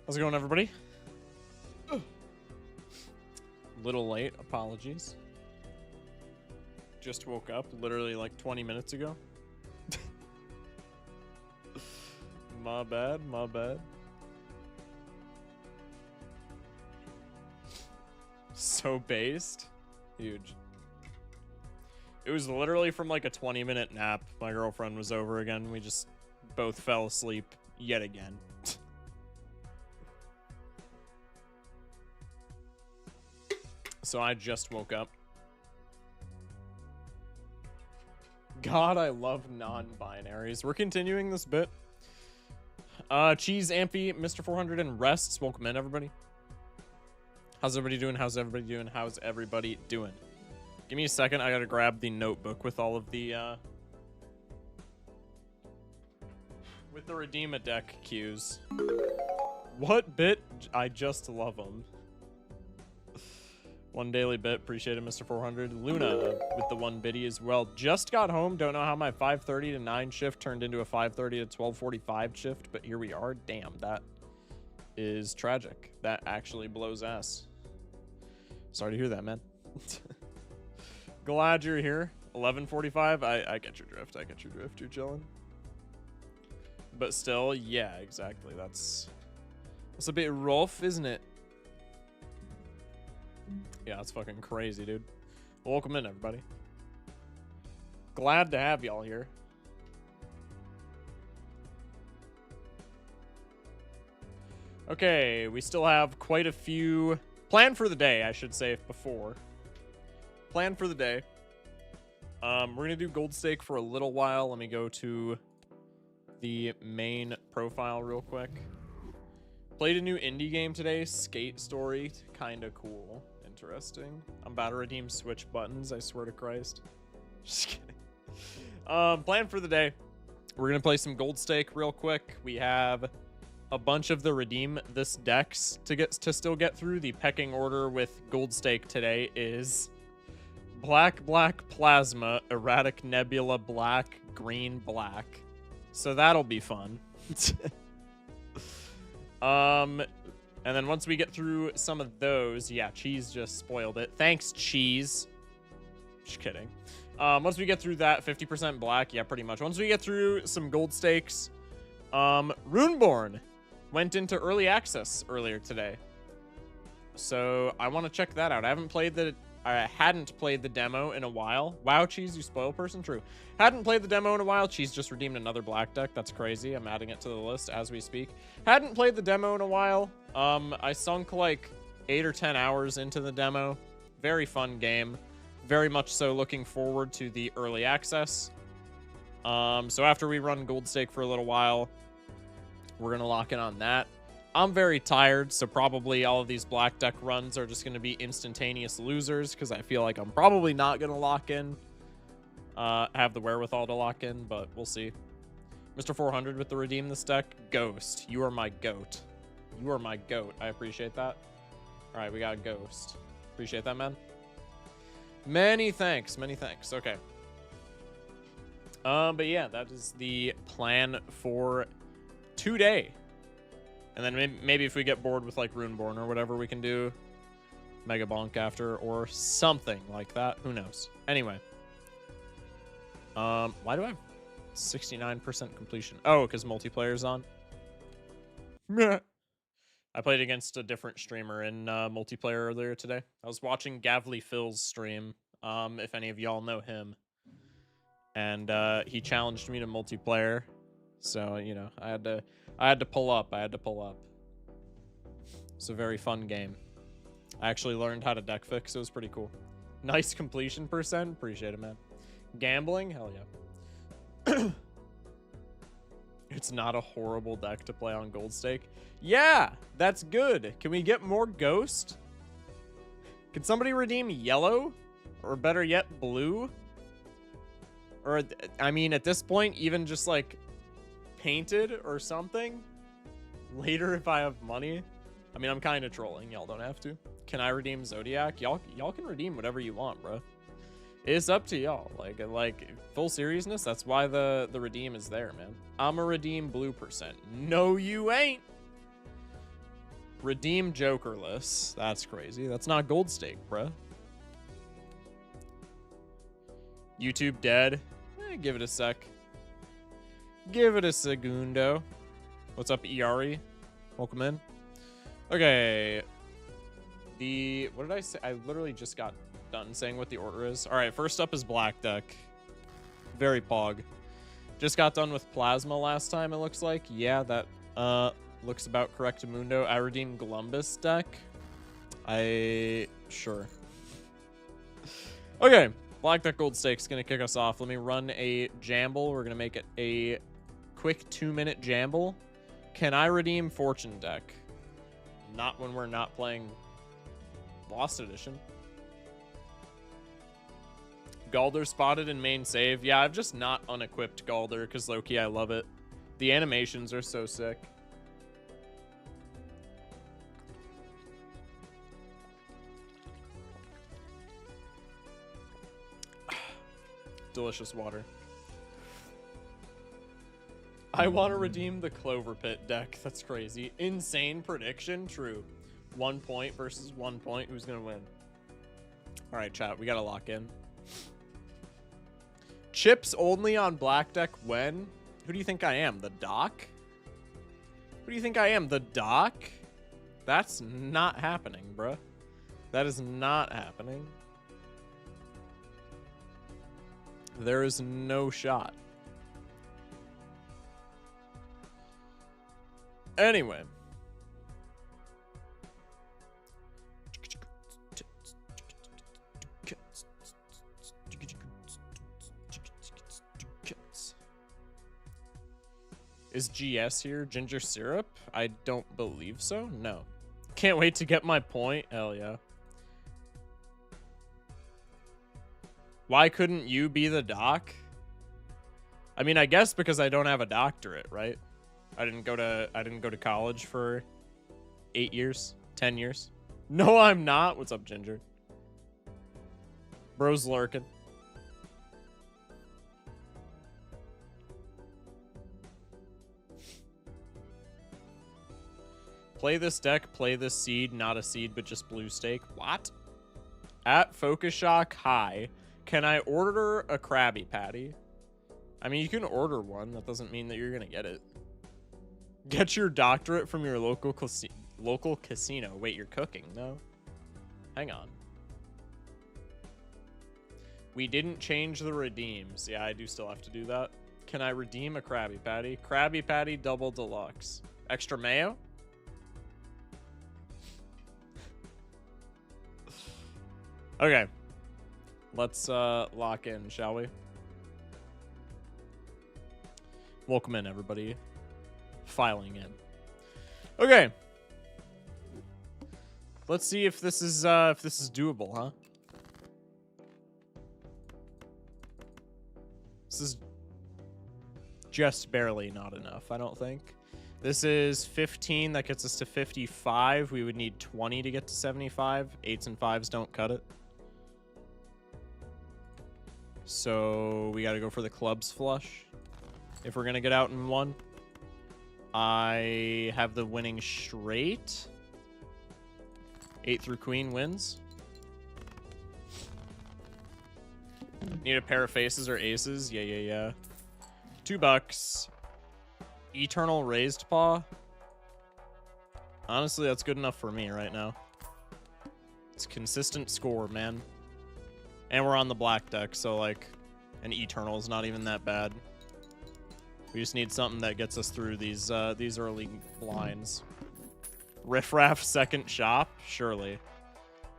How's it going, everybody? Little late, apologies. Just woke up literally like 20 minutes ago. My bad, my bad. So based. Huge. It was literally from like a 20-minute nap. My girlfriend was over again. We just both fell asleep yet again. So I just woke up. God, I love non-binaries. We're continuing this bit. Cheese, Ampy, Mr. 400, and Rests. Welcome in, everybody. How's everybody doing? How's everybody doing? How's everybody doing? Give me a second. I gotta grab the notebook with all of the, with the Redeem a Deck cues. What bit? I just love them. One daily bit. Appreciate it, Mr. 400. Luna with the one biddy as well. Just got home. Don't know how my 5:30 to 9 shift turned into a 5:30 to 12:45 shift, but here we are. Damn, that is tragic. That actually blows ass. Sorry to hear that, man. Glad you're here. 11:45. I get your drift. I get your drift. You're chilling. But still, yeah, exactly. That's a bit rough, isn't it? Yeah, it's fucking crazy, dude. Welcome in, everybody. Glad to have y'all here. Okay, we still have quite a few planned for the day, I should say, before. Plan for the day. We're gonna do Gold Stake for a little while. Let me go to the main profile real quick. Played a new indie game today, Skate Story. Kinda cool. Interesting. I'm about to redeem Switch buttons, I swear to Christ. Just kidding. Plan for the day. We're gonna play some Gold Stake real quick. We have a bunch of the redeem this decks to still get through. The pecking order with Gold Stake today is Black, Black, Plasma, Erratic Nebula, Black, Green, Black. So that'll be fun. And then once we get through some of those, yeah, Cheese just spoiled it. Thanks, Cheese. Just kidding. Once we get through that, 50% black, yeah, pretty much. Once we get through some Gold Stakes, Runeborn went into early access earlier today. So I want to check that out. I hadn't played the demo in a while. Wow, Cheese, you spoil person. True. Hadn't played the demo in a while. Cheese just redeemed another black deck. That's crazy. I'm adding it to the list as we speak. Hadn't played the demo in a while. I sunk like 8 or 10 hours into the demo. Very fun game. Very much so looking forward to the early access. So after we run Gold Stake for a little while, we're going to lock in on that. I'm very tired, so probably all of these black deck runs are just going to be instantaneous losers because I feel like I'm probably not going to lock in, have the wherewithal to lock in, but we'll see. Mr. 400 with the redeem this deck. Ghost, you are my goat. You are my goat. I appreciate that. All right, we got Ghost. Appreciate that, man. Many thanks. Many thanks. Okay. But yeah, that is the plan for today. And then maybe if we get bored with like Runeborn or whatever, we can do Mega Bonk after or something like that. Who knows? Anyway. Why do I have 69% completion? Oh, because multiplayer's on. I played against a different streamer in multiplayer earlier today. I was watching Gavly Phil's stream, if any of y'all know him. And he challenged me to multiplayer. So, you know, I had to pull up. It's a very fun game. I actually learned how to deck fix. It was pretty cool. Nice completion percent. Appreciate it, man. Gambling? Hell yeah. It's not a horrible deck to play on Gold Stake. Yeah, that's good. Can we get more Ghost? Can somebody redeem yellow? Or better yet, blue? Or, I mean, at this point, even just like painted or something? Later if I have money? I mean, I'm kind of trolling. Y'all don't have to. Can I redeem Zodiac? Y'all can redeem whatever you want, bro. It's up to y'all. Like full seriousness, that's why the redeem is there, man. I'm a redeem blue %. No, you ain't. Redeem jokerless. That's crazy. That's not gold stake, bruh. YouTube dead. Give it a sec. Give it a segundo. What's up, Iari? Welcome in. Okay. What did I say? I literally just got done saying what the order is. All right, first up is black deck. Very pog. Just got done with plasma last time, it looks like. Yeah, that looks about correct, Mundo. I redeemed Glumbus deck. Sure. Okay, black deck gold stake's gonna kick us off. Let me run a jamble. We're gonna make it a quick 2-minute jamble. Can I redeem Fortune deck? Not when we're not playing Lost Edition. Galder spotted in main save. Yeah, I've just not unequipped Galder because low-key I love it. The animations are so sick. Delicious water. I want to redeem the Clover Pit deck. That's crazy. Insane prediction. True. 1 point versus 1 point. Who's going to win? All right, chat. We got to lock in. Chips only on black deck when? Who do you think I am? The Doc? Who do you think I am? The Doc? That's not happening, bruh. That is not happening. There is no shot. Anyway. Is GS here? Ginger syrup? I don't believe so. No. Can't wait to get my point. Hell yeah. Why couldn't you be the doc? I mean, I guess because I don't have a doctorate, right? I didn't go to college for 8 years, 10 years. No, I'm not. What's up, Ginger? Bro's lurking. Play this deck, play this seed, not a seed, but just blue stake. What? At Focus Shock High, can I order a Krabby Patty? I mean, you can order one. That doesn't mean that you're going to get it. Get your doctorate from your local casino. Wait, you're cooking? No. Hang on. We didn't change the redeems. Yeah, I do still have to do that. Can I redeem a Krabby Patty? Krabby Patty double deluxe. Extra mayo? Okay. Let's lock in, shall we? Welcome in, everybody. Filing in. Okay. Let's see if this is doable, huh? This is just barely not enough, I don't think. This is 15. That gets us to 55. We would need 20 to get to 75. 8s and 5s don't cut it. So we got to go for the clubs flush if we're going to get out in one. I have the winning straight. 8 through queen wins. Need a pair of faces or aces. Yeah. $2. Eternal raised paw. Honestly, that's good enough for me right now. It's a consistent score, man. And we're on the black deck, so like an eternal is not even that bad. We just need something that gets us through these early blinds. Riffraff second shop, surely.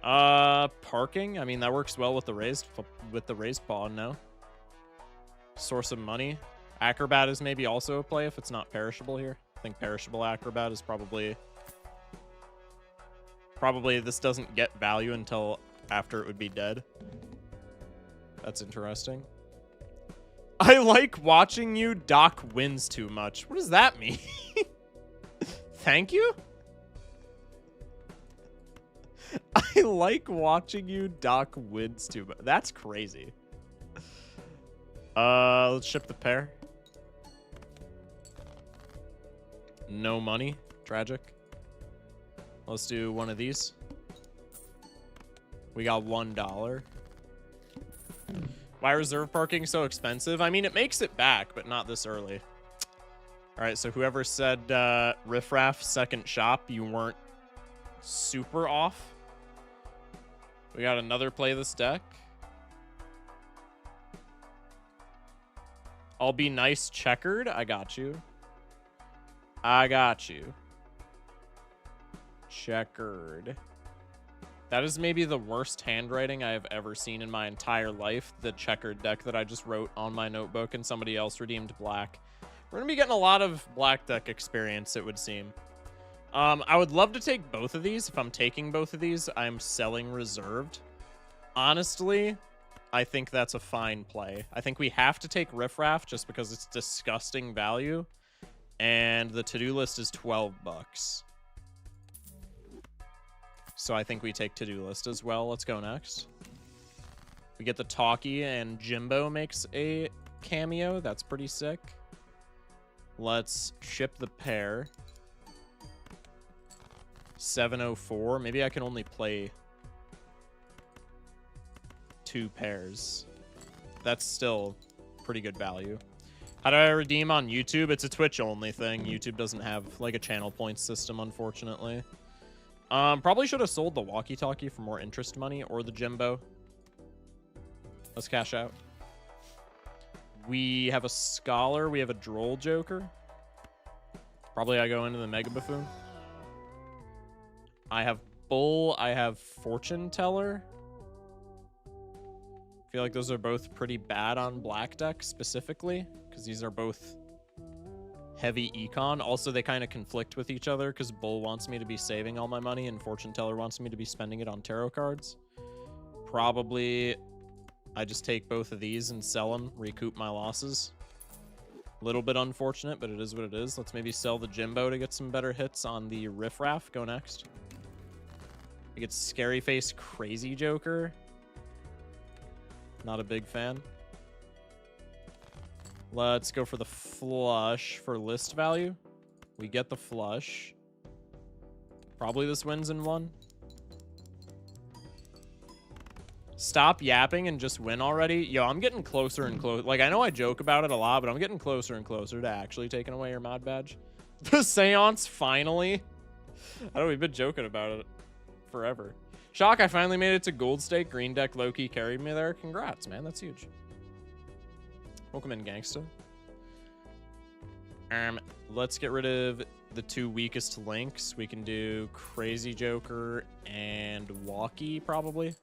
Parking. I mean, that works well with the raised paw. No. Source of money. Acrobat is maybe also a play if it's not perishable here. I think perishable acrobat is probably this doesn't get value until after it would be dead. That's interesting. I like watching you. Doc wins too much. What does that mean? Thank you? I like watching you. Doc wins too much. That's crazy. Let's ship the pair. No money. Tragic. Let's do one of these. We got $1. Why reserve parking so expensive? I mean, it makes it back, but not this early. All right, so whoever said Riffraff second shop, you weren't super off. We got another play this deck. I'll be nice checkered. I got you. I got you. Checkered. That is maybe the worst handwriting I have ever seen in my entire life. The checkered deck that I just wrote on my notebook and somebody else redeemed black. We're going to be getting a lot of black deck experience, it would seem. I would love to take both of these. If I'm taking both of these, I'm selling reserved. Honestly, I think that's a fine play. I think we have to take Riffraff just because it's disgusting value. And the to-do list is 12 bucks. So I think we take to-do list as well. Let's go next. We get the Talkie and Jimbo makes a cameo. That's pretty sick. Let's ship the pair. 704. Maybe I can only play 2 pairs. That's still pretty good value. How do I redeem on YouTube? It's a Twitch only thing. YouTube doesn't have like a channel points system, unfortunately. Probably should have sold the walkie-talkie for more interest money or the Jimbo. Let's cash out. We have a Scholar. We have a Droll Joker. Probably I go into the Mega Buffoon. I have Bull. I have Fortune Teller. I feel like those are both pretty bad on black deck specifically, because these are both heavy econ. Also, they kind of conflict with each other because Bull wants me to be saving all my money and Fortune Teller wants me to be spending it on tarot cards. Probably I just take both of these and sell them, recoup my losses. A little bit unfortunate, but it is what it is. Let's maybe sell the Jimbo to get some better hits on the Riffraff. Go next. We get Scary Face Crazy Joker. Not a big fan. Let's go for the flush for list value. We get the flush. Probably this wins in 1. Stop yapping and just win already. Yo, I'm getting closer and closer. Like, I know I joke about it a lot, but I'm getting closer and closer to actually taking away your mod badge. The seance, finally. I know we've been joking about it forever. Shock, I finally made it to gold stake. Green deck low-key carried me there. Congrats, man. That's huge. Welcome in, gangsta. Let's get rid of the 2 weakest links. We can do Crazy Joker and Walkie, probably.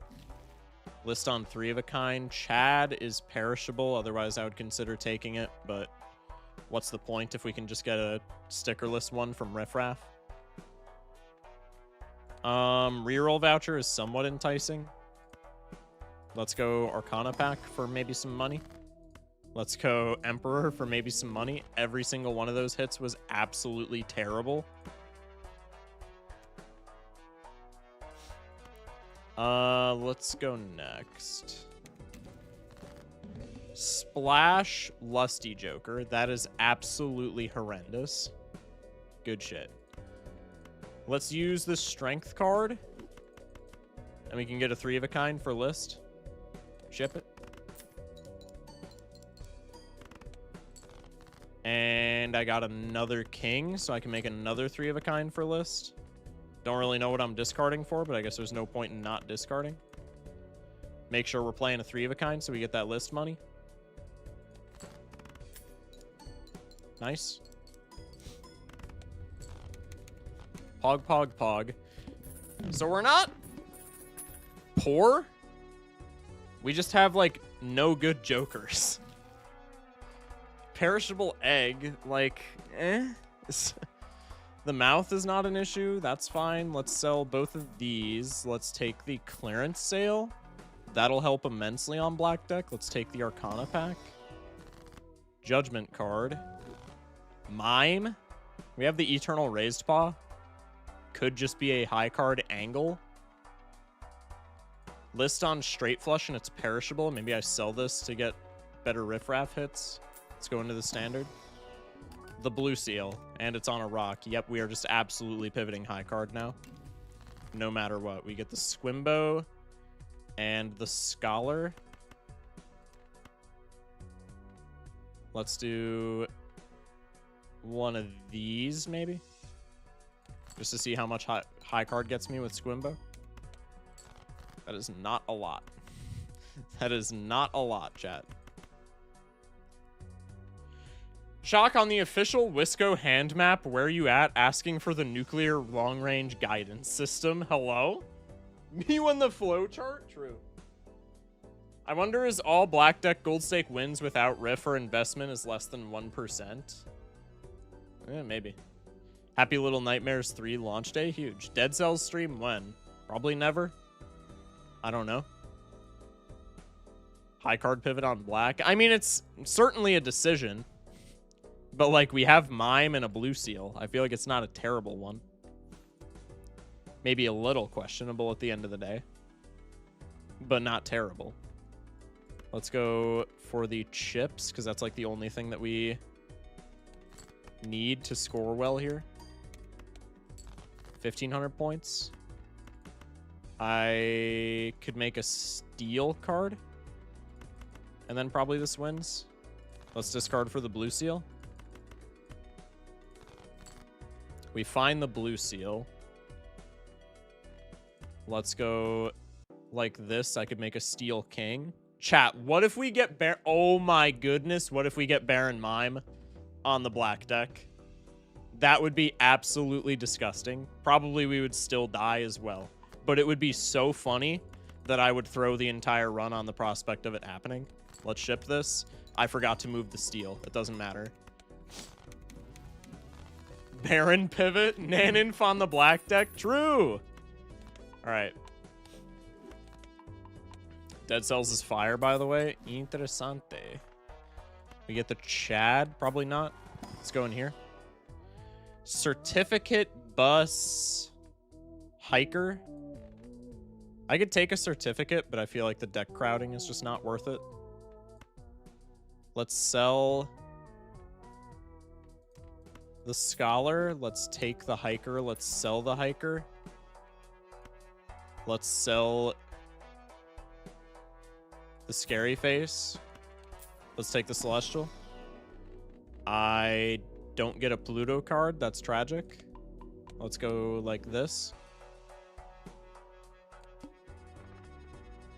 List on 3 of a kind. Chad is perishable. Otherwise, I would consider taking it. But what's the point if we can just get a stickerless one from Riffraff? Reroll voucher is somewhat enticing. Let's go Arcana pack for maybe some money. Let's go Emperor for maybe some money. Every single one of those hits was absolutely terrible. Let's go next. Splash Lusty Joker. That is absolutely horrendous. Good shit. Let's use the Strength card. And we can get a 3 of a kind for list. Ship it. And I got another King, so I can make another 3 of a kind for list. Don't really know what I'm discarding for, but I guess there's no point in not discarding. Make sure we're playing a 3 of a kind so we get that list money. Nice. Pog, pog, pog. So we're not poor. We just have, like, no good jokers. Perishable egg, like, eh. The mouth is not an issue. That's fine. Let's sell both of these. Let's take the clearance sale. That'll help immensely on black deck. Let's take the Arcana pack. Judgment card. Mime. We have the Eternal Raised Paw. Could just be a high card angle. List on straight flush and it's perishable. Maybe I sell this to get better riffraff hits. Let's go into the standard. The blue seal, and it's on a rock. Yep, we are just absolutely pivoting high card now. No matter what. We get the Squimbo and the Scholar. Let's do one of these, maybe? Just to see how much high card gets me with Squimbo. That is not a lot. That is not a lot, chat. Shock on the official Wisco hand map. Where you at? Asking for the nuclear long-range guidance system. Hello? Me won the flow chart? True. I wonder, is all black deck gold stake wins without riff or investment is less than 1%? Yeah, maybe. Happy Little Nightmares 3 launch day? Huge. Dead Cells stream when? Probably never. I don't know. High card pivot on black. I mean, it's certainly a decision. But, like, we have Mime and a blue seal. I feel like it's not a terrible one. Maybe a little questionable at the end of the day. But not terrible. Let's go for the chips, because that's, like, the only thing that we need to score well here. 1,500 points. I could make a steel card. And then probably this wins. Let's discard for the blue seal. We find the blue seal. Let's go like this. I could make a steel king. Chat, what if we get oh my goodness, what if we get Baron Mime on the black deck? That would be absolutely disgusting. Probably we would still die as well. But it would be so funny that I would throw the entire run on the prospect of it happening. Let's ship this. I forgot to move the steel. It doesn't matter. Baron pivot, Naninf on the black deck. True. All right. Dead Cells is fire, by the way. Interessante. We get the Chad. Probably not. Let's go in here. Certificate bus hiker. I could take a certificate, but I feel like the deck crowding is just not worth it. Let's sell the Scholar. Let's take the hiker. Let's sell the hiker. Let's sell the Scary Face. Let's take the Celestial. I don't get a Pluto card. That's tragic. Let's go like this.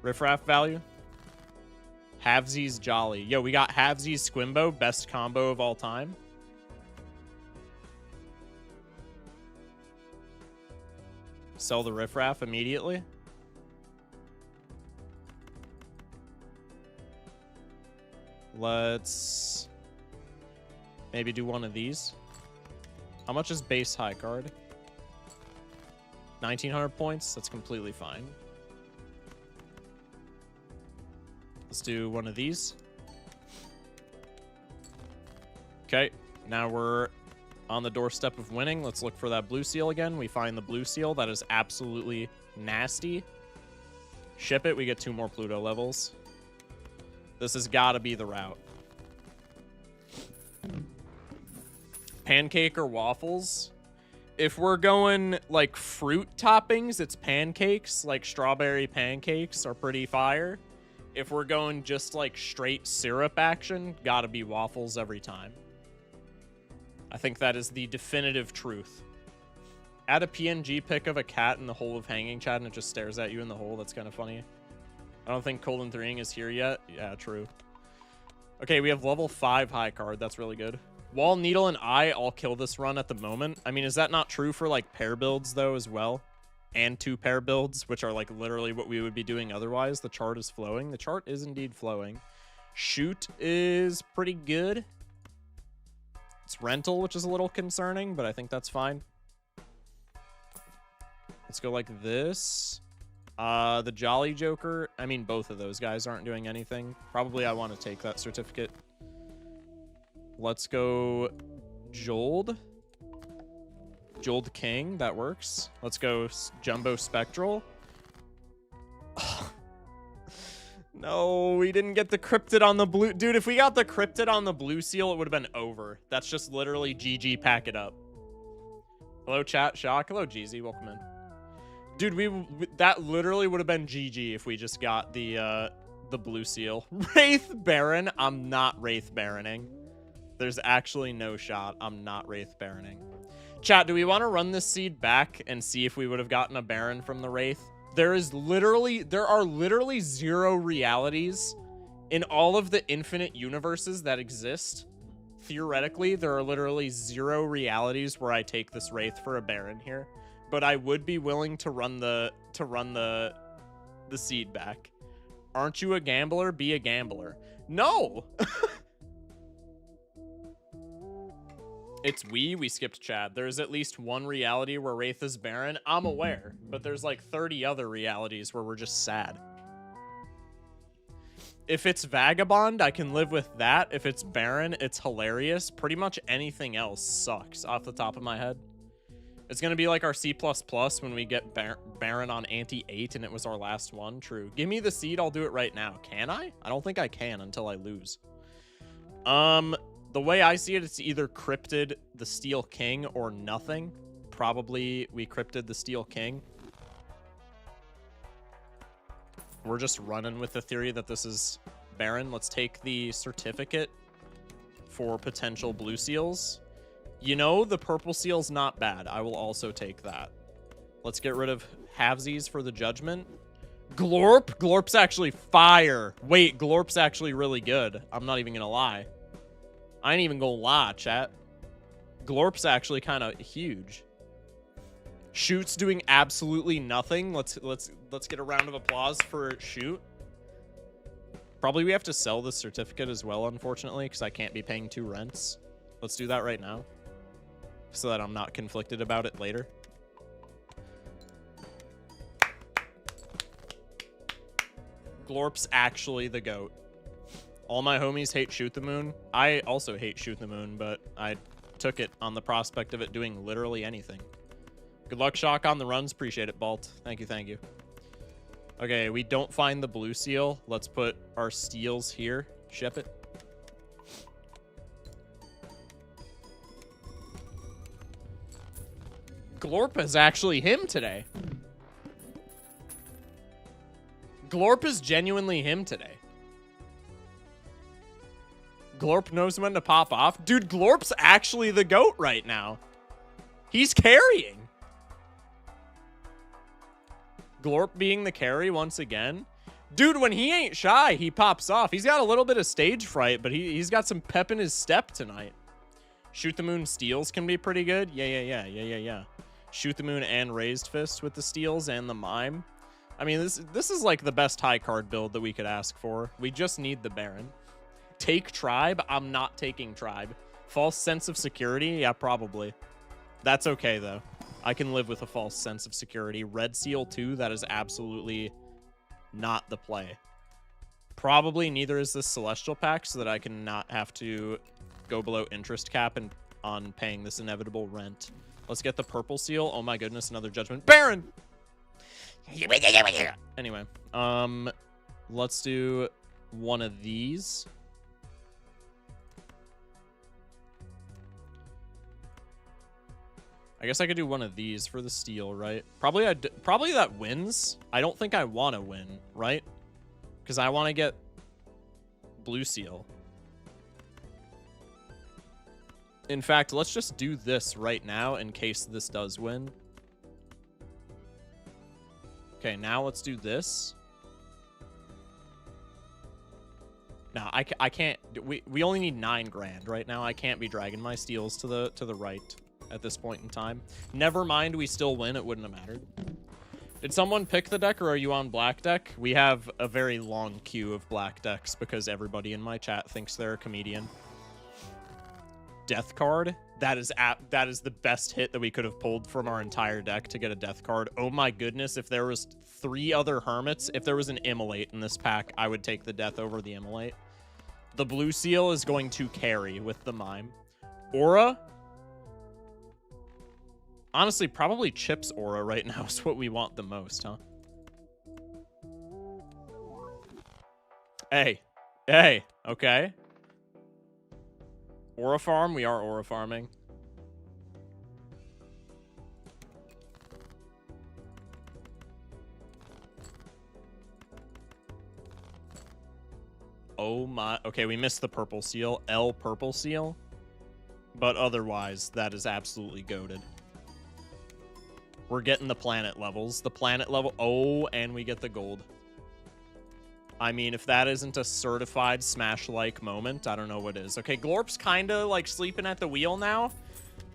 Riffraff value. Halvesies Jolly. Yo, we got Halvesies Squimbo. Best combo of all time. Sell the Riffraff immediately. Let's maybe do one of these. How much is base high card? 1,900 points. That's completely fine. Let's do one of these. Okay, now we're on the doorstep of winning. Let's look for that blue seal again. We find the blue seal. That is absolutely nasty. Ship it. We get 2 more Pluto levels. This has got to be the route. Pancake or waffles? If we're going like fruit toppings, it's pancakes. Like strawberry pancakes are pretty fire. If we're going just like straight syrup action, gotta be waffles every time. I think that is the definitive truth. Add a PNG pic of a cat in the hole of hanging, chat, and it just stares at you in the hole. That's kind of funny. I don't think Colon 3ing is here yet. Yeah, true. Okay, we have level 5 high card. That's really good. Wall, Needle, and Eye all kill this run at the moment. I mean, is that not true for like pair builds though as well? And 2 pair builds, which are like literally what we would be doing otherwise. The chart is flowing. The chart is indeed flowing. Shoot is pretty good. It's rental, which is a little concerning, but I think that's fine. Let's go like this. The Jolly Joker, I mean, both of those guys aren't doing anything. Probably I want to take that certificate. Let's go Jold. Jold King, that works. Let's go Jumbo Spectral. No, we didn't get the cryptid on the blue. Dude, if we got the cryptid on the blue seal, it would have been over. That's just literally GG, pack it up. Hello, chat. Shock. Hello, Jeezy. Welcome in. Dude, that literally would have been GG if we just got the blue seal. Wraith Baron. I'm not Wraith Baroning. There's actually no shot. I'm not Wraith Baroning. Chat, do we want to run this seed back and see if we would have gotten a Baron from the Wraith? There are literally 0 realities in all of the infinite universes that exist. Theoretically, there are literally 0 realities where I take this Wraith for a Baron here. But I would be willing to run the seed back. Aren't you a gambler? Be a gambler. No! It's we skipped Chad. There's at least one reality where Wraith is Baron. I'm aware, but there's like 30 other realities where we're just sad. If it's Vagabond, I can live with that. If it's Baron, it's hilarious. Pretty much anything else sucks off the top of my head. It's going to be like our C++ when we get Baron on Ante-8 and it was our last one. True. Give me the seed, I'll do it right now. Can I? I don't think I can until I lose. The way I see it, it's either cryptid the Steel King or nothing. Probably we cryptid the Steel King. We're just running with the theory that this is Baron. Let's take the certificate for potential blue seals. You know, the purple seal's not bad. I will also take that. Let's get rid of halvesies for the judgment. Glorp? Glorp's actually fire. Wait, Glorp's actually really good. I'm not even gonna lie. I ain't even gonna lie, chat. Glorp's actually kind of huge. Shoot's doing absolutely nothing. Let's get a round of applause for Shoot. Probably we have to sell this certificate as well, unfortunately, because I can't be paying 2 rents. Let's do that right now, so that I'm not conflicted about it later. Glorp's actually the GOAT. All my homies hate Shoot the Moon. I also hate Shoot the Moon, but I took it on the prospect of it doing literally anything. Good luck, Shock, on the runs. Appreciate it, Balt. Thank you, thank you. Okay, we don't find the blue seal. Let's put our steals here. Ship it. Glorp is actually him today. Glorp is genuinely him today. Glorp knows when to pop off. Dude, Glorp's actually the GOAT right now. He's carrying. Glorp being the carry once again. Dude, when he ain't shy, he pops off. He's got a little bit of stage fright, but he's got some pep in his step tonight. Shoot the Moon steals can be pretty good. Yeah. Shoot the Moon and Raised Fist with the steals and the Mime. I mean, this is like the best high card build that we could ask for. We just need the Baron. Take Tribe? I'm not taking Tribe. False sense of security? Yeah, probably. That's okay, though. I can live with a false sense of security. Red Seal 2, that is absolutely not the play. Probably neither is this Celestial Pack, so that I can not have to go below interest cap and on paying this inevitable rent. Let's get the purple seal. Oh my goodness, another judgment. Baron! Anyway, let's do one of these. I guess I could do one of these for the steal, right? Probably that wins. I don't think I want to win, right? Because I want to get blue seal. In fact, let's just do this right now in case this does win. Okay, now let's do this. No, I can't. We only need 9 grand right now. I can't be dragging my steals to the right at this point in time. Never mind, we still win. It wouldn't have mattered. Did someone pick the deck, or are you on black deck? We have a very long queue of black decks because everybody in my chat thinks they're a comedian. Death card. That is the best hit that we could have pulled from our entire deck to get a death card. Oh my goodness, if there was 3 other hermits, if there was an immolate in this pack, I would take the death over the immolate. The blue seal is going to carry with the Mime. Aura. Honestly, probably Chip's Aura right now is what we want the most, huh? Hey. Hey. Okay. Aura farm? We are aura farming. Oh my. Okay, we missed the purple seal. L purple seal. But otherwise, that is absolutely goated. We're getting the planet levels. The planet level. Oh, and we get the gold. I mean, if that isn't a certified Smash-like moment, I don't know what is. Okay, Glorp's kind of like sleeping at the wheel now.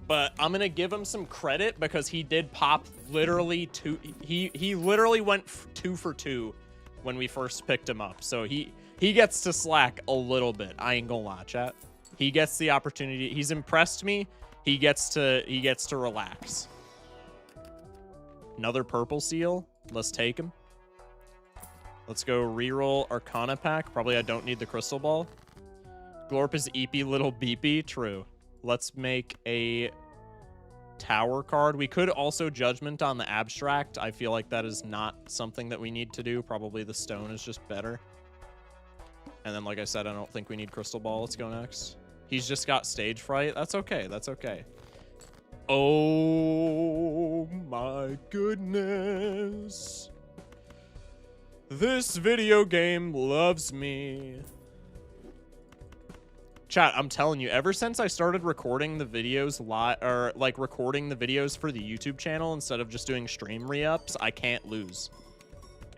But I'm going to give him some credit because he did pop literally two. He literally went 2 for 2 when we first picked him up. So he gets to slack a little bit. I ain't gonna lie, chat. He gets the opportunity. He's impressed me. He gets to relax. Another purple seal. Let's take him. Let's go reroll Arcana pack. Probably I don't need the crystal ball. Glorp is eepy little beepy. True. Let's make a tower card. We could also judgment on the abstract. I feel like that is not something that we need to do. Probably the stone is just better. And then, like I said, I don't think we need crystal ball. Let's go next. He's just got stage fright. That's okay. That's okay. Oh my goodness. This video game loves me. Chat, I'm telling you, ever since I started recording the videos recording the videos for the YouTube channel instead of just doing stream re-ups, I can't lose.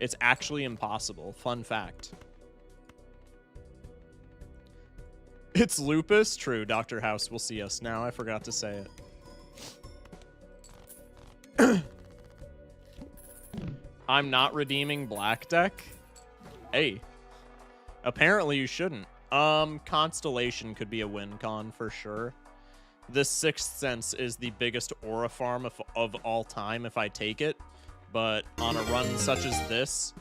It's actually impossible. Fun fact. It's lupus. True, Dr. House will see us now. I forgot to say it. I'm not redeeming black deck. Hey. Apparently you shouldn't. Constellation could be a win con for sure. This Sixth Sense is the biggest aura farm of all time if I take it. But on a run such as this,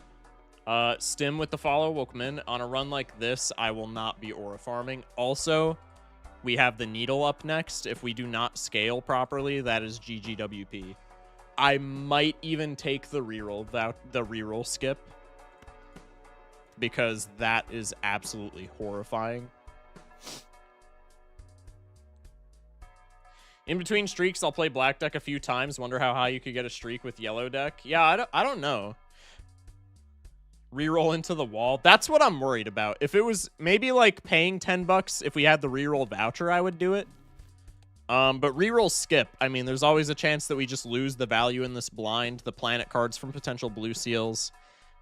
Stim with the follow, welcome in. On a run like this, I will not be aura farming. Also, we have the needle up next. If we do not scale properly, that is GGWP. I might even take the reroll skip, because that is absolutely horrifying. In between streaks, I'll play black deck a few times. Wonder how high you could get a streak with yellow deck. Yeah, I don't know. Reroll into the wall. That's what I'm worried about. If it was maybe like paying 10 bucks, if we had the reroll voucher, I would do it. But reroll skip. I mean, there's always a chance that we just lose the value in this blind, the planet cards from potential blue seals,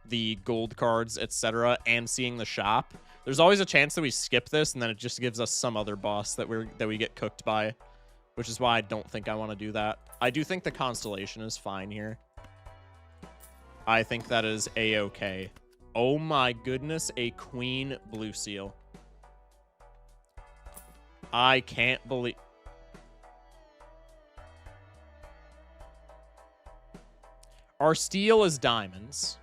the gold cards, etc., and seeing the shop. There's always a chance that we skip this and then it just gives us some other boss that we get cooked by, which is why I don't think I want to do that. I do think the Constellation is fine here. I think that is a-okay. Oh my goodness, a queen blue seal. I can't believe... Our steel is diamonds.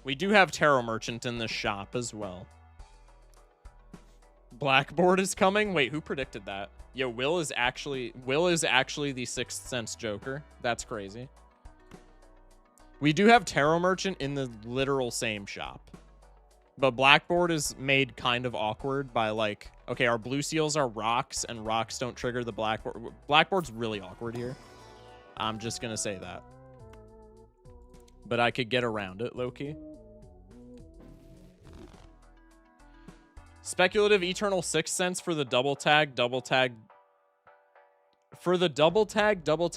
We do have Tarot Merchant in the shop as well. Blackboard is coming? Wait, who predicted that? Yo, Will is actually the Sixth Sense Joker. That's crazy. We do have Tarot Merchant in the literal same shop. But Blackboard is made kind of awkward by, like, okay, our blue seals are rocks, and rocks don't trigger the Blackboard. Blackboard's really awkward here. I'm just gonna say that. But I could get around it, low-key. Speculative Eternal Sixth Sense for the double tag. For the double tag, juggle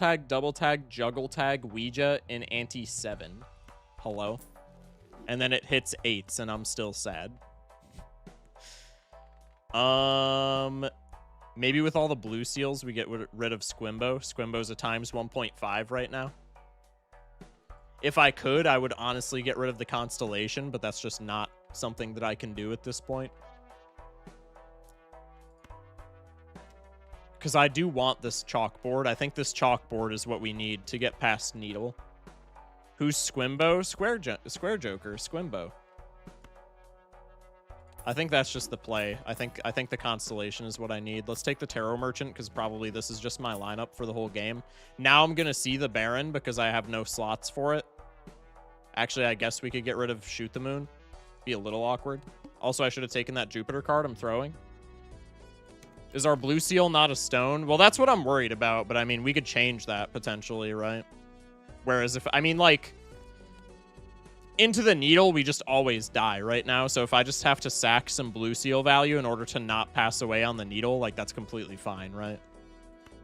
tag, Ouija in ante 7. Hello? And then it hits 8s, and I'm still sad. Maybe with all the blue seals, we get rid of Squimbo. Squimbo's a times 1.5 right now. If I could, I would honestly get rid of the Constellation, but that's just not something that I can do at this point. Because I do want this chalkboard. I think this chalkboard is what we need to get past Needle. Who's Squimbo? Square Joker, Squimbo. I think that's just the play. I think the Constellation is what I need. Let's take the Tarot Merchant, because probably this is just my lineup for the whole game. Now I'm going to see the Baron, because I have no slots for it. Actually, I guess we could get rid of Shoot the Moon. Be a little awkward. Also, I should have taken that Jupiter card I'm throwing. Is our blue seal not a stone? Well, that's what I'm worried about, but I mean, we could change that potentially, right? Whereas if, I mean, like, into the needle, we just always die right now. So if I just have to sack some blue seal value in order to not pass away on the needle, like, that's completely fine, right?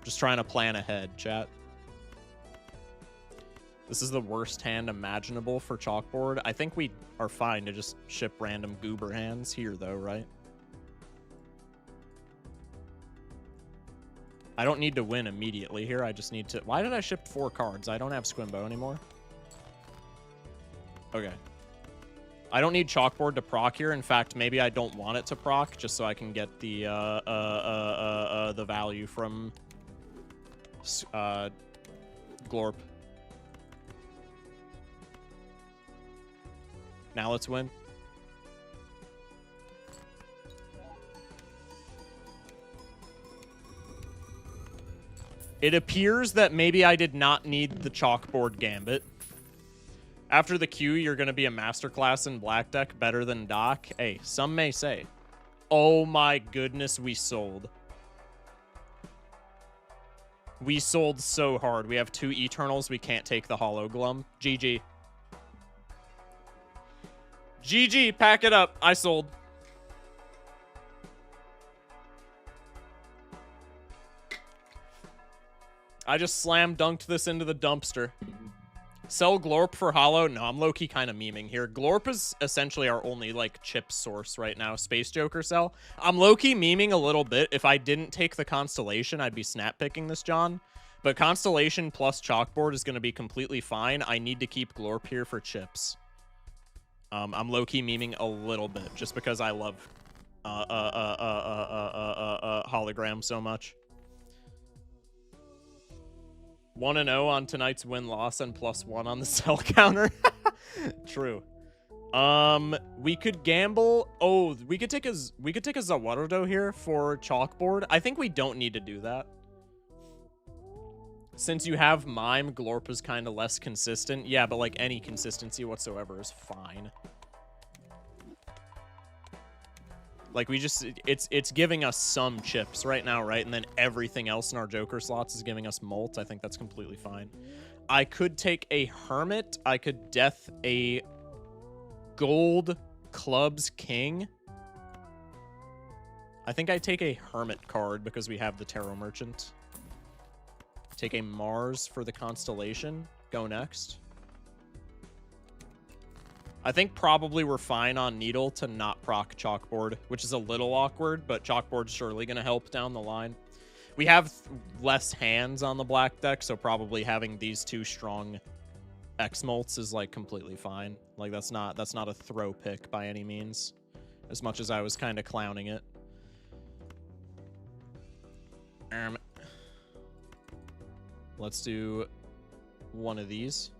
Just trying to plan ahead, chat. This is the worst hand imaginable for Chalkboard. I think we are fine to just ship random goober hands here, though, right? I don't need to win immediately here. I just need to... Why did I ship 4 cards? I don't have Squimbo anymore. Okay. I don't need Chalkboard to proc here. In fact, maybe I don't want it to proc, just so I can get the value from Glorp. Now let's win. It appears that maybe I did not need the Chalkboard Gambit. After the queue, you're going to be a masterclass in Black Deck better than Doc. Hey, some may say. Oh my goodness, we sold. We sold so hard. We have 2 Eternals. We can't take the Hollow Glum. GG. GG, pack it up. I sold. I just slam dunked this into the dumpster. Sell Glorp for Hollow? No, I'm low-key kind of memeing here. Glorp is essentially our only, like, chip source right now. Space Joker sell. I'm low-key memeing a little bit. If I didn't take the Constellation, I'd be snap-picking this, John. But Constellation plus Chalkboard is going to be completely fine. I need to keep Glorp here for chips. I'm low-key memeing a little bit, just because I love hologram so much. 1-0 on tonight's win-loss and +1 on the sell counter. True. We could gamble. Oh, we could take a Zawarudo here for Chalkboard. I think we don't need to do that. Since you have Mime, Glorp is kind of less consistent. Yeah, but like any consistency whatsoever is fine. Like we just, it's giving us some chips right now, right? And then everything else in our Joker slots is giving us molt. I think that's completely fine. I could take a Hermit. I could death a Gold Clubs King. I think I take a Hermit card because we have the Tarot Merchant. Take a Mars for the Constellation. Go next. I think probably we're fine on Needle to not proc Chalkboard, which is a little awkward, but Chalkboard's surely going to help down the line. We have less hands on the black deck, so probably having these 2 strong X-Molts is like completely fine. Like that's not a throw pick by any means, as much as I was kind of clowning it. Let's do one of these.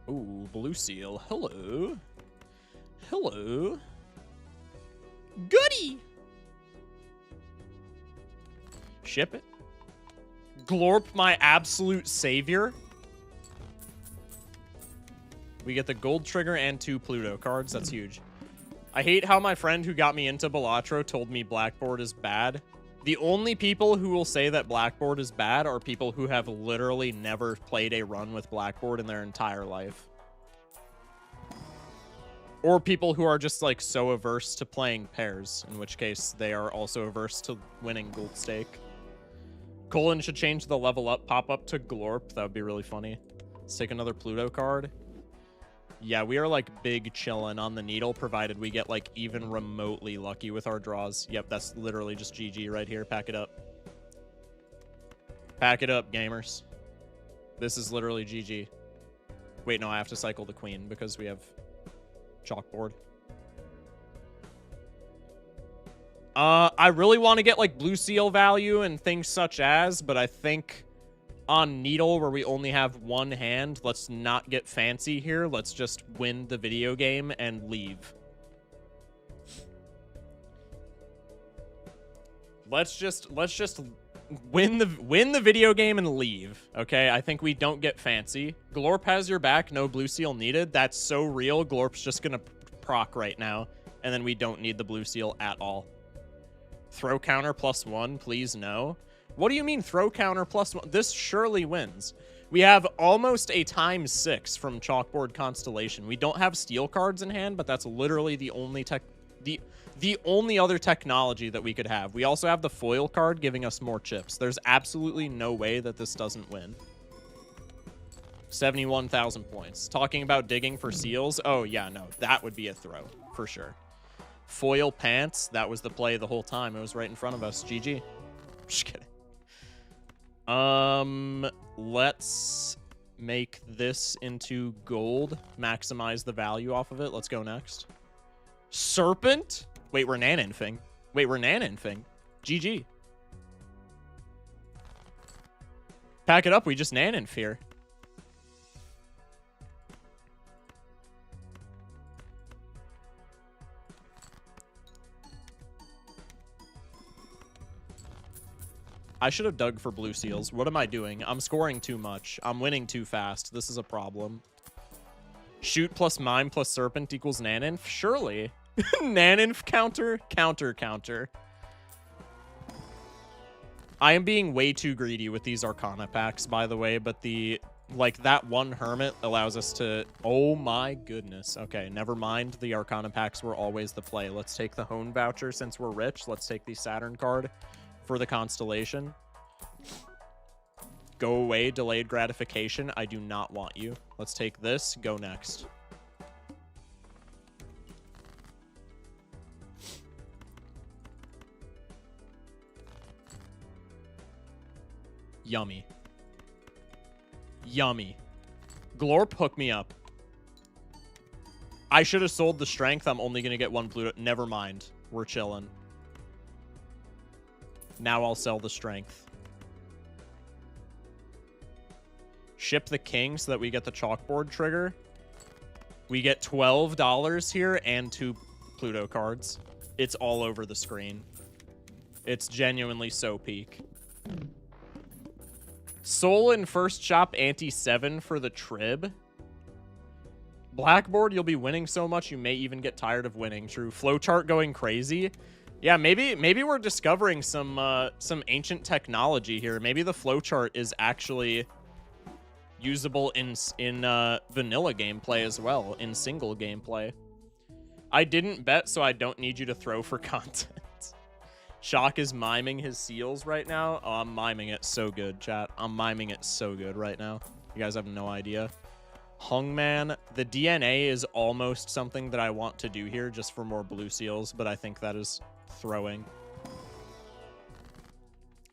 Ooh, Blue Seal. Hello. Hello. Goody! Ship it. Glorp, my absolute savior. We get the gold trigger and 2 Pluto cards. That's huge. I hate how my friend who got me into Balatro told me Blackboard is bad. The only people who will say that Blackboard is bad are people who have literally never played a run with Blackboard in their entire life. Or people who are just like so averse to playing pairs, in which case they are also averse to winning gold stake. Colin should change the level up pop-up to Glorp. That would be really funny. Let's take another Pluto card. Yeah, we are like big chillin' on the Needle, provided we get like even remotely lucky with our draws. Yep, that's literally just GG right here. Pack it up. Pack it up, gamers. This is literally GG. Wait, no, I have to cycle the Queen because we have Chalkboard. I really want to get like Blue Seal value and things such as, but I think on Needle, where we only have one hand, let's not get fancy here. Let's just win the video game and leave. Let's just win the video game and leave. Okay, I think we don't get fancy. Glorp has your back. No blue seal needed. That's so real. Glorp's just gonna proc right now, and then we don't need the blue seal at all. Throw counter +1, please no. What do you mean throw counter +1? This surely wins. We have almost a ×6 from Chalkboard Constellation. We don't have steel cards in hand, but that's literally the only the only other technology that we could have. We also have the foil card giving us more chips. There's absolutely no way that this doesn't win. 71,000 points. Talking about digging for seals. Oh, yeah, no. That would be a throw, for sure. Foil pants. That was the play the whole time. It was right in front of us. GG. Just kidding. Let's make this into gold. Maximize the value off of it. Let's go next. Serpent? Wait, we're nan-infing. GG. Pack it up. We just nan-inf here. I should have dug for blue seals. What am I doing? I'm scoring too much. I'm winning too fast. This is a problem. Shoot plus mime plus serpent equals naninf? Surely. Naninf counter? Counter. I am being way too greedy with these Arcana packs, by the way, but that one Hermit allows us to... Oh my goodness. Okay, never mind. The Arcana packs were always the play. Let's take the Hone voucher since we're rich. Let's take the Saturn card for the Constellation. Go away, delayed gratification. I do not want you. Let's take this. Go next. Yummy. Yummy. Glorp, hook me up. I should have sold the strength. I'm only going to get one Pluto. Never mind. We're chilling. Now I'll sell the strength. Ship the king so that we get the chalkboard trigger. We get $12 here and 2 Pluto cards. It's all over the screen. It's genuinely so peak. Soul in first shop anti-7 for the trib. Blackboard, you'll be winning so much you may even get tired of winning. True. Flowchart going crazy. Yeah, maybe we're discovering some ancient technology here. Maybe the flowchart is actually usable in vanilla gameplay as well, in single gameplay. I didn't bet, so I don't need you to throw for content. Shock is miming his seals right now. Oh, I'm miming it so good, chat. I'm miming it so good right now. You guys have no idea. Hungman, the DNA is almost something that I want to do here just for more blue seals, but I think that is throwing.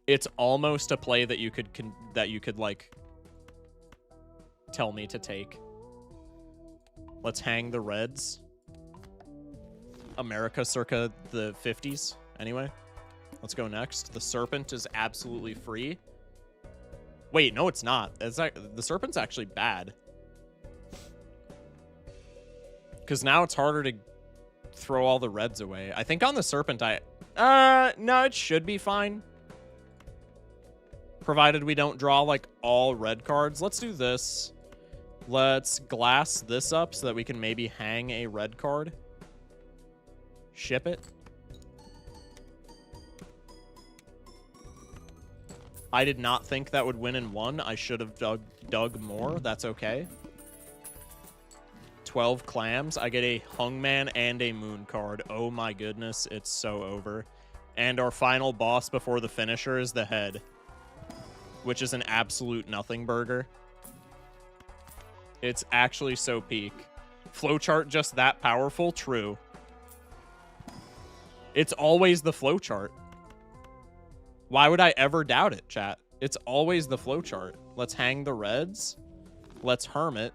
It's almost a play that you could like tell me to take. Let's hang the reds. America circa the 50s. Anyway, let's go next. The serpent is absolutely free. Wait, no, it's not. The serpent's actually bad. Because now it's harder to throw all the reds away. I think on the serpent, no, it should be fine. Provided we don't draw, like, all red cards. Let's do this. Let's glass this up so that we can maybe hang a red card. Ship it. I did not think that would win in one. I should have dug more. That's okay. 12 clams. I get a Hungman and a Moon card. Oh my goodness, it's so over. And our final boss before the finisher is the head, which is an absolute nothing burger. It's actually so peak. Flowchart just that powerful? True. It's always the flowchart. Why would I ever doubt it, chat? It's always the flowchart. Let's hang the reds. Let's Hermit.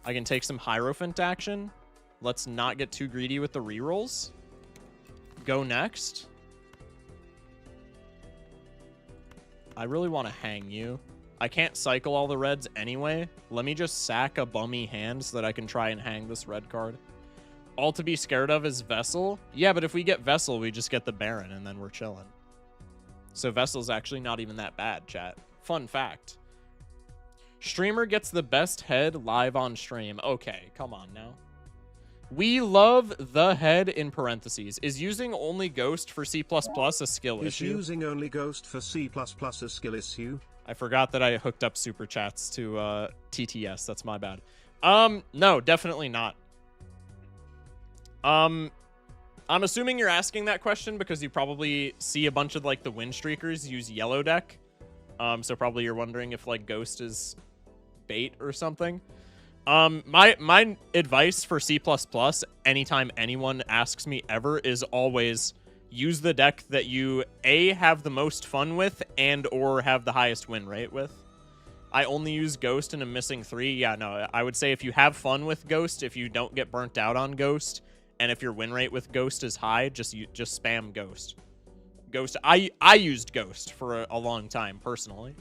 I can take some Hierophant action. Let's not get too greedy with the rerolls. Go next. I really want to hang you. I can't cycle all the reds anyway. Let me just sack a bummy hand so that I can try and hang this red card. All to be scared of is Vessel. Yeah, but if we get Vessel, we just get the Baron, and then we're chilling. So Vessel's actually not even that bad, chat. Fun fact. Streamer gets the best head live on stream. Okay, come on now. We love the head in parentheses. Is using only Ghost for C++ a skill issue? Is using only Ghost for C++ a skill issue? I forgot that I hooked up super chats to TTS. That's my bad. No, definitely not. I'm assuming you're asking that question because you probably see a bunch of like the win streakers use yellow deck. So probably you're wondering if like Ghost is bait or something. My advice for C++, anytime anyone asks me ever, is always use the deck that you A, have the most fun with and or have the highest win rate with. I only use Ghost and I'm missing 3. Yeah, no, I would say if you have fun with Ghost, if you don't get burnt out on Ghost, and if your win rate with Ghost is high, just spam Ghost. Ghost, I used Ghost for a long time, personally.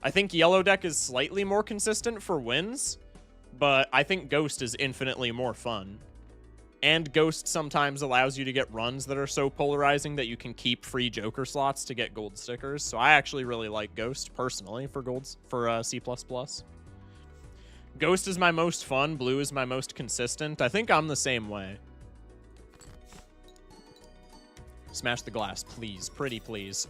I think Yellow deck is slightly more consistent for wins, but I think Ghost is infinitely more fun. And Ghost sometimes allows you to get runs that are so polarizing that you can keep free Joker slots to get gold stickers. So I actually really like Ghost, personally, for C++. Ghost is my most fun. Blue is my most consistent. I think I'm the same way. Smash the glass, please. Pretty please.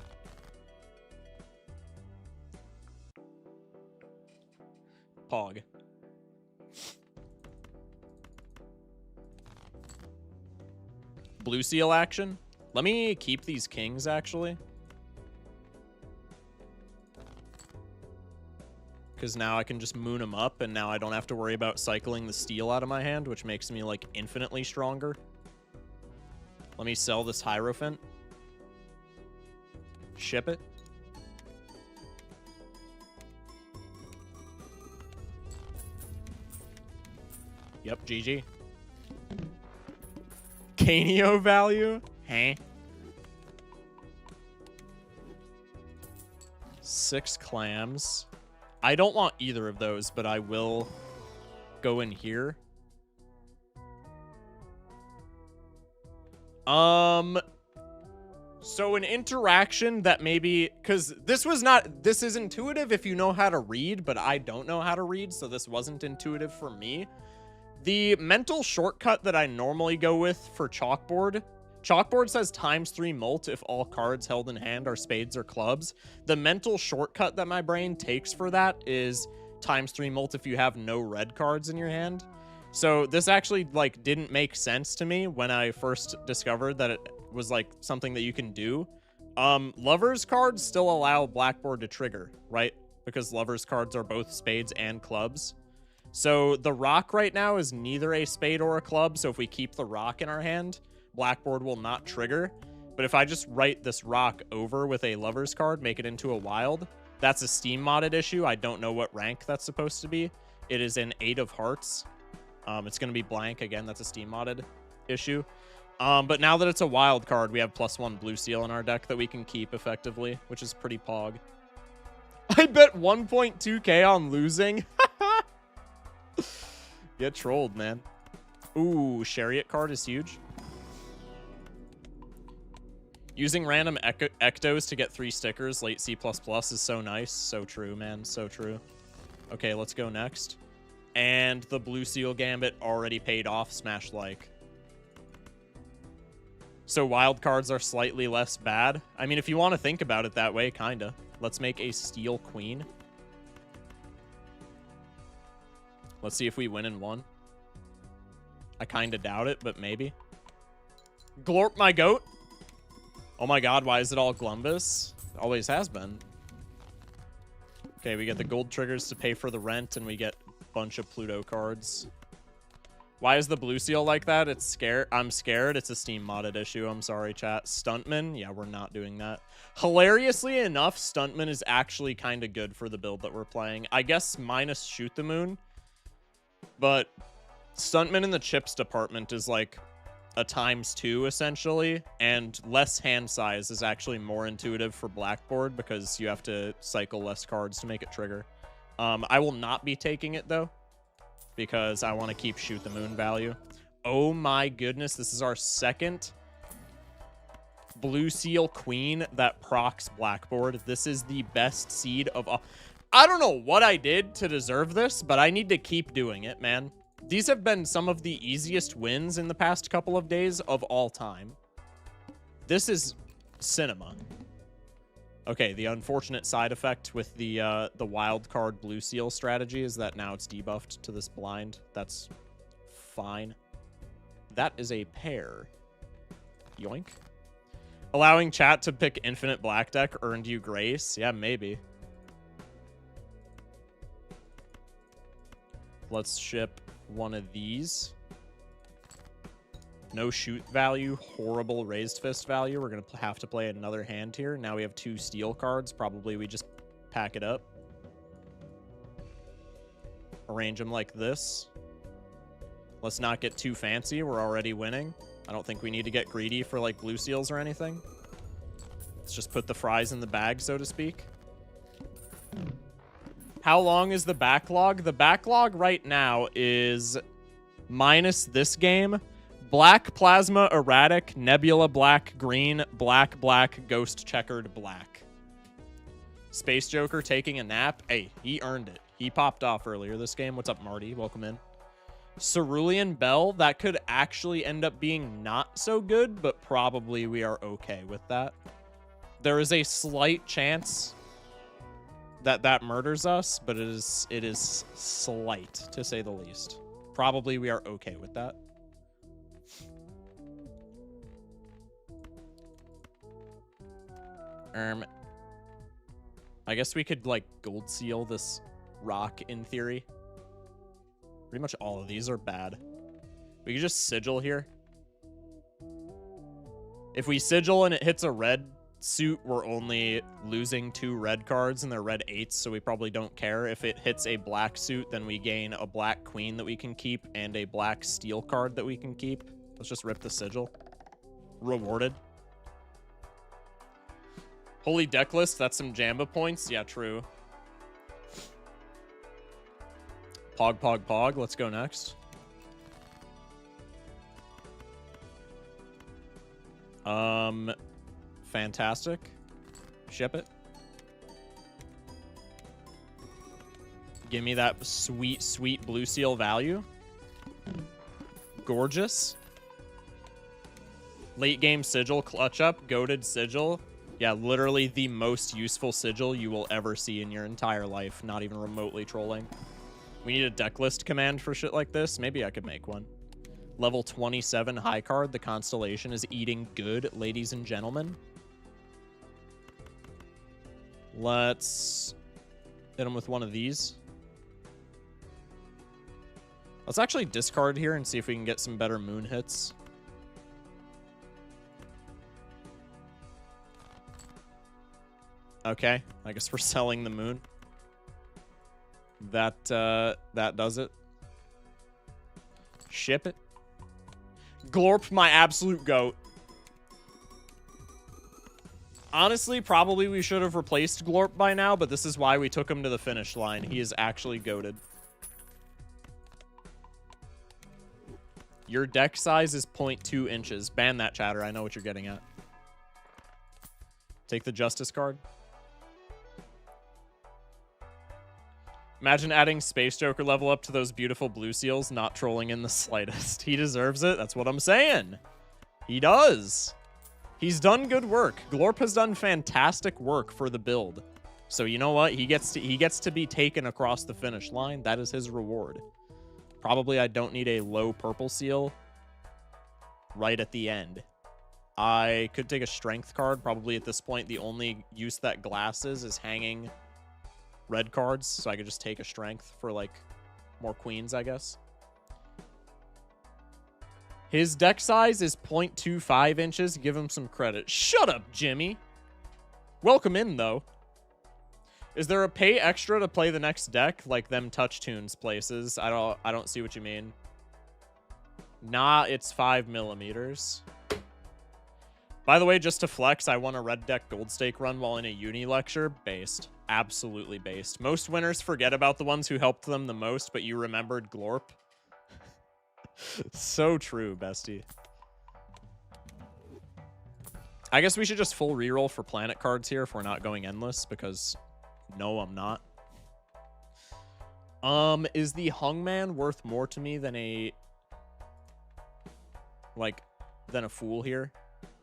Pog. Blue seal action. Let me keep these kings, actually. Because now I can just moon them up, and now I don't have to worry about cycling the steel out of my hand, which makes me, like, infinitely stronger. Let me sell this Hierophant. Ship it. Yep, GG. Canio value? Huh? 6 clams. I don't want either of those, but I will go in here. So an interaction that maybe, because this is intuitive if you know how to read, but I don't know how to read, so this wasn't intuitive for me. The mental shortcut that I normally go with for Chalkboard says ×3 mult if all cards held in hand are spades or clubs. The mental shortcut that my brain takes for that is ×3 mult if you have no red cards in your hand. So this actually like didn't make sense to me when I first discovered that it was like something that you can do. Lovers cards still allow Blackboard to trigger, right? Because lovers cards are both spades and clubs. So the rock right now is neither a spade or a club, so if we keep the rock in our hand, Blackboard will not trigger. But if I just write this rock over with a lover's card, make it into a wild, that's a Steam modded issue. I don't know what rank that's supposed to be. It is an 8 of hearts. It's going to be blank. Again, that's a Steam modded issue. But now that it's a wild card, we have +1 blue seal in our deck that we can keep effectively, which is pretty pog. I bet 1.2k on losing. Get trolled, man. Ooh, Chariot card is huge. Using random ectos to get 3 stickers late C++ is so nice. So true, man. So true. Okay, let's go next. And the blue seal gambit already paid off. Smash like. So wild cards are slightly less bad. I mean, if you want to think about it that way, kinda. Let's make a steel queen. Let's see if we win in 1. I kinda doubt it, but maybe. Glorp my goat. Oh my god, why is it all Glumbus? It always has been. Okay, we get the gold triggers to pay for the rent, and we get a bunch of Pluto cards. Why is the blue seal like that? It's scared. I'm scared. It's a Steam modded issue. I'm sorry, chat. Stuntman? Yeah, we're not doing that. Hilariously enough, Stuntman is actually kind of good for the build that we're playing. I guess minus Shoot the Moon. But Stuntman in the chips department is like a ×2 essentially, and less hand size is actually more intuitive for blackboard because you have to cycle less cards to make it trigger. I will not be taking it though, because I want to keep shoot the moon value. Oh my goodness, this is our second blue seal queen that procs blackboard. This is the best seed of all. I don't know what I did to deserve this, but I need to keep doing it, man. These have been some of the easiest wins in the past couple of days of all time. This is cinema. Okay, the unfortunate side effect with the wild card blue seal strategy is that now it's debuffed to this blind. That's fine. That is a pair. Yoink. Allowing chat to pick infinite black deck earned you grace? Yeah, maybe. Let's ship one of these. No shoot value, horrible raised fist value. We're going to have to play another hand here. Now we have 2 steel cards. Probably we just pack it up. Arrange them like this. Let's not get too fancy. We're already winning. I don't think we need to get greedy for like blue seals or anything. Let's just put the fries in the bag, so to speak. How long is the backlog? The backlog right now is minus this game. Black, Plasma, Erratic, Nebula, Black, Green, Black, Black, Ghost, Checkered, Black. Space Joker taking a nap. Hey, he earned it. He popped off earlier this game. What's up, Marty? Welcome in. Cerulean Bell. That could actually end up being not so good, but probably we are okay with that. There is a slight chance that that murders us, but it is slight, to say the least. Probably we are okay with that. I guess we could, like, gold seal this rock in theory. Pretty much all of these are bad. We could just sigil here. If we sigil and it hits a red suit, we're only losing 2 red cards and they're red 8s, so we probably don't care. If it hits a black suit, then we gain a black queen that we can keep and a black steel card that we can keep. Let's just rip the sigil. Rewarded. Holy deck list, that's some Jamba points. Yeah, true. Pog, pog, pog. Let's go next. Fantastic. Ship it. Give me that sweet, sweet blue seal value. Gorgeous. Late game sigil, clutch up, goated sigil. Yeah, literally the most useful sigil you will ever see in your entire life. Not even remotely trolling. We need a deck list command for shit like this. Maybe I could make one. Level 27 high card. The constellation is eating good, ladies and gentlemen. Let's hit him with one of these. Let's actually discard here and see if we can get some better moon hits. Okay, I guess we're selling the moon. That does it. Ship it. Glorp, my absolute goat. Honestly, probably we should have replaced Glorp by now, but this is why we took him to the finish line. He is actually goated. Your deck size is 0.2 inches. Ban that, chatter. I know what you're getting at. Take the Justice card. Imagine adding Space Joker level up to those beautiful blue seals, not trolling in the slightest. He deserves it. That's what I'm saying. He does. He's done good work. Glorp has done fantastic work for the build. So you know what? He gets to be taken across the finish line. That is his reward. Probably I don't need a low purple seal right at the end. I could take a strength card. Probably at this point, the only use that glass is hanging red cards, so I could just take a strength for, like, more queens, I guess. His deck size is 0.25 inches. Give him some credit. Shut up, Jimmy. Welcome in, though. Is there a pay extra to play the next deck, like them touch tunes places? I don't see what you mean. Nah, it's 5 millimeters. By the way, just to flex, I won a red deck gold stake run while in a uni lecture. Based. Absolutely based. Most winners forget about the ones who helped them the most, but you remembered Glorp. So true, bestie. I guess we should just full reroll for planet cards here if we're not going endless, because no, I'm not. Is the Hungman worth more to me than a fool here?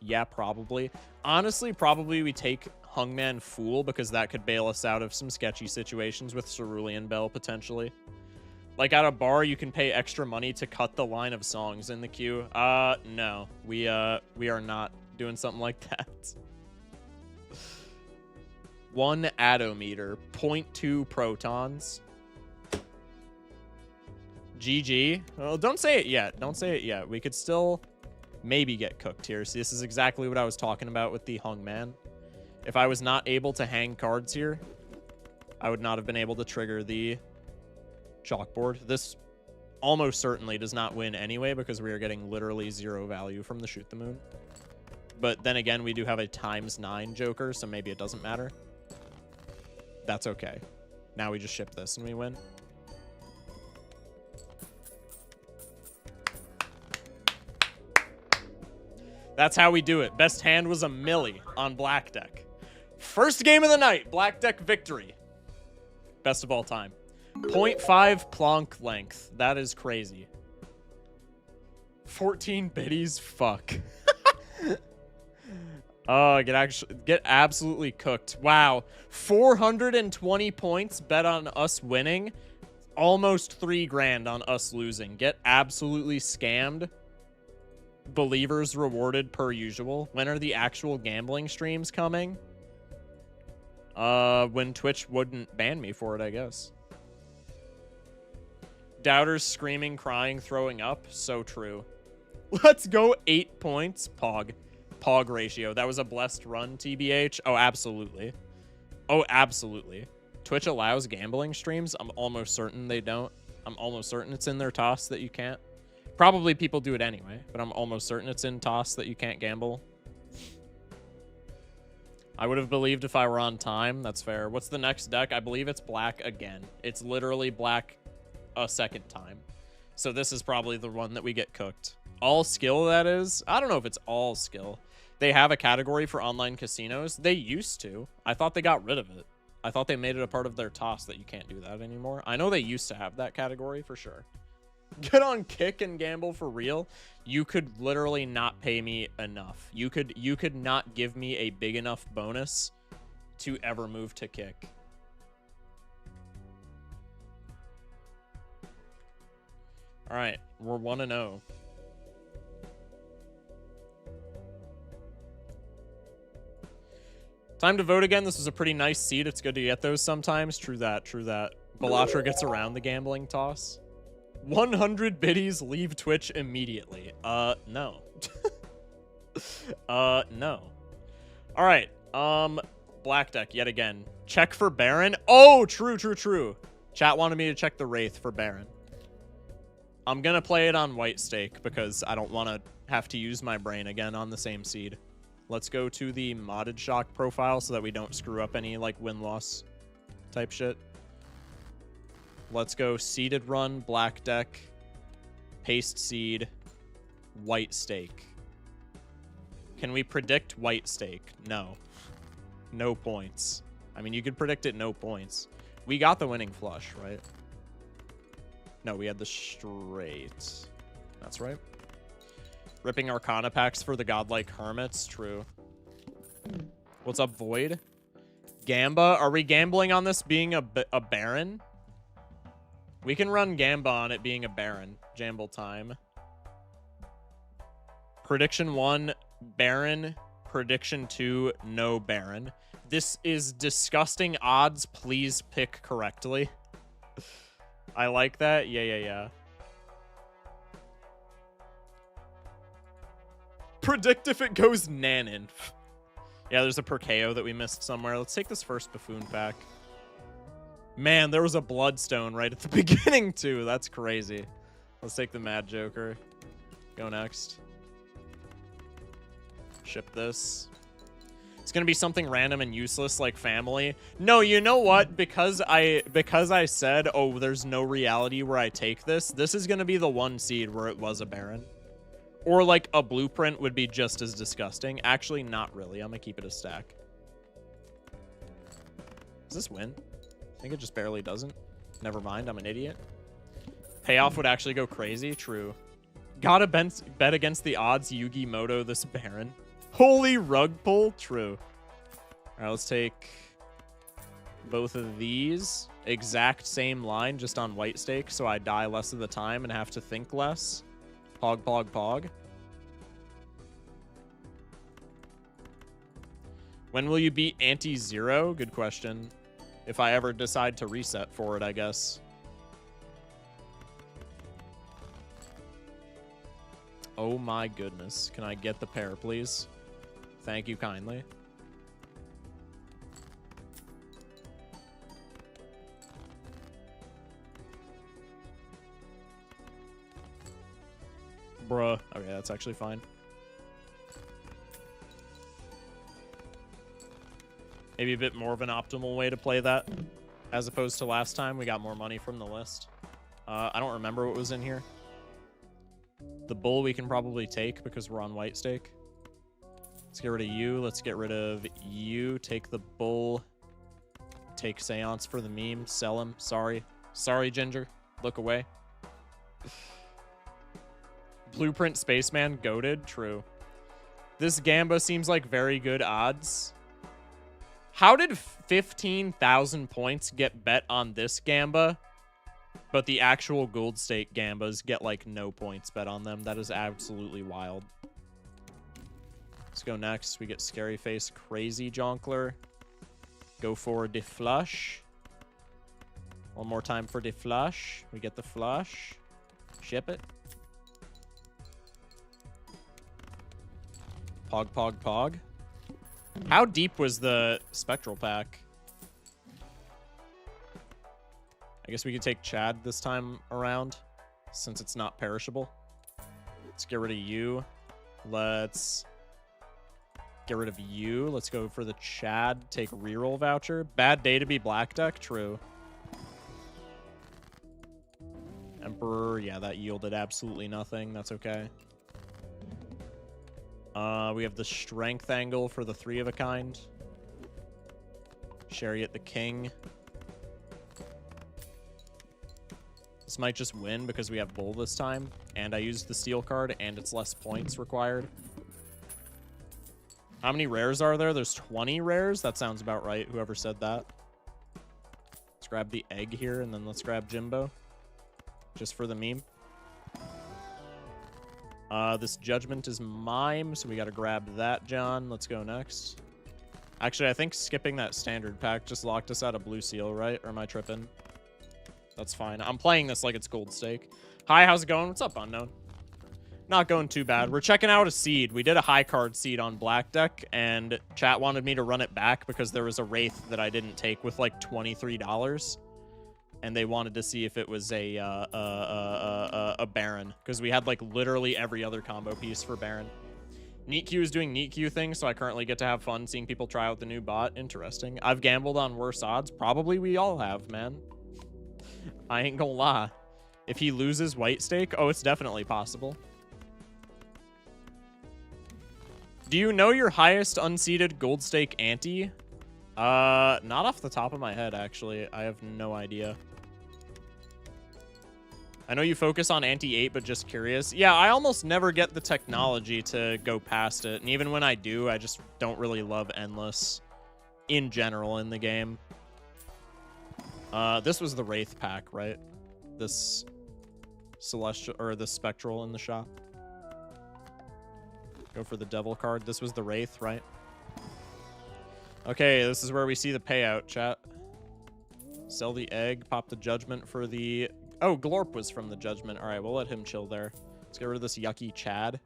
Yeah, probably. Honestly, probably we take Hungman Fool because that could bail us out of some sketchy situations with Cerulean Bell potentially. Like at a bar, you can pay extra money to cut the line of songs in the queue. No. We are not doing something like that. 1 atometer, 0.2 protons. GG. Well, don't say it yet. Don't say it yet. We could still maybe get cooked here. See, this is exactly what I was talking about with the Hungman. If I was not able to hang cards here, I would not have been able to trigger the chalkboard. This almost certainly does not win anyway because we are getting literally 0 value from the Shoot the Moon. But then again, we do have a ×9 Joker, so maybe it doesn't matter. That's okay. Now we just ship this and we win. That's how we do it. Best hand was a milli on black deck. First game of the night, black deck victory. Best of all time. 0.5 Planck length. That is crazy. 14 biddies. Fuck. Oh, get absolutely cooked. Wow. 420 points bet on us winning. Almost 3 grand on us losing. Get absolutely scammed. Believers rewarded per usual. When are the actual gambling streams coming? When Twitch wouldn't ban me for it, I guess. Doubters screaming, crying, throwing up. So true. Let's go. 8 points. Pog ratio. That was a blessed run, TBH. Oh, absolutely. Oh, absolutely. Twitch allows gambling streams. I'm almost certain they don't. I'm almost certain it's in their toss that you can't. Probably people do it anyway, but I'm almost certain it's in toss that you can't gamble. I would have believed if I were on time. That's fair. What's the next deck? I believe it's black again. It's literally black a second time. So this is probably the one that we get cooked. All skill, that is. I don't know if it's all skill. They have a category for online casinos. They used to. I thought they got rid of it. I thought they made it a part of their toss that you can't do that anymore. I know they used to have that category for sure. Get on Kick and gamble for real. You could literally not pay me enough. You could not give me a big enough bonus to ever move to Kick. All right, we're 1-0. Time to vote again. This was a pretty nice seed. It's good to get those sometimes. True that. True that. Balatra gets around the gambling toss. 100 biddies, leave Twitch immediately. No. No. All right. Black deck yet again. Check for Baron. Oh, true. Chat wanted me to check the Wraith for Baron. I'm gonna play it on white stake because I don't want to have to use my brain again on the same seed. Let's go to the modded shock profile so that we don't screw up any like win-loss type shit. Let's go seeded run, black deck, paste seed, white stake. Can we predict white stake? No. No points. I mean, you could predict it, no points. We got the winning flush, right? No, we had the straight. That's right. Ripping Arcana packs for the godlike hermits. True. What's up, Void? Gamba? Are we gambling on this being a Baron? We can run Gamba on it being a Baron. Jamble time. Prediction 1, Baron. Prediction 2, no Baron. This is disgusting odds. Please pick correctly. I like that. Yeah. Predict if it goes Nanin. Yeah, there's a Perkeo that we missed somewhere. Let's take this first Buffoon pack. Man, there was a Bloodstone right at the beginning, too. That's crazy. Let's take the Mad Joker. Go next. Ship this. It's gonna be something random and useless like family. No, you know what? Because I said, oh, there's no reality where I take this. This is gonna be the 1 seed where it was a Baron. Or like a blueprint would be just as disgusting. Actually, not really. I'm gonna keep it a stack. Does this win? I think it just barely doesn't. Never mind, I'm an idiot. Payoff would actually go crazy. True. Gotta bet against the odds Yugi Moto this Baron. Holy rug pull. True. All right, let's take both of these. Exact same line, just on white stake, so I die less of the time and have to think less. Pog, pog, pog. When will you beat anti-zero? Good question. If I ever decide to reset for it, I guess. Oh my goodness. Can I get the pair, please? Thank you kindly. Bruh. Okay, that's actually fine. Maybe a bit more of an optimal way to play that. As opposed to last time, we got more money from the list. I don't remember what was in here. The bull we can probably take because we're on white stake. Let's get rid of you. Let's get rid of you. Take the bull. Take Seance for the meme. Sell him. Sorry. Sorry, Ginger. Look away. Blueprint Spaceman. Goated. True. This Gamba seems like very good odds. How did 15,000 points get bet on this Gamba, but the actual gold stake Gambas get like no points bet on them? That is absolutely wild. Let's go next. We get Scary Face Crazy Jonkler. Go for the flush. One more time for the flush. We get the flush. Ship it. Pog, pog, pog. How deep was the Spectral pack? I guess we could take Chad this time around, since it's not perishable. Let's get rid of you. Let's get rid of you. Let's go for the Chad. Take reroll voucher. Bad day to be black deck. True. Emperor. Yeah, that yielded absolutely nothing. That's okay. We have the strength angle for the 3 of a kind. Chariot the king. This might just win because we have bull this time. And I used the steel card and it's less points required. How many rares are there? There's 20 rares? That sounds about right, whoever said that. Let's grab the egg here and then let's grab Jimbo. Just for the meme. This Judgment is mime, so we gotta grab that, John. Let's go next. Actually, I think skipping that standard pack just locked us out of blue seal, right? Or am I tripping? That's fine. I'm playing this like it's gold stake. Hi, how's it going? What's up, Unknown? Not going too bad. We're checking out a seed. We did a high card seed on black deck, and chat wanted me to run it back because there was a Wraith that I didn't take with like $23. And they wanted to see if it was a Baron, because we had like literally every other combo piece for Baron. NeetQ is doing NeetQ things, so I currently get to have fun seeing people try out the new bot. Interesting. I've gambled on worse odds. Probably we all have, man. I ain't gonna lie. If he loses white stake, oh, it's definitely possible. Do you know your highest unseeded gold stake ante? Not off the top of my head, actually. I have no idea. I know you focus on ante-8, but just curious. Yeah, I almost never get the technology to go past it. And even when I do, I just don't really love Endless in general in the game. This was the Wraith pack, right? This Celestial, or the Spectral in the shop. Go for the Devil card. This was the Wraith, right? Okay, this is where we see the payout, chat. Sell the egg, pop the Judgment for the... Oh, Glorp was from the Judgment. All right, we'll let him chill there. Let's get rid of this yucky Chad.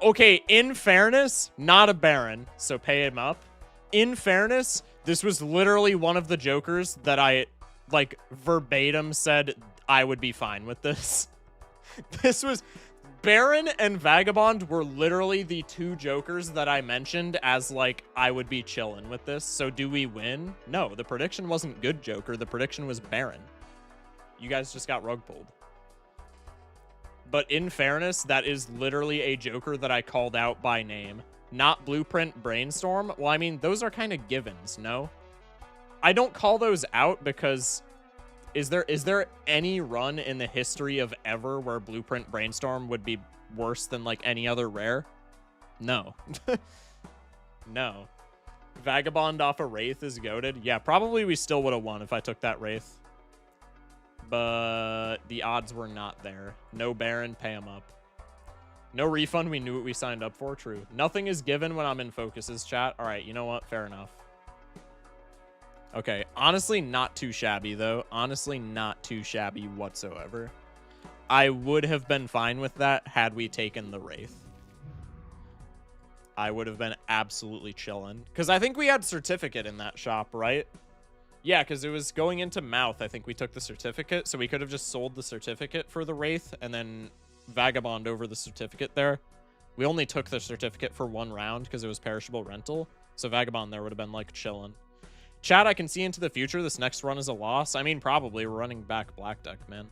Okay, in fairness, not a Baron, so pay him up. In fairness, this was literally one of the Jokers that I, like, verbatim said I would be fine with this. This was... Baron and Vagabond were literally the two jokers that I mentioned as, like, I would be chilling with this. So do we win? No, the prediction wasn't good joker. The prediction was Baron. You guys just got rug pulled. But in fairness, that is literally a joker that I called out by name. Not Blueprint Brainstorm. Well, I mean, those are kind of givens, no? I don't call those out because... Is there any run in the history of ever where Blueprint Brainstorm would be worse than, like, any other rare? No. No. Vagabond off a Wraith is goated. Yeah, probably we still would have won if I took that Wraith. But the odds were not there. No Baron, pay him up. No refund, we knew what we signed up for. True. Nothing is given when I'm in focuses, chat. All right, you know what? Fair enough. Okay, honestly, not too shabby, though. Honestly, not too shabby whatsoever. I would have been fine with that had we taken the Wraith. I would have been absolutely chilling. Because I think we had certificate in that shop, right? Yeah, because it was going into mouth. I think we took the certificate, so we could have just sold the certificate for the Wraith and then Vagabond over the certificate there. We only took the certificate for one round because it was perishable rental, so Vagabond there would have been, like, chilling. Chat, I can see into the future. This next run is a loss. I mean, probably. We're running back Black Deck, man.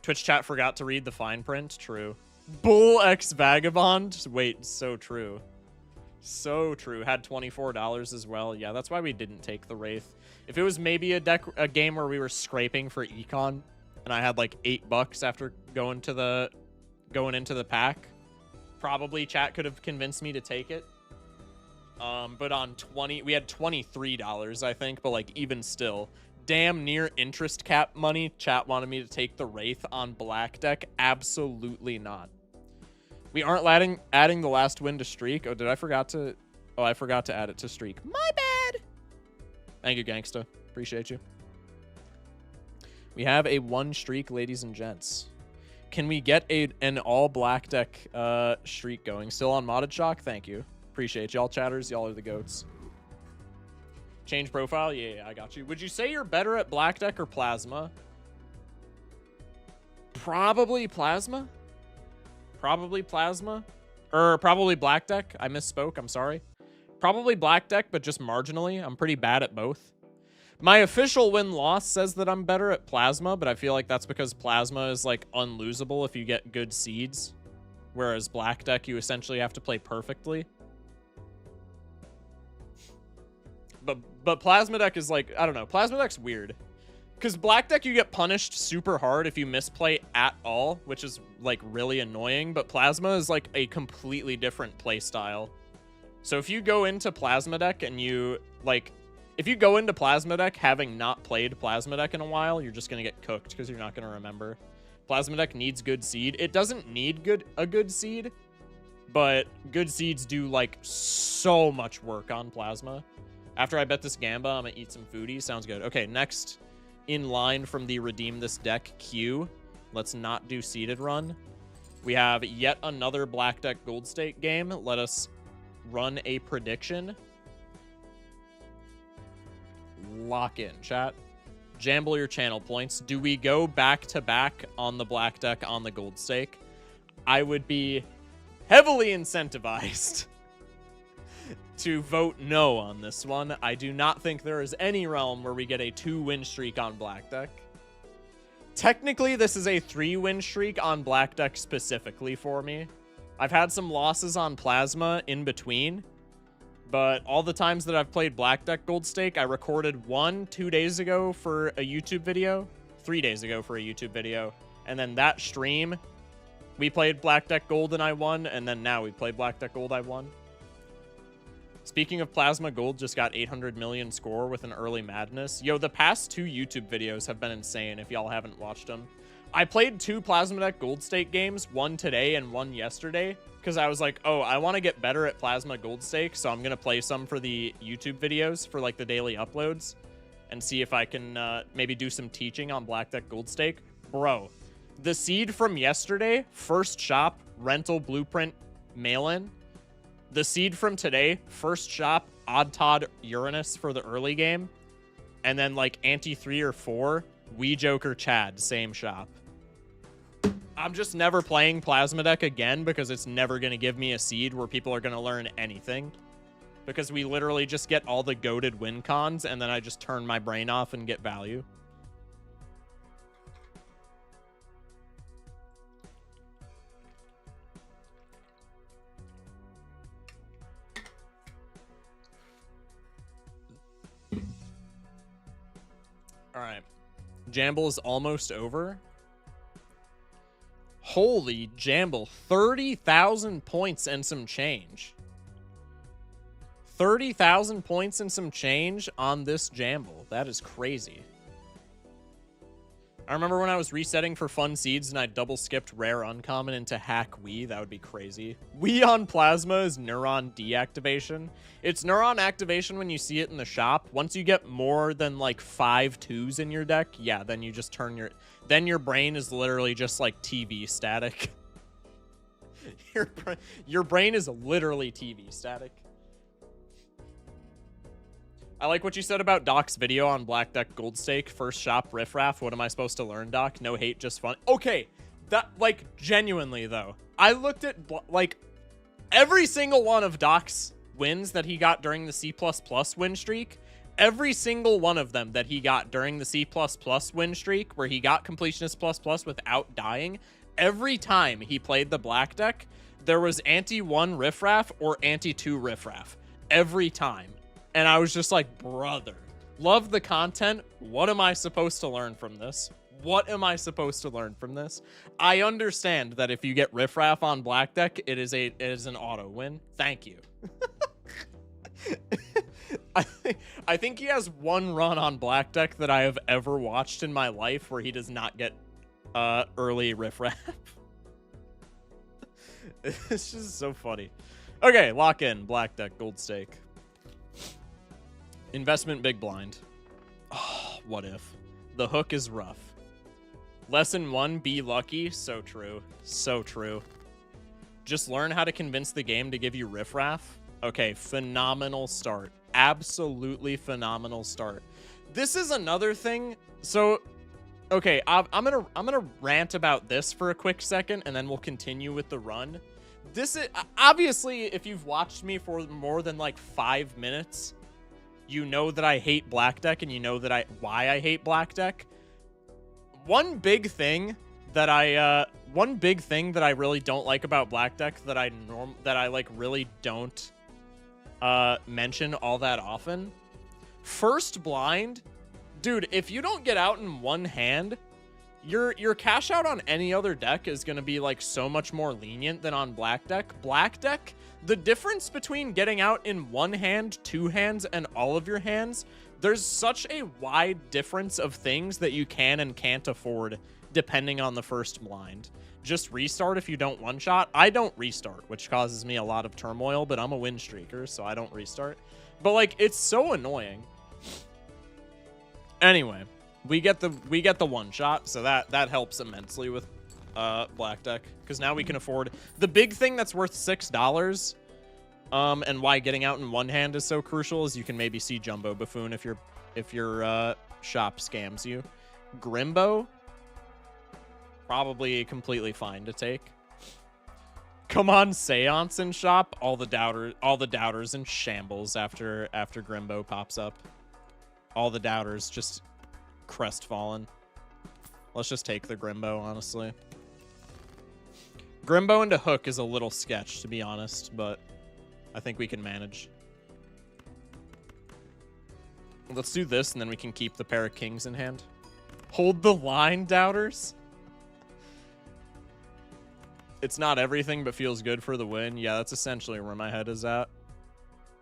Twitch chat forgot to read the fine print. True. Bull X Vagabond. Wait, so true. So true. Had $24 as well. Yeah, that's why we didn't take the Wraith. If it was maybe a game where we were scraping for econ, and I had like $8 after going into the pack, probably chat could have convinced me to take it. But on we had $23, I think, but like even still, damn near interest cap money. Chat wanted me to take the Wraith on Black Deck. Absolutely not. We aren't adding the last win to streak. Oh, I forgot to add it to streak. My bad. Thank you, Gangsta. Appreciate you. We have a 1 streak, ladies and gents. Can we get an all Black Deck streak going? Still on modded shock? Thank you. Appreciate y'all, chatters. Y'all are the goats. Change profile? Yeah, I got you. Would you say you're better at Black Deck or Plasma? Probably Plasma. Probably Plasma. Or probably Black Deck. I misspoke. I'm sorry. Probably Black Deck, but just marginally. I'm pretty bad at both. My official win-loss says that I'm better at Plasma, but I feel like that's because Plasma is, like, unlosable if you get good seeds. Whereas Black Deck, you essentially have to play perfectly. But Plasma Deck is like, I don't know. Plasma Deck's weird. Because Black Deck, you get punished super hard if you misplay at all, which is, like, really annoying. But Plasma is, like, a completely different play style. So if you go into Plasma Deck and you, like... If you go into Plasma Deck having not played Plasma Deck in a while, you're just going to get cooked because you're not going to remember. Plasma Deck needs good seed. It doesn't need a good seed, but good seeds do, like, so much work on Plasma. After I bet this Gamba, I'm going to eat some foodie. Sounds good. Okay, next in line from the Redeem This Deck queue. Let's not do seeded run. We have yet another Black Deck Gold Stake game. Let us run a prediction. Lock in, chat. Jamble your channel points. Do we go back-to-back on the Black Deck on the Gold Stake? I would be heavily incentivized to vote no on this one. I do not think there is any realm where we get a 2-win streak on Black Deck. Technically, this is a 3-win streak on Black Deck specifically for me. I've had some losses on Plasma in between, but all the times that I've played Black Deck Gold Stake, I recorded 1 2 days ago for a YouTube video, 3 days ago for a YouTube video, and then that stream, we played Black Deck Gold and I won, and then now we played Black Deck Gold, I won. Speaking of Plasma, Gold just got 800 million score with an early madness. Yo, the past 2 YouTube videos have been insane if y'all haven't watched them. I played 2 Plasma Deck Gold Stake games, 1 today and 1 yesterday, because I was like, oh, I want to get better at Plasma Gold Stake, so I'm going to play some for the YouTube videos for, like, the daily uploads and see if I can maybe do some teaching on Black Deck Gold Stake. Bro, the seed from yesterday, first shop, rental blueprint, mail-in. The seed from today, first shop, Odd Todd Uranus for the early game. And then, like, Anti 3 or 4, Wee Joker Chad, same shop. I'm just never playing Plasma Deck again because it's never going to give me a seed where people are going to learn anything. Because we literally just get all the goated win cons, and then I just turn my brain off and get value. Alright. Jamble is almost over. Holy Jamble. 30,000 points and some change. 30,000 points and some change on this Jamble. That is crazy. I remember when I was resetting for fun seeds and I double skipped rare uncommon into hack Wii. That would be crazy. Wii on Plasma is neuron deactivation. It's neuron activation when you see it in the shop. Once you get more than like 5 2s in your deck, yeah, then you just turn your... Then your brain is literally just like TV static. Your brain is literally TV static. I like what you said about Doc's video on Black Deck Gold Stake. First shop, riffraff. What am I supposed to learn, Doc? No hate, just fun. Okay, that, like, genuinely, though. I looked at, like, every single one of Doc's wins that he got during the C++ win streak. Every single one of them that he got during the C++ win streak, where he got Completionist ++ without dying, every time he played the Black Deck, there was anti-1 riffraff or anti-2 riffraff. Every time. And I was just like, brother, love the content. What am I supposed to learn from this? What am I supposed to learn from this? I understand that if you get riffraff on Black Deck, it is an auto win. Thank you. I think he has one run on Black Deck that I have ever watched in my life where he does not get early riffraff. It's just so funny. Okay, lock in Black Deck Gold Stake. Investment big blind. Oh, what if? The hook is rough. Lesson 1, be lucky. So true. So true. Just learn how to convince the game to give you riffraff. Okay, phenomenal start. Absolutely phenomenal start. This is another thing. So, okay, I'm gonna rant about this for a quick second, and then we'll continue with the run. This is obviously, if you've watched me for more than like 5 minutes, you know that I hate Black Deck, and you know that why I hate Black Deck. One big thing that I really don't like about Black Deck that I like really don't mention all that often. First blind, dude, if you don't get out in one hand, your cash out on any other deck is going to be like so much more lenient than on Black Deck. Black Deck, the difference between getting out in one hand, 2 hands, and all of your hands, there's such a wide difference of things that you can and can't afford depending on the first blind. Just restart if you don't one-shot. I don't restart, which causes me a lot of turmoil, but I'm a win streaker, so I don't restart. But like, it's so annoying. Anyway, we get the one-shot, so that helps immensely with Black Deck, because now we can afford the big thing that's worth $6. And why getting out in one hand is so crucial is you can maybe see Jumbo Buffoon if your shop scams you. Grimbo, probably completely fine to take. Come on, Seance in shop. All the doubters in shambles after Grimbo pops up. All the doubters just crestfallen. Let's just take the Grimbo, honestly. Grimbo into hook is a little sketch, to be honest, but I think we can manage. Let's do this, and then we can keep the pair of kings in hand. Hold the line, doubters. It's not everything, but feels good for the win. Yeah, that's essentially where my head is at.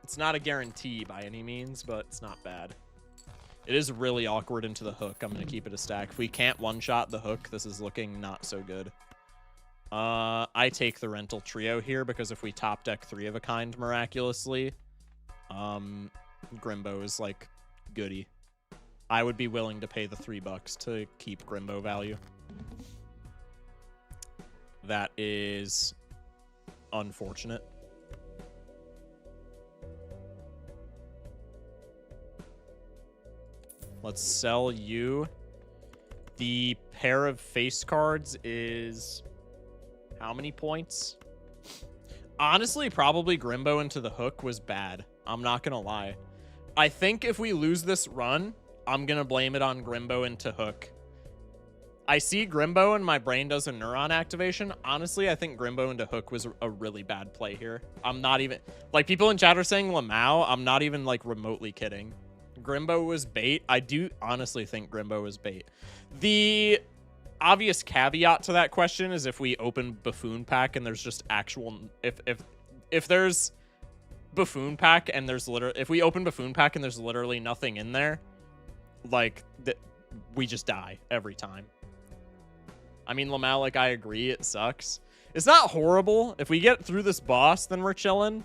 It's not a guarantee by any means, but it's not bad. It is really awkward into the hook. I'm going to keep it a stack. If we can't one-shot the hook, this is looking not so good. I take the rental trio here because if we top deck 3 of a kind miraculously, Grimbo is like goody. I would be willing to pay the $3 to keep Grimbo value. That is unfortunate. Let's sell you. The pair of face cards is how many points? Honestly, probably Grimbo into the hook was bad. I'm not gonna lie. I think if we lose this run, I'm gonna blame it on Grimbo into hook. I see Grimbo and my brain does a neuron activation. Honestly, I think Grimbo into hook was a really bad play here. I'm not even... Like, people in chat are saying Lamau. I'm not even, like, remotely kidding. Grimbo was bait. I do honestly think Grimbo was bait. The obvious caveat to that question is if we open Buffoon Pack and there's just actual... If there's Buffoon Pack and there's literally... If we open Buffoon Pack and there's literally nothing in there, like, we just die every time. I mean, Lamau, like, I agree, it sucks. It's not horrible. If we get through this boss, then we're chilling.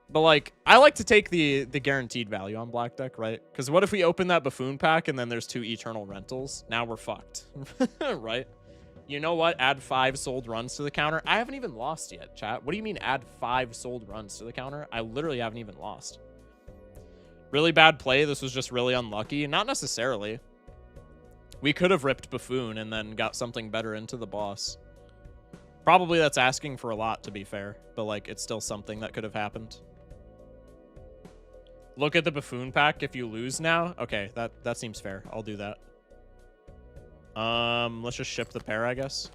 But, like, I like to take the guaranteed value on Black Deck, right? Because what if we open that Buffoon Pack and then there's 2 Eternal Rentals? Now we're fucked, right? You know what? Add 5 sold runs to the counter. I haven't even lost yet, chat. What do you mean add 5 sold runs to the counter? I literally haven't even lost. Really bad play. This was just really unlucky. Not necessarily. We could have ripped Buffoon and then got something better into the boss. Probably that's asking for a lot, to be fair. But, like, it's still something that could have happened. Look at the Buffoon Pack if you lose now. Okay, that seems fair. I'll do that. Let's just ship the pair, I guess.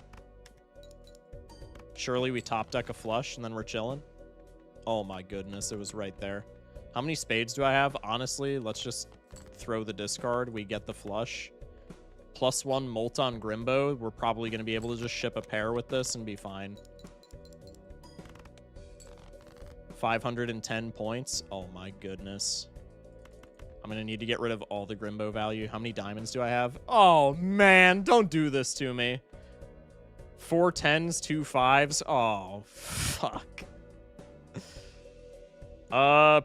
Surely we top deck a flush and then we're chilling. Oh my goodness, it was right there. How many spades do I have? Honestly, let's just throw the discard. We get the flush. +1 Molt on Grimbo. We're probably going to be able to just ship a pair with this and be fine. 510 points. Oh my goodness. I'm going to need to get rid of all the Grimbo value. How many diamonds do I have? Oh man, don't do this to me. 4 10s, 2 5s. Oh, fuck.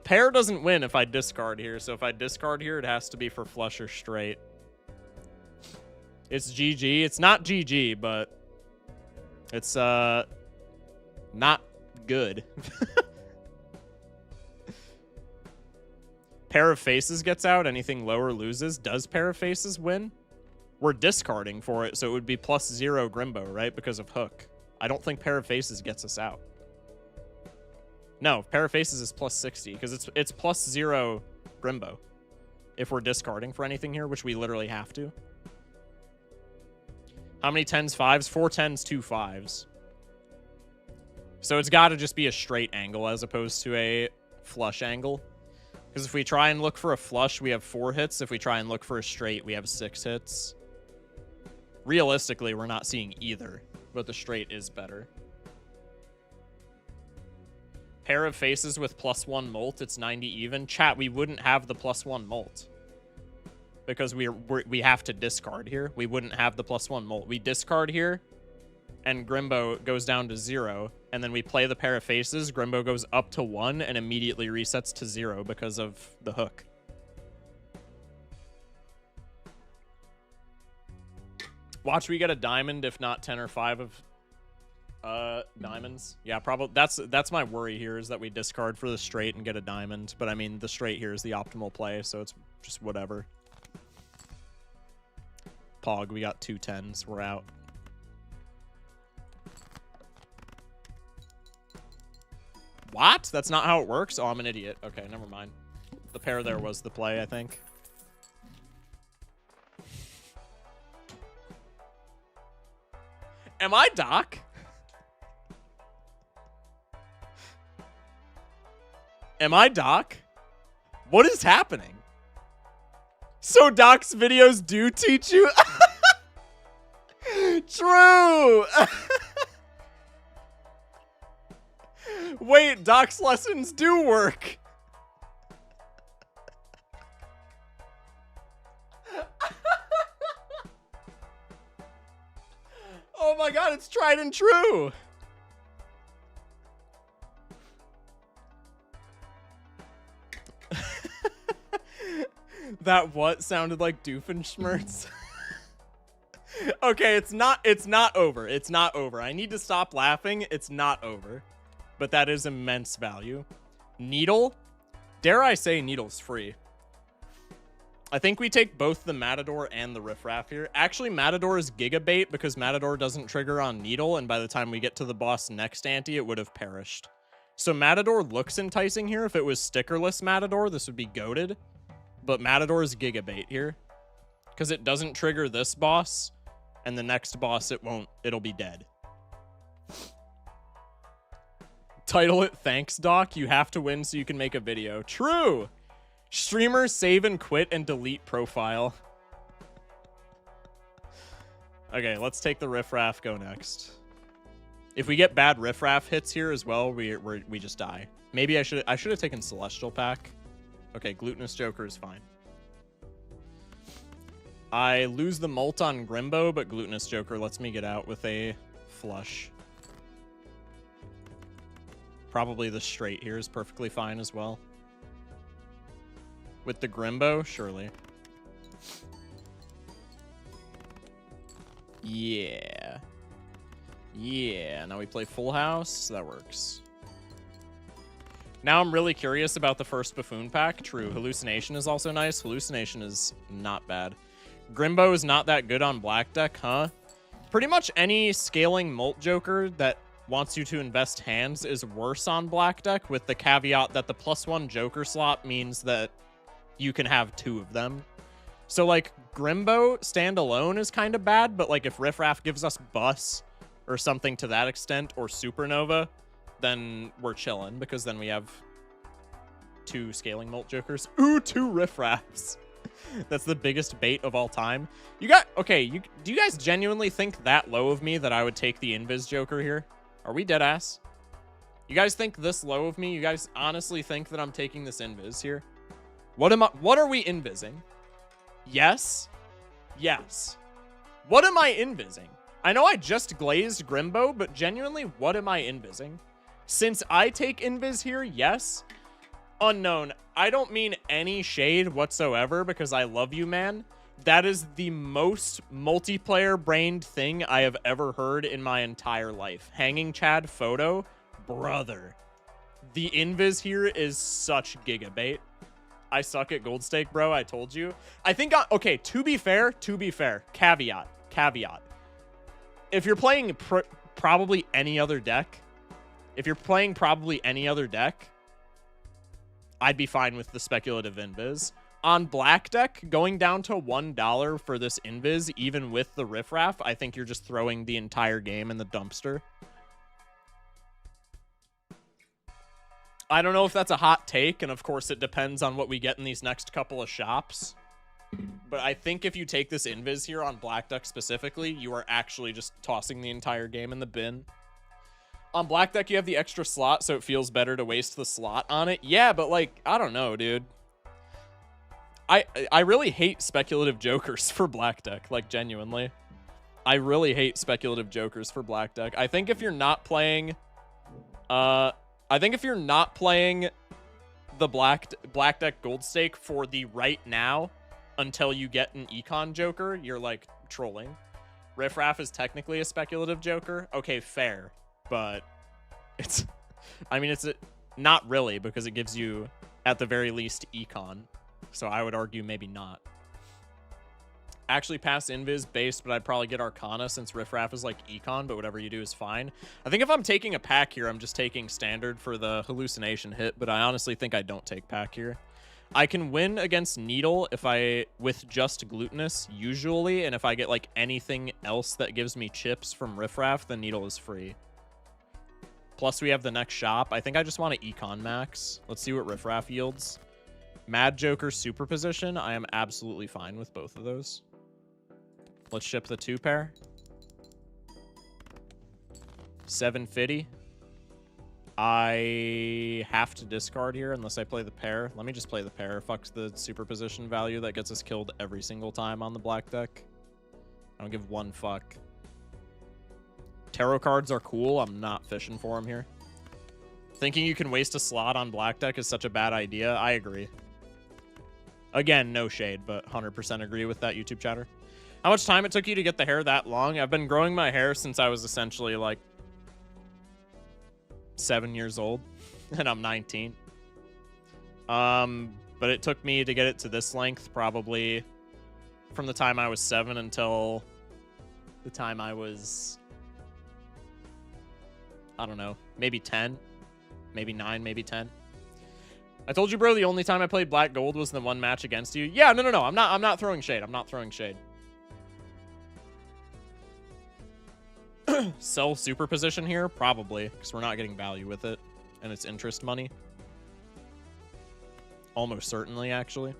Pair doesn't win if I discard here. So if I discard here, it has to be for flush or straight. It's GG. It's not GG, but it's not good. Pair of Faces gets out. Anything lower loses. Does Pair of Faces win? We're discarding for it, so it would be +0 Grimbo, right? Because of hook. I don't think Pair of Faces gets us out. No, Pair of Faces is +60 because it's +0 Grimbo. If we're discarding for anything here, which we literally have to. How many 10s, 5s? 4 10s, 2 5s. So it's got to just be a straight angle as opposed to a flush angle. Because if we try and look for a flush, we have 4 hits. If we try and look for a straight, we have 6 hits. Realistically, we're not seeing either, but the straight is better. Pair of Faces with +1 Molt, it's 90 even. Chat, we wouldn't have the +1 Molt. Because we have to discard here. We wouldn't have the +1 Molt. We discard here, and Grimbo goes down to 0. And then we play the Pair of Faces. Grimbo goes up to 1 and immediately resets to 0 because of the hook. Watch we get a diamond, if not 10 or 5 of diamonds. Yeah, probably. That's my worry here, is that we discard for the straight and get a diamond. But I mean, the straight here is the optimal play, so it's just whatever. Pog, we got 2 10s. We're out. What? That's not how it works? Oh, I'm an idiot. Okay, never mind. The pair there was the play, I think. Am I Doc? Am I Doc? What is happening? So Doc's videos do teach you? True! Wait, Doc's lessons do work. Oh my god, it's tried and true. That what sounded like Doofenshmirtz? Okay, it's not over. It's not over. I need to stop laughing. It's not over. But that is immense value. Needle? Dare I say Needle's free? I think we take both the Matador and the Riffraff here. Actually, Matador is Gigabait because Matador doesn't trigger on Needle, and by the time we get to the boss next ante, it would have perished. So Matador looks enticing here. If it was stickerless Matador, this would be goated. But Matador is Gigabait here because it doesn't trigger this boss, and the next boss it won't. It'll be dead. Title it Thanks Doc. You have to win so you can make a video. True. Streamer save and quit and delete profile. Okay, let's take the Riffraff. Go next. If we get bad Riffraff hits here as well, we just die. Maybe I should have taken Celestial Pack. Okay, Glutinous Joker is fine. I lose the Molt on Grimbo, but Glutinous Joker lets me get out with a flush. Probably the straight here is perfectly fine as well. With the Grimbo, surely. Yeah. Yeah, now we play Full House. That works. Now I'm really curious about the first Buffoon pack. True, Hallucination is also nice. Hallucination is not bad. Grimbo is not that good on black deck, huh? Pretty much any scaling Molt Joker that wants you to invest hands is worse on black deck, with the caveat that the +1 Joker slot means that you can have 2 of them. So, like, Grimbo standalone is kind of bad, but, like, if Riffraff gives us Bus or something to that extent, or Supernova, then we're chilling, because then we have 2 scaling Molt Jokers. Ooh, 2 Riffraffs. That's the biggest bait of all time. You got... Okay, do you guys genuinely think that low of me that I would take the Invis Joker here? Are we dead ass? You guys think this low of me? You guys honestly think that I'm taking this Invis here? What are we invising? Yes? Yes. What am I invising? I know I just glazed Grimbo, but genuinely, what am I invising? Since I take invis here, yes. Unknown. I don't mean any shade whatsoever because I love you, man. That is the most multiplayer-brained thing I have ever heard in my entire life. Hanging Chad photo? Brother. The invis here is such gigabait. I suck at gold stake, bro. I told you. I think, okay, to be fair, caveat. If you're playing probably any other deck, I'd be fine with the speculative invis. On black deck, going down to $1 for this invis, even with the Riffraff, I think you're just throwing the entire game in the dumpster. I don't know if that's a hot take, and of course it depends on what we get in these next couple of shops. But I think if you take this invis here on black deck specifically, you are actually just tossing the entire game in the bin. On black deck, you have the extra slot, so it feels better to waste the slot on it. Yeah, but like, I don't know, dude. I really hate speculative jokers for black deck, like genuinely. I really hate speculative jokers for black deck. I think if you're not playing the black deck gold stake for the right now until you get an econ joker, you're like trolling. Riffraff is technically a speculative joker. Okay, fair, but it's not really, because it gives you at the very least econ. So I would argue maybe not. Actually pass invis based, but I'd probably get Arcana since Riffraff is like econ, but whatever you do is fine. I think if I'm taking a pack here, I'm just taking standard for the hallucination hit, but I honestly think I don't take pack here. I can win against Needle with just Glutinous, usually, and if I get like anything else that gives me chips from Riffraff, then Needle is free. Plus we have the next shop. I think I just want to econ max. Let's see what Riffraff yields. Mad Joker Superposition, I am absolutely fine with both of those. Let's ship the 2 pair. 750. I have to discard here unless I play the pair. Let me just play the pair. Fuck the superposition value that gets us killed every single time on the black deck. I don't give one fuck. Tarot cards are cool. I'm not fishing for them here. Thinking you can waste a slot on black deck is such a bad idea. I agree. Again, no shade, but 100% agree with that, YouTube chatter. How much time it took you to get the hair that long? I've been growing my hair since I was essentially like 7 years old, and I'm 19. But But it took me to get it to this length probably from the time I was 7 until the time I was, I don't know, maybe 10, maybe 9, maybe 10. I told you, bro, the only time I played Black Gold was the one match against you. Yeah, no. I'm not throwing shade. I'm not throwing shade. Sell superposition here? Probably, because we're not getting value with it. And it's interest money. Almost certainly, actually. I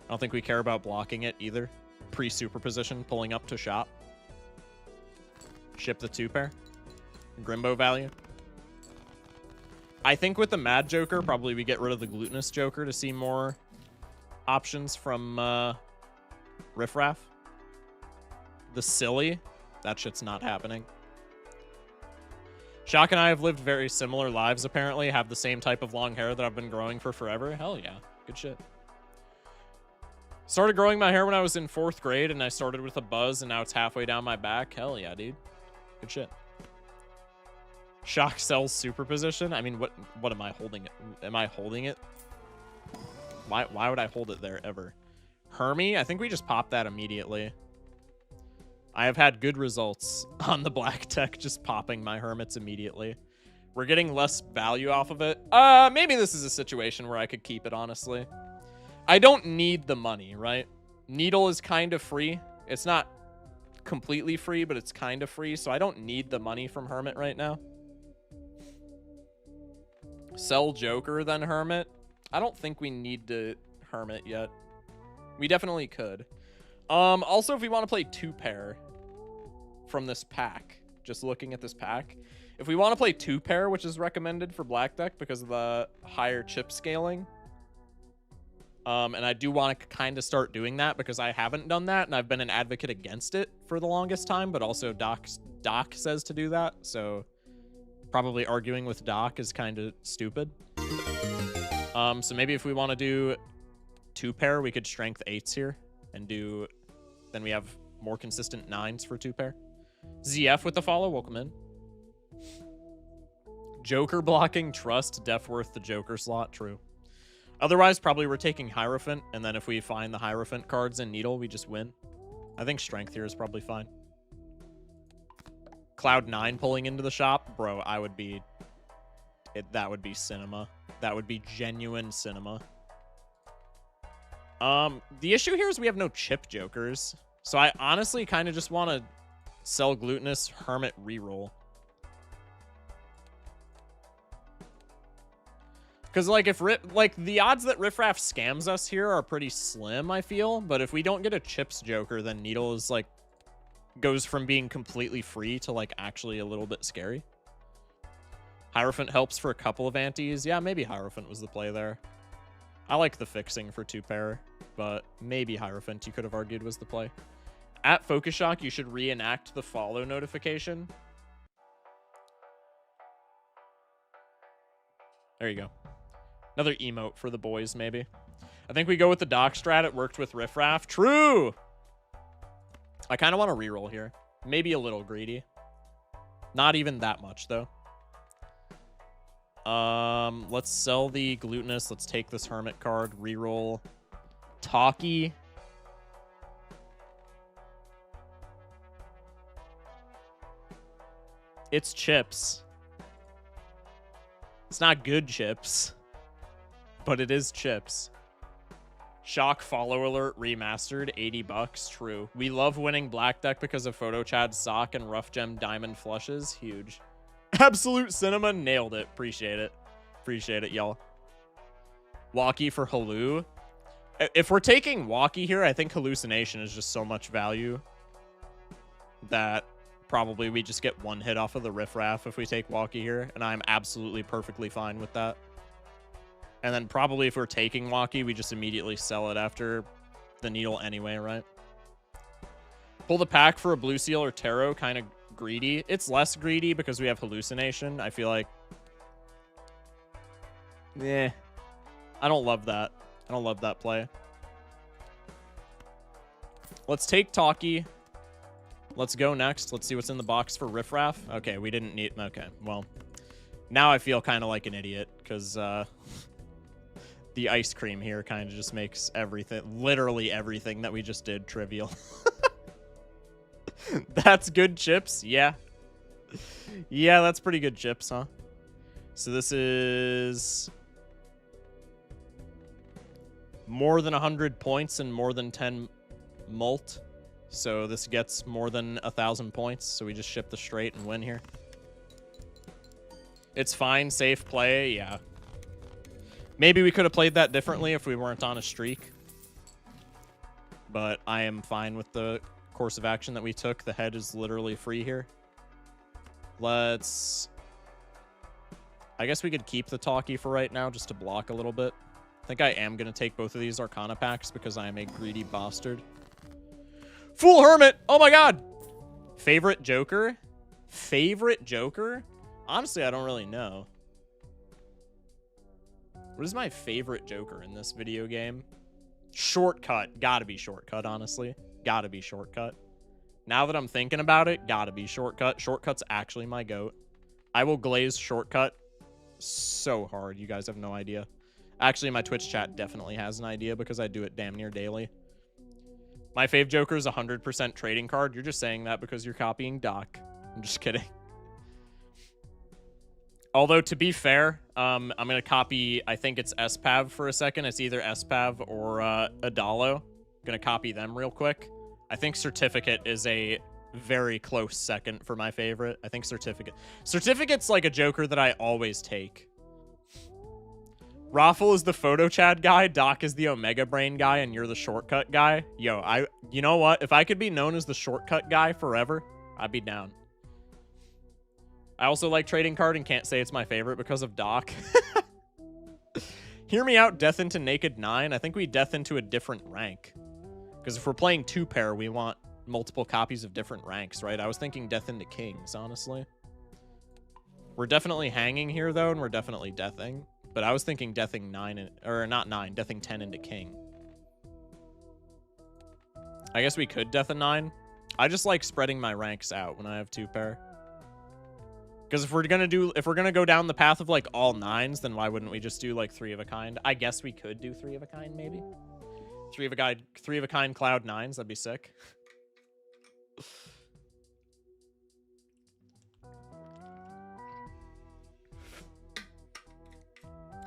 don't think we care about blocking it either. Pre-superposition, pulling up to shop. Ship the 2-pair. Grimbo value. I think with the Mad Joker, probably we get rid of the Glutinous Joker to see more options from Riffraff. The Silly, that shit's not happening. Shock and I have lived very similar lives, apparently. Have the same type of long hair that I've been growing for forever. Hell yeah. Good shit. Started growing my hair when I was in 4th grade, and I started with a buzz, and now it's halfway down my back. Hell yeah, dude. Good shit. Shock sells superposition. I mean, what am I holding it? Am I holding it? Why would I hold it there ever? Hermie? I think we just popped that immediately. I have had good results on the black tech, just popping my hermits immediately. We're getting less value off of it. Maybe this is a situation where I could keep it, honestly. I don't need the money, right? Needle is kind of free. It's not completely free, but it's kind of free, so I don't need the money from Hermit right now. Sell Joker, then Hermit. I don't think we need to Hermit yet. We definitely could. Also, if we want to play 2-pair from this pack, just looking at this pack, if we want to play 2-pair, which is recommended for black deck because of the higher chip scaling, and I do want to kind of start doing that because I haven't done that, and I've been an advocate against it for the longest time, but also Doc says to do that, so probably arguing with Doc is kind of stupid. So maybe if we want to do 2-pair, we could strength 8s here and do, then we have more consistent 9s for 2-pair. ZF with the follow, welcome in. Joker blocking, trust, def worth the Joker slot, true. Otherwise, probably we're taking Hierophant, and then if we find the Hierophant cards in Needle, we just win. I think strength here is probably fine. Cloud 9 pulling into the shop, bro, I would be, that would be cinema. That would be genuine cinema. The issue here is we have no chip jokers. So I honestly kind of just want to sell Glutinous Hermit reroll. Because, like, if the odds that Riffraff scams us here are pretty slim, I feel. But if we don't get a chips joker, then Needle is, like, goes from being completely free to, like, actually a little bit scary. Hierophant helps for a couple of antes. Yeah, maybe Hierophant was the play there. I like the fixing for 2-pair, but maybe Hierophant, you could have argued, was the play. At Focus Shock, you should reenact the follow notification. There you go. Another emote for the boys, maybe. I think we go with the Doc strat. It worked with Riffraff. True! I kind of want to reroll here. Maybe a little greedy. Not even that much, though. Let's sell the Glutinous. Let's take this Hermit card. Reroll. Talkie. It's chips. It's not good chips, but it is chips. Shock Follow Alert Remastered, $80. True. We love winning black deck because of Photo Chad's sock and Rough Gem Diamond flushes. Huge. Absolute Cinema, nailed it. Appreciate it. Appreciate it, y'all. Walkie for Hallu. If we're taking Walkie here, I think Hallucination is just so much value that probably we just get one hit off of the Riffraff if we take Walkie here, and I'm absolutely perfectly fine with that. And then probably if we're taking Walkie, we just immediately sell it after the Needle anyway, right? Pull the pack for a Blue Seal or Tarot, kind of greedy. It's less greedy because we have Hallucination. I feel like... I don't love that. I don't love that play. Let's take Talkie. Let's go next. Let's see what's in the box for Riffraff. Okay, we didn't need... Okay, well... Now I feel kind of like an idiot, because The ice cream here kind of just makes everything, literally everything that we just did, trivial. That's good chips, yeah. Yeah, that's pretty good chips, huh? So this is more than 100 points and more than 10 mult. So this gets more than 1,000 points. So we just ship the straight and win here. It's fine, safe play, yeah. Maybe we could have played that differently if we weren't on a streak. But I am fine with the course of action that we took. The head is literally free here. Let's... I guess we could keep the talkie for right now just to block a little bit. I think I am going to take both of these Arcana packs because I am a greedy bastard. Fool Hermit! Oh my god! Favorite Joker? Favorite Joker? Honestly, I don't really know. What is my favorite Joker in this video game? Shortcut. Gotta be Shortcut, honestly. Gotta be Shortcut. Now that I'm thinking about it, gotta be Shortcut. Shortcut's actually my goat. I will glaze Shortcut so hard. You guys have no idea. Actually, my Twitch chat definitely has an idea because I do it damn near daily. My fave Joker is 100% trading card. You're just saying that because you're copying Doc. I'm just kidding. Although, to be fair, I'm going to copy, I think it's SPAV for a second. It's either SPAV or Adalo. Going to copy them real quick. I think Certificate is a very close second for my favorite. I think Certificate. Certificate's like a Joker that I always take. Raffle is the photo Chad guy, Doc is the Omega Brain guy, and you're the shortcut guy. Yo, you know what? If I could be known as the shortcut guy forever, I'd be down. I also like trading card and can't say it's my favorite because of Doc. Hear me out, Death into Naked 9. I think we Death into a different rank. Because if we're playing 2-pair, we want multiple copies of different ranks, right? I was thinking Death into Kings, honestly. We're definitely hanging here, though, and we're definitely deathing. But I was thinking deathing 9, or not 9, deathing 10 into King. I guess we could death a 9. I just like spreading my ranks out when I have 2-pair. Because if we're gonna go down the path of like all 9s, then why wouldn't we just do like 3 of a kind? I guess we could do 3 of a kind, maybe. 3 of a kind cloud 9s, that'd be sick.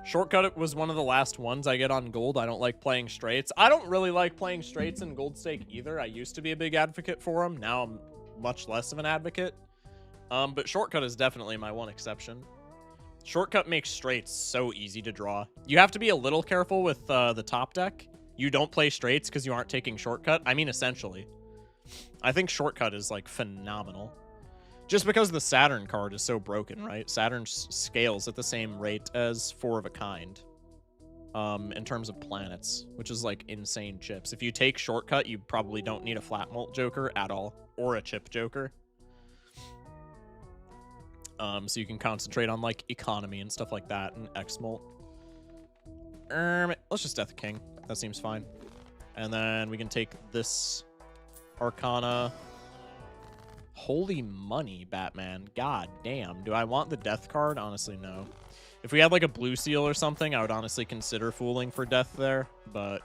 Shortcut was one of the last ones I get on gold. I don't like playing straights. I don't really like playing straights in gold stake either. I used to be a big advocate for them. Now I'm much less of an advocate. But Shortcut is definitely my one exception. Shortcut makes straights so easy to draw. You have to be a little careful with the top deck. You don't play straights because you aren't taking Shortcut. I mean, essentially. I think Shortcut is, like, phenomenal. Just because the Saturn card is so broken, right? Saturn scales at the same rate as 4 of a kind. In terms of planets, which is, like, insane chips. If you take Shortcut, you probably don't need a flat mult Joker at all. Or a chip Joker. So you can concentrate on, like, economy and stuff like that, and X-Molt. Let's just Death King. That seems fine. And then we can take this Arcana. Holy money, Batman. God damn. Do I want the Death card? Honestly, no. If we had, like, a blue seal or something, I would honestly consider fooling for Death there, but...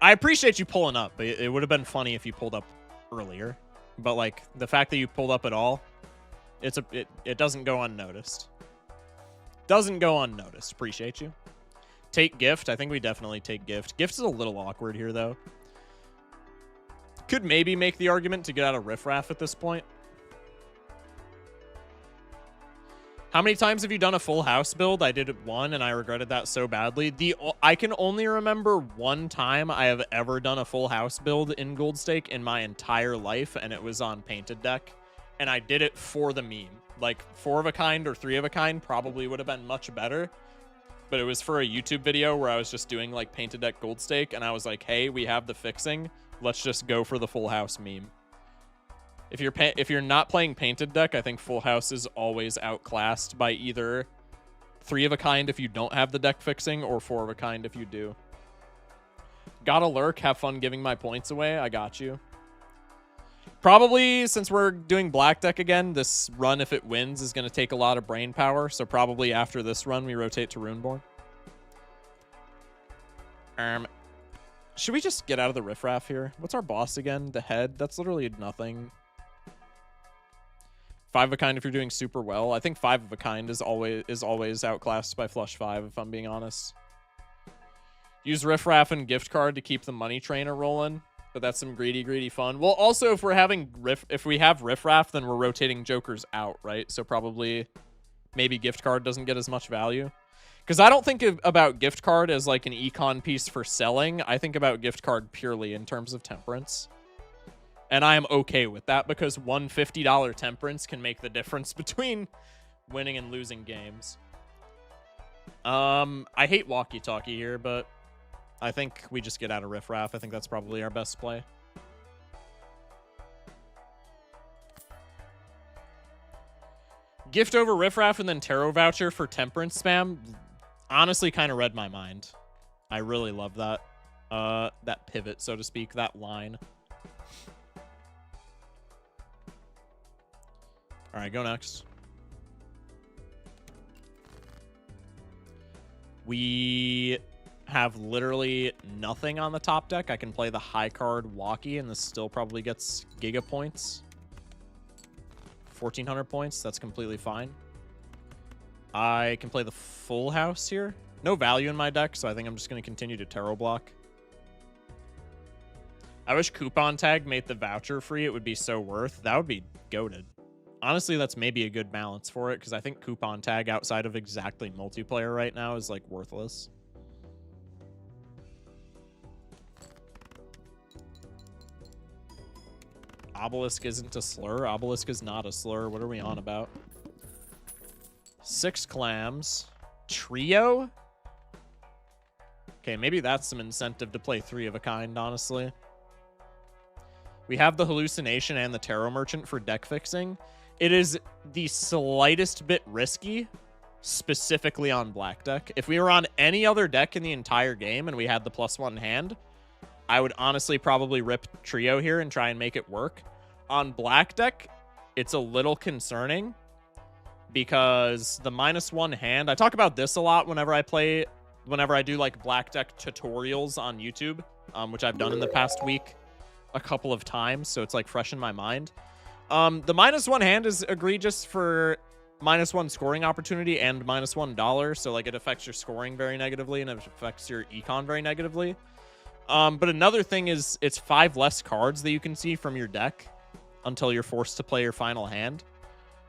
I appreciate you pulling up, but it would have been funny if you pulled up earlier. But, like, the fact that you pulled up at all, it doesn't go unnoticed. Doesn't go unnoticed. Appreciate you. Take Gift. I think we definitely take Gift. Gift is a little awkward here, though. Could maybe make the argument to get out of Riffraff at this point. How many times have you done a full house build? I did it one, and I regretted that so badly. I can only remember one time I have ever done a full house build in Gold Stake in my entire life, and it was on Painted Deck. And I did it for the meme. Like, 4 of a kind or 3 of a kind probably would have been much better. But it was for a YouTube video where I was just doing, like, Painted Deck Gold Stake, and I was like, hey, we have the fixing. Let's just go for the full house meme. If you're not playing Painted Deck, I think Full House is always outclassed by either 3 of a kind if you don't have the deck fixing, or 4 of a kind if you do. Gotta lurk, have fun giving my points away. I got you. Probably, since we're doing black deck again, this run, if it wins, is going to take a lot of brain power. So probably after this run, we rotate to Runeborn. Should we just get out of the riffraff here? What's our boss again? The head? That's literally nothing. 5 of a kind if you're doing super well. I think 5 of a kind is always outclassed by flush 5, if I'm being honest. Use riffraff and gift card to keep the money trainer rolling, but that's some greedy fun. Well, also if we have riffraff, then we're rotating jokers out, right? So probably maybe gift card doesn't get as much value. Because I don't think about gift card as like an econ piece for selling. I think about gift card purely in terms of temperance. And I am okay with that because one $50 temperance can make the difference between winning and losing games. I hate walkie-talkie here, but I think we just get out of riffraff. I think that's probably our best play. Gift over riffraff and then tarot voucher for temperance spam. Honestly, kind of read my mind. I really love that. That pivot, so to speak, that line. All right, go next. We have literally nothing on the top deck. I can play the high card Walkie, and this still probably gets Giga points. 1,400 points. That's completely fine. I can play the full house here. No value in my deck, so I think I'm just going to continue to tarot block. I wish coupon tag made the voucher free. It would be so worth. That would be goated. Honestly, that's maybe a good balance for it, because I think coupon tag outside of exactly multiplayer right now is, like, worthless. Obelisk isn't a slur. Obelisk is not a slur. What are we on about? 6 clams. Trio? Okay, maybe that's some incentive to play 3 of a kind, honestly. We have the hallucination and the tarot merchant for deck fixing. It is the slightest bit risky, specifically on black deck. If we were on any other deck in the entire game and we had the +1 hand, I would honestly probably rip trio here and try and make it work. On black deck, it's a little concerning because the -1 hand, I talk about this a lot whenever I do like black deck tutorials on YouTube, which I've done in the past week a couple of times, so it's like fresh in my mind. The -1 hand is egregious for -1 scoring opportunity and -$1, so like it affects your scoring very negatively and it affects your econ very negatively. But another thing is it's 5 less cards that you can see from your deck until you're forced to play your final hand.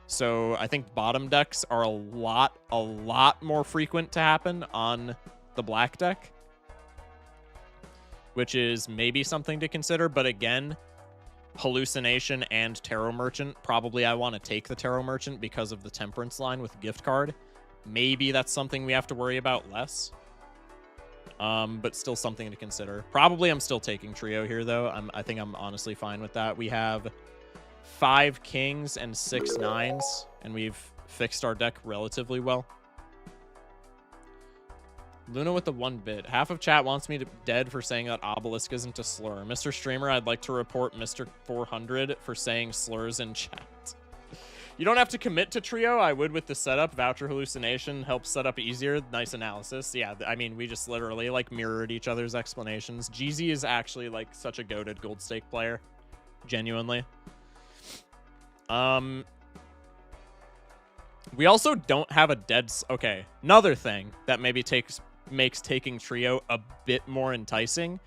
So I think bottom decks are a lot more frequent to happen on the black deck, which is maybe something to consider. But again, hallucination and tarot merchant, probably I want to take the tarot merchant because of the temperance line with gift card. Maybe that's something we have to worry about less. But still something to consider. Probably I'm still taking trio here, though. I think I'm honestly fine with that. We have 5 kings and 6 nines, and we've fixed our deck relatively well. Luna with the 1 bit. Half of chat wants me dead for saying that obelisk isn't a slur. Mr. Streamer, I'd like to report Mr. 400 for saying slurs in chat. You don't have to commit to trio. I would with the setup. Voucher hallucination helps set up easier. Nice analysis. Yeah, I mean, we just literally like mirrored each other's explanations. Jeezy is actually like such a goated gold stake player. Genuinely. We also don't have a dead... Okay, another thing that maybe makes taking trio a bit more enticing.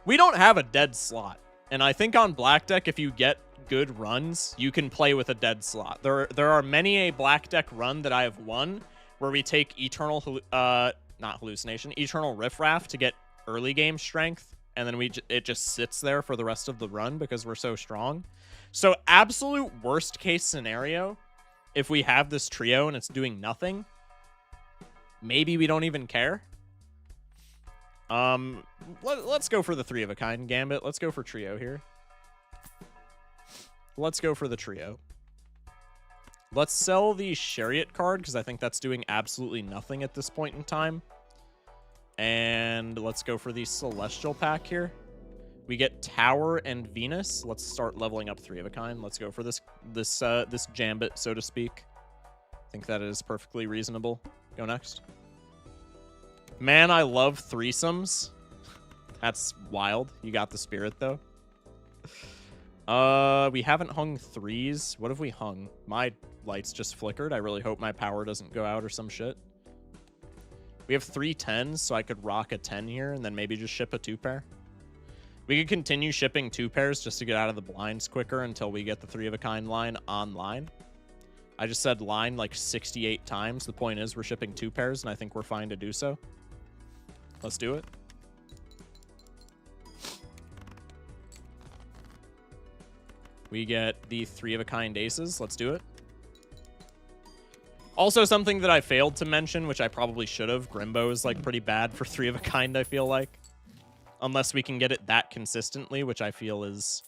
We don't have a dead slot. And I think on black deck, if you get good runs, you can play with a dead slot. There are many a black deck run that I have won where we take eternal eternal riffraff to get early game strength, and then it just sits there for the rest of the run because we're so strong. So absolute worst case scenario, if we have this trio and it's doing nothing, maybe we don't even care. Let's go for the 3 of a kind gambit. Let's go for trio here. Let's go for the trio. Let's sell the chariot card because I think that's doing absolutely nothing at this point in time. And let's go for the celestial pack here. We get Tower and Venus. Let's start leveling up 3 of a kind. Let's go for this Jambit, so to speak. I think that is perfectly reasonable. Go next. Man, I love threesomes. That's wild. You got the spirit, though. We haven't hung 3s. What have we hung? My lights just flickered. I really hope my power doesn't go out or some shit. We have 3 10s, so I could rock a 10 here and then maybe just ship a 2-pair. We could continue shipping 2 pairs just to get out of the blinds quicker until we get the 3 of a kind line online. I just said line like 68 times. The point is we're shipping 2 pairs, and I think we're fine to do so. Let's do it. We get the 3 of a kind aces. Let's do it. Also, something that I failed to mention, which I probably should have. Grimbo is like pretty bad for 3 of a kind, I feel like. Unless we can get it that consistently, which I feel is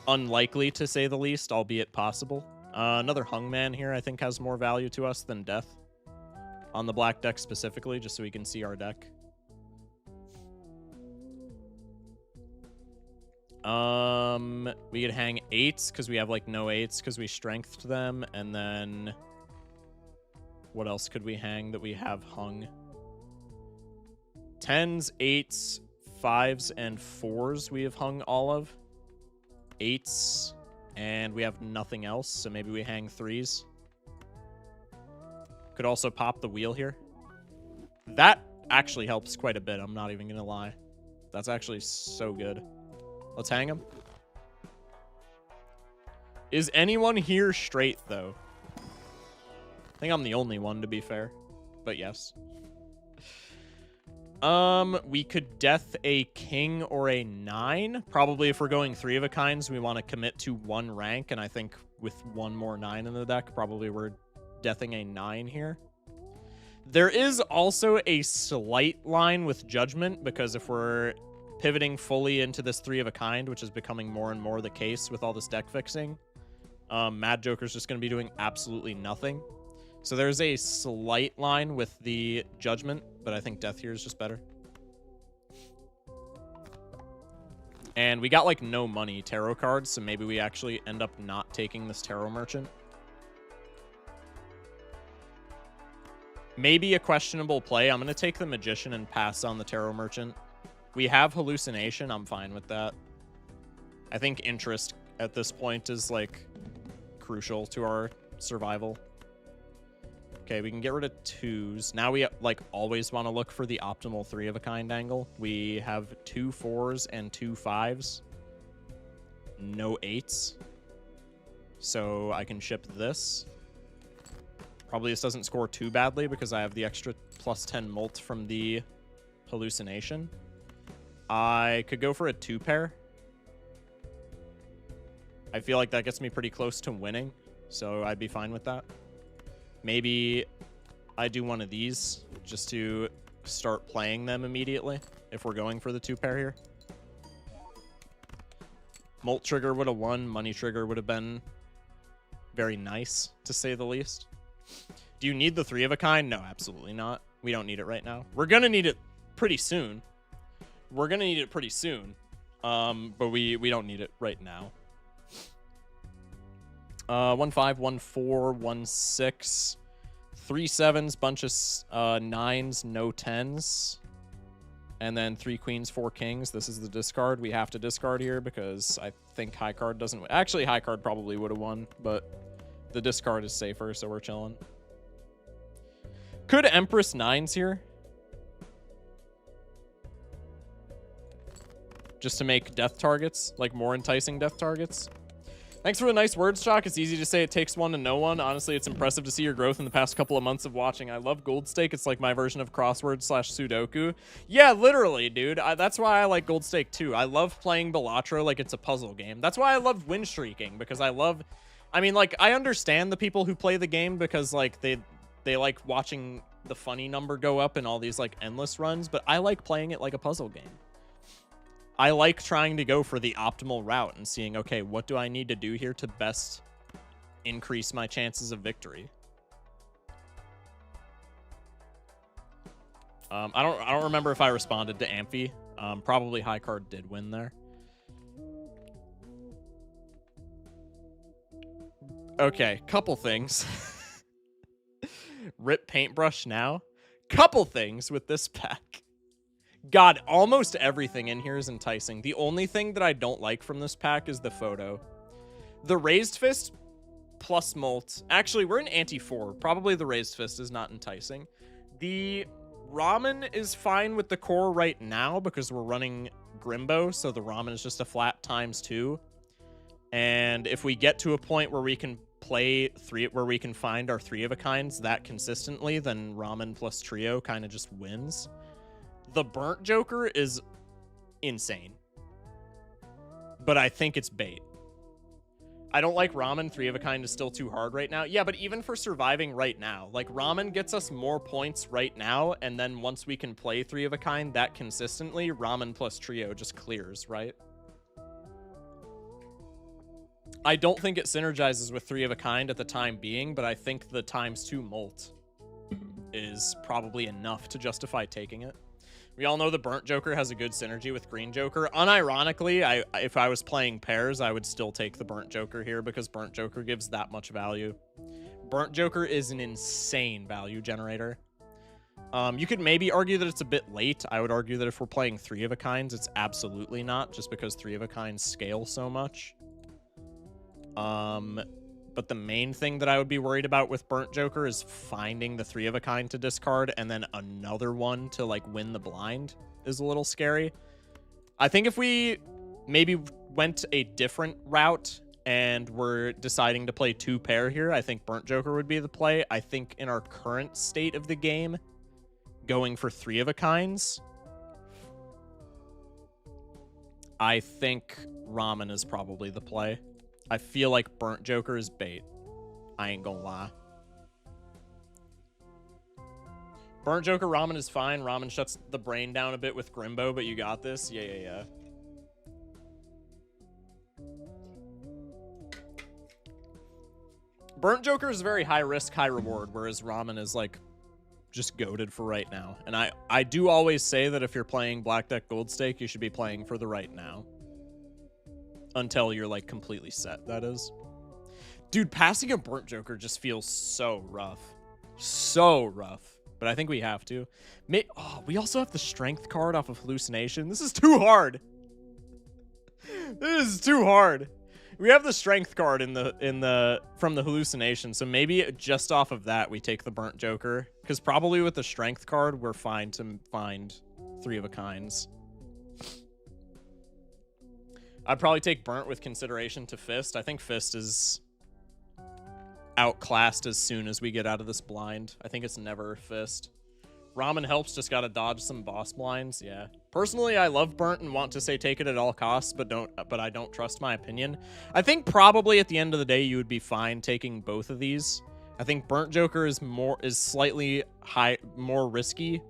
unlikely to say the least, albeit possible. Another Hungman here I think has more value to us than Death. On the black deck specifically, just so we can see our deck. We could hang 8s because we have like no 8s because we strengthed them, and then what else could we hang that we have hung? 10s, 8s, 5s, and 4s we have hung all of. 8s, and we have nothing else, so maybe we hang 3s. Could also pop the wheel here. That actually helps quite a bit, I'm not even gonna lie. That's actually so good. Let's hang him. Is anyone here straight, though? I think I'm the only one, to be fair. But yes. We could death a king or a 9. Probably if we're going 3 of a kinds, we want to commit to 1 rank. And I think with 1 more 9 in the deck, probably we're deathing a 9 here. There is also a slight line with Judgment, because if we're pivoting fully into this 3 of a kind, which is becoming more and more the case with all this deck fixing, Mad Joker's just going to be doing absolutely nothing. So there's a slight line with the Judgment, but I think Death here is just better. And we got like no money tarot cards, so maybe we actually end up not taking this Tarot Merchant. Maybe a questionable play. I'm going to take the Magician and pass on the Tarot Merchant. We have Hallucination. I'm fine with that. I think interest at this point is like crucial to our survival. Okay, we can get rid of 2s. Now we like always want to look for the optimal 3 of a kind angle. We have 2 4s and 2 5s. No 8s. So I can ship this. Probably this doesn't score too badly because I have the extra +10 molt from the Hallucination. I could go for a 2-pair. I feel like that gets me pretty close to winning, so I'd be fine with that. Maybe I do one of these just to start playing them immediately if we're going for the 2-pair here. Molt trigger would have won. Money trigger would have been very nice, to say the least. Do you need the 3 of a kind? No, absolutely not. We don't need it right now. We're going to need it pretty soon. But we don't need it right now. 1 5, 1 4, 1 6, 3 7s, bunch of 9s, no 10s, and then 3 queens, 4 kings. This is the discard. We have to discard here because I think high card doesn't win. Actually, high card probably would have won, but the discard is safer, so we're chilling. Could Empress 9s here, just to make death targets, like more enticing death targets. Thanks for the nice words, Chalk. It's easy to say it takes one to know one. Honestly, it's impressive to see your growth in the past couple of months of watching. I love Gold Stake. It's like my version of crossword / Sudoku. Yeah, literally, dude. That's why I like Gold Stake too. I love playing Balatro like it's a puzzle game. That's why I love win streaking, because I mean, like, I understand the people who play the game because, like, they like watching the funny number go up and all these, like, endless runs, but I like playing it like a puzzle game. I like trying to go for the optimal route and seeing, okay, what do I need to do here to best increase my chances of victory? I don't remember if I responded to Amphi Probably high card did win there. Okay, couple things. Rip paintbrush now. Couple things with this pack. God, almost everything in here is enticing. The only thing that I don't like from this pack is the photo. The raised fist plus molt. Actually, we're in anti-4. Probably the raised fist is not enticing. The ramen is fine with the core right now because we're running Grimbo, so the ramen is just a flat ×2. And if we get to a point where we can play where we can find our 3 of a kinds that consistently, then ramen plus trio kind of just wins. The burnt joker is insane, but I think it's bait. I don't like ramen. 3 of a kind is still too hard right now. Yeah, but even for surviving right now, like ramen gets us more points right now, and then once we can play 3 of a kind that consistently, ramen plus trio just clears, right? I don't think it synergizes with 3 of a kind at the time being, but I think the ×2 molt is probably enough to justify taking it. We all know the burnt joker has a good synergy with green joker. Unironically, if I was playing pairs, I would still take the burnt joker here because burnt joker gives that much value. Burnt joker is an insane value generator. You could maybe argue that it's a bit late. I would argue that if we're playing 3 of a kinds, it's absolutely not, just because 3 of a kinds scale so much. But the main thing that I would be worried about with burnt joker is finding the 3 of a kind to discard and then another one to like win the blind is a little scary. I think if we maybe went a different route and we're deciding to play 2 pair here, I think burnt joker would be the play. I think in our current state of the game, going for 3 of a kinds, I think ramen is probably the play. I feel like burnt joker is bait. I ain't gonna lie. Burnt joker ramen is fine. Ramen shuts the brain down a bit with Grimbo, but you got this. Yeah. Burnt joker is very high risk, high reward, whereas ramen is like just goated for right now. And I do always say that if you're playing Black Deck Gold Stake, you should be playing for the right now. Until you're like completely set, that is. Dude, passing a burnt joker just feels so rough. So rough. But I think we have to. We also have the strength card off of hallucination. This is too hard. This is too hard. We have the strength card from the hallucination, so maybe just off of that we take the burnt joker. Because probably with the strength card, we're fine to find 3 of a kinds. I'd probably take burnt with consideration to fist. I think fist is outclassed as soon as we get out of this blind. I think it's never fist. Ramen helps, just gotta dodge some boss blinds. Yeah. Personally, I love burnt and want to say take it at all costs, but I don't trust my opinion. I think probably at the end of the day you would be fine taking both of these. I think burnt joker is slightly more risky.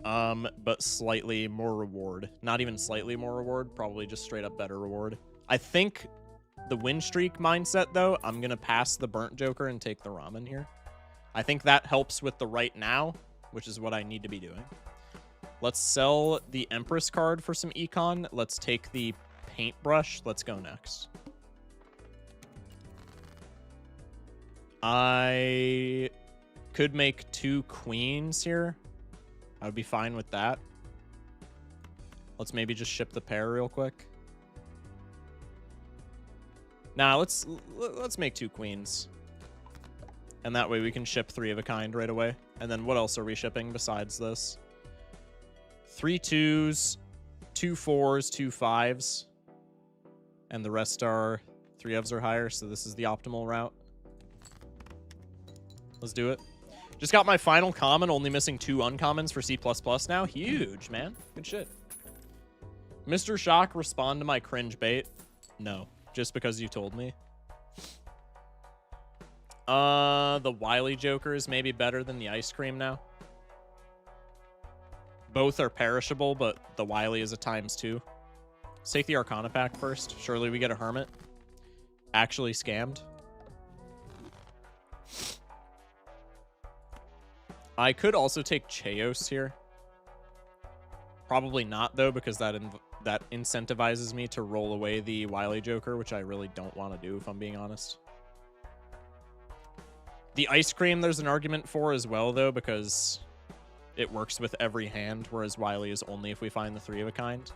But slightly more reward. Not even slightly more reward, probably just straight up better reward. I think the win streak mindset, though, I'm going to pass the burnt joker and take the ramen here. I think that helps with the right now, which is what I need to be doing. Let's sell the Empress card for some econ. Let's take the paintbrush. Let's go next. I could make 2 queens here. I would be fine with that. Let's maybe just ship the pair real quick. Nah, let's make 2 queens. And that way we can ship 3 of a kind right away. And then what else are we shipping besides this? 3 2s, 2 4s, 2 5s. And the rest are 3 ofs or higher, so this is the optimal route. Let's do it. Just got my final common, only missing 2 uncommons for C++ now. Huge, man. Good shit. Mr. Shock, respond to my cringe bait. No, just because you told me. The Wily Joker is maybe better than the ice cream now. Both are perishable, but the Wily is a ×2. Let's take the Arcana pack first. Surely we get a Hermit. Actually scammed. I could also take Chaos here. Probably not, though, because that incentivizes me to roll away the Wily Joker, which I really don't want to do, if I'm being honest. The Ice Cream, there's an argument for as well, though, because it works with every hand, whereas Wily is only if we find the 3 of a kind.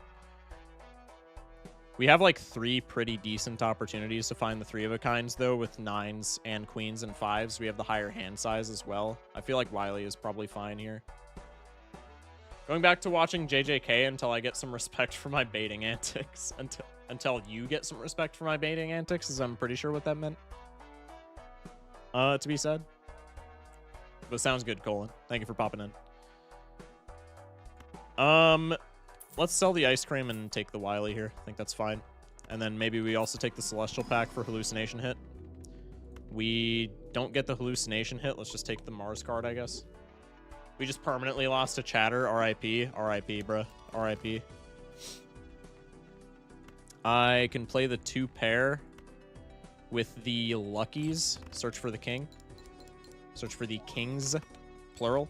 We have, like, 3 pretty decent opportunities to find the 3 of a kinds, though, with 9s and queens and 5s. We have the higher hand size as well. I feel like Wily is probably fine here. Going back to watching JJK until I get some respect for my baiting antics. Until you get some respect for my baiting antics, as I'm pretty sure what that meant. To be said. But sounds good, Colin. Thank you for popping in. Let's sell the Ice Cream and take the Wily here. I think that's fine. And then maybe we also take the Celestial Pack for Hallucination hit. We don't get the Hallucination hit. Let's just take the Mars card, I guess. We just permanently lost to Chatter. R.I.P. R.I.P., bruh. R.I.P. I can play the 2 pair with the Luckies. Search for the King. Search for the Kings, plural.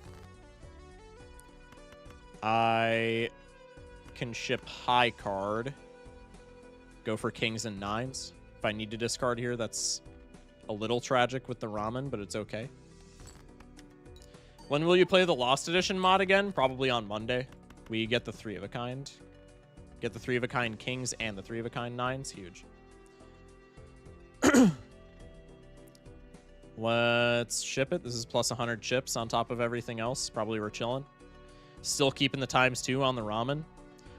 I can ship High card. Go for Kings and 9s. If I need to discard here, that's a little tragic with the Ramen, but it's okay. When will you play the Lost Edition mod again? Probably on Monday. We get the 3 of a kind. Get the 3 of a kind Kings and the 3 of a kind 9s. Huge. Let's ship it. This is plus 100 chips on top of everything else. Probably we're chilling. Still keeping the ×2 on the Ramen.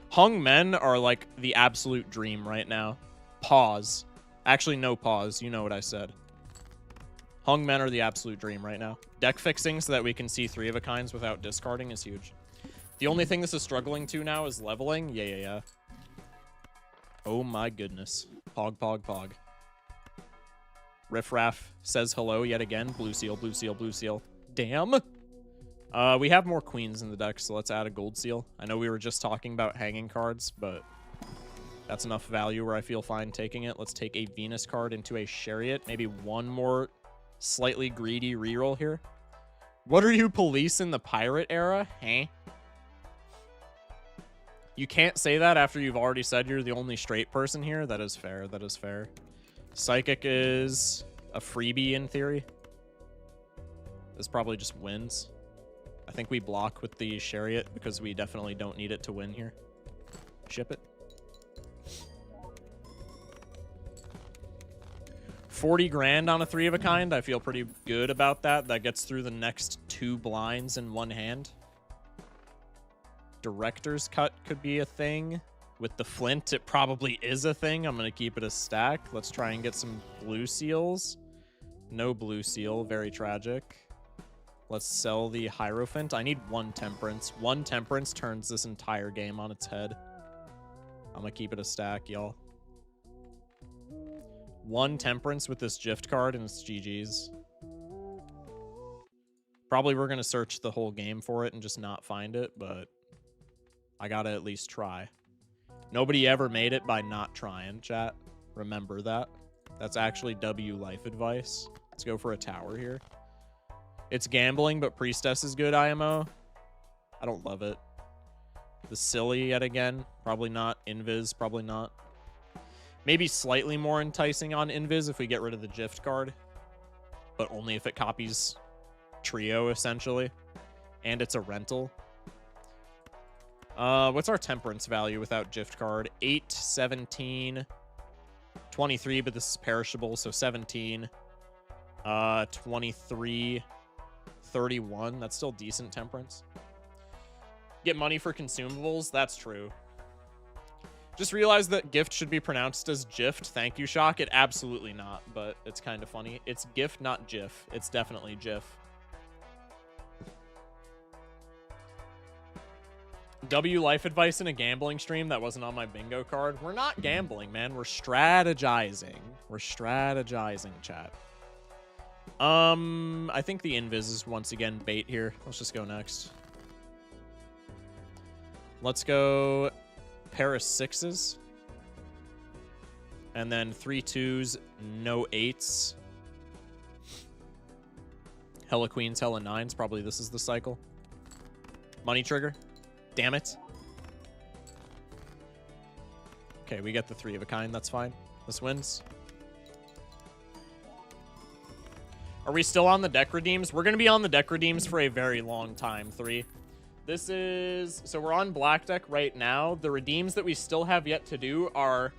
Hung Men are like the absolute dream right now. Pause. Actually, no pause. You know what I said. Hung Men are the absolute dream right now. Deck fixing so that we can see 3 of a kinds without discarding is huge. The only thing this is struggling to now is leveling. Yeah. Oh my goodness. Pog, pog, pog. Riff Raff says hello yet again. Blue seal, blue seal, blue seal. Damn. We have more queens in the deck, so let's add a gold seal. I know we were just talking about hanging cards, but that's enough value where I feel fine taking it. Let's take a Venus card into a Chariot. Maybe one more slightly greedy reroll here. What are you, police in the pirate era? Huh? You can't say that after you've already said you're the only straight person here. That is fair. That is fair. Psychic is a freebie in theory. This probably just wins. I think we block with the Chariot because we definitely don't need it to win here. Ship it. 40 grand on a 3 of a kind. I feel pretty good about that. That gets through the next 2 blinds in one hand. Director's Cut could be a thing. With the Flint, it probably is a thing. I'm going to keep it a stack. Let's try and get some blue seals. No blue seal. Very tragic. Let's sell the Hierophant. I need 1 Temperance. 1 Temperance turns this entire game on its head. I'm going to keep it a stack, y'all. 1 Temperance with this gift card and it's GG's. Probably we're going to search the whole game for it and just not find it, but I got to at least try. Nobody ever made it by not trying, chat. Remember that. That's actually W life advice. Let's go for a tower here. It's gambling, but Priestess is good, IMO. I don't love it. The Silly yet again. Probably not. Invis, probably not. Maybe slightly more enticing on Invis if we get rid of the gift card. But only if it copies Trio, essentially. And it's a rental. What's our Temperance value without gift card? 8, 17, 23, but this is perishable, so 17. 23, 31. That's still decent Temperance. Get money for consumables? That's true. Just realized that gift should be pronounced as gift. Thank you, Shock. It absolutely not, but it's kind of funny. It's gift, not GIF. It's definitely GIF. W life advice in a gambling stream that wasn't on my bingo card. We're not gambling, man. We're strategizing. We're strategizing, chat. I think the Invis is once again bait here. Let's just go next. Let's go pair of 6s. And then 3 2s, no 8s. Hella queens, hella 9s. Probably this is the cycle. Money trigger. Damn it. Okay, we get the 3 of a kind. That's fine. This wins. Are we still on the deck redeems? We're going to be on the deck redeems for a very long time, 3. This is... So we're on black deck right now. The redeems that we still have yet to do are...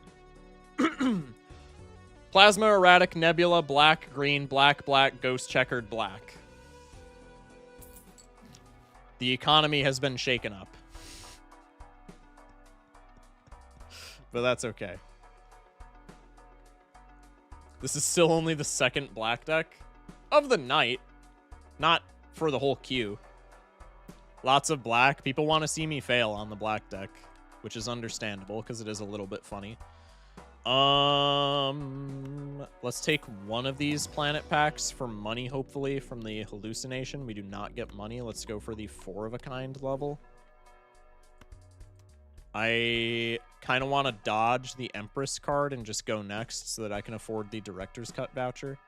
Plasma, Erratic, Nebula, Black, Green, Black, Black, Ghost, Checkered, Black. The economy has been shaken up. But that's okay. This is still only the second black deck of the night. Not for the whole queue. Lots of black. People want to see me fail on the black deck, which is understandable because it is a little bit funny. Let's take one of these planet packs for money, hopefully, from the hallucination. We do not get money. Let's go for the 4 of a kind level. I kind of want to dodge the Empress card and just go next so that I can afford the Director's Cut voucher.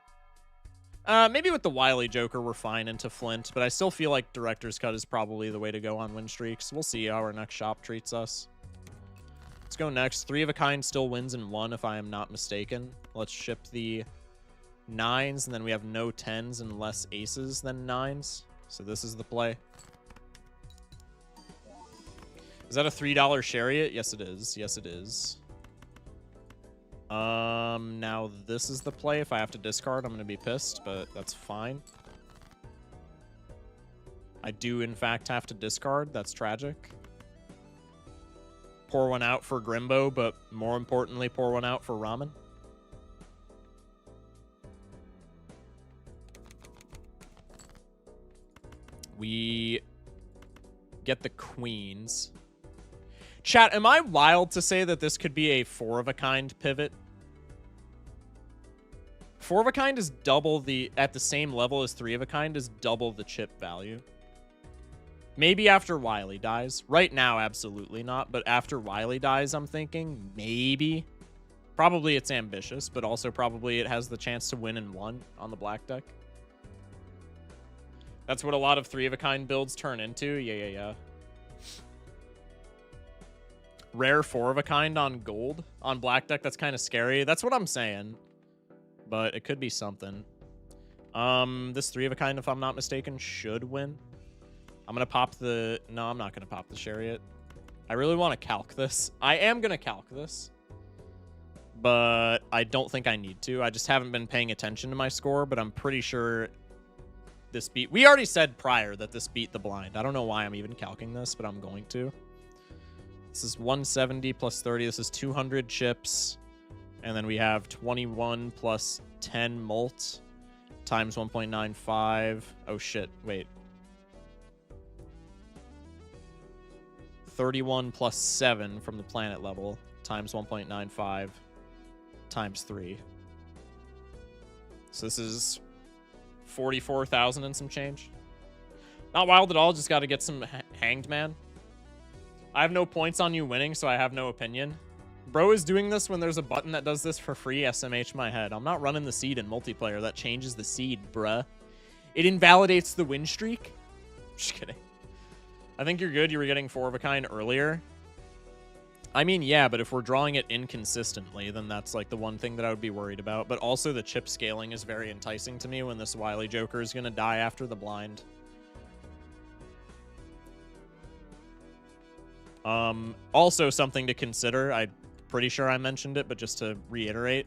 Maybe with the Wily Joker, we're fine into Flint, but I still feel like Director's Cut is probably the way to go on win streaks. We'll see how our next shop treats us. Let's go next. 3 of a kind still wins in 1, if I am not mistaken. Let's ship the 9s, and then we have no 10s and less aces than 9s. So this is the play. Is that a $3 chariot? Yes, it is. Yes, it is. Now this is the play. If I have to discard, I'm going to be pissed, but that's fine. I do, in fact, have to discard. That's tragic. Pour one out for Grimbo, but more importantly, pour one out for Ramen. We get the queens. Chat, am I wild to say that this could be a 4 of a kind pivot? 4 of a kind is double the, at the same level as 3 of a kind, is double the chip value. Maybe after Wily dies. Right now, absolutely not. But after Wily dies, I'm thinking maybe. Probably it's ambitious, but also probably it has the chance to win in 1 on the black deck. That's what a lot of 3 of a kind builds turn into. Yeah. Rare 4 of a kind on gold. On black deck, that's kind of scary. That's what I'm saying. But it could be something. This 3 of a kind, if I'm not mistaken, should win. I'm going to pop the... No, I'm not going to pop the chariot. I really want to calc this. I am going to calc this. But I don't think I need to. I just haven't been paying attention to my score, but I'm pretty sure this beat... We already said prior that this beat the blind. I don't know why I'm even calcing this, but I'm going to. This is 170 plus 30. This is 200 chips. And then we have 21 plus 10 mult times 1.95. Oh, shit. Wait. 31 plus 7 from the planet level times 1.95 times 3. So this is 44,000 and some change. Not wild at all. Just got to get some Hanged Man. I have no points on you winning, so I have no opinion. Bro is doing this when there's a button that does this for free. SMH my head. I'm not running the seed in multiplayer. That changes the seed, bruh. It invalidates the win streak. Just kidding. I think you're good. You were getting 4 of a kind earlier. I mean, yeah, but if we're drawing it inconsistently, then that's like the one thing that I would be worried about. But also the chip scaling is very enticing to me when this Wily Joker is going to die after the blind. Also something to consider. I'm pretty sure I mentioned it, but just to reiterate,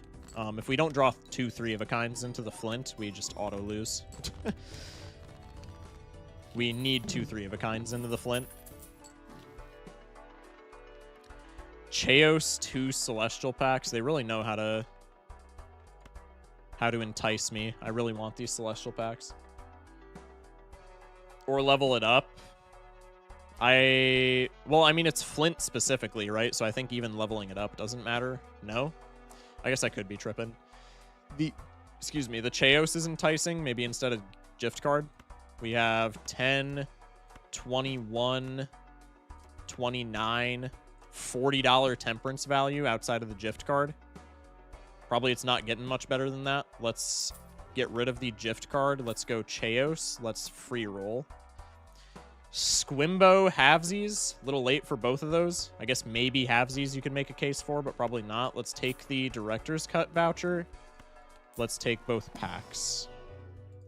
if we don't draw 2 3 of a kinds into the Flint, we just auto lose. We need 2 3 of a kinds into the Flint. Chaos 2 Celestial packs. They really know how to entice me. I really want these Celestial packs. Or level it up. Well, I mean, it's Flint specifically, right? So I think even leveling it up doesn't matter. No? I guess I could be tripping. Excuse me, the Chaos is enticing. Maybe instead of gift card. We have 10, 21, 29, $40 temperance value outside of the gift card. Probably it's not getting much better than that. Let's get rid of the gift card. Let's go Chaos. Let's free roll. Squimbo halvesies. A little late for both of those. I guess maybe halvesies you can make a case for, but probably not. Let's take the director's cut voucher. Let's take both packs.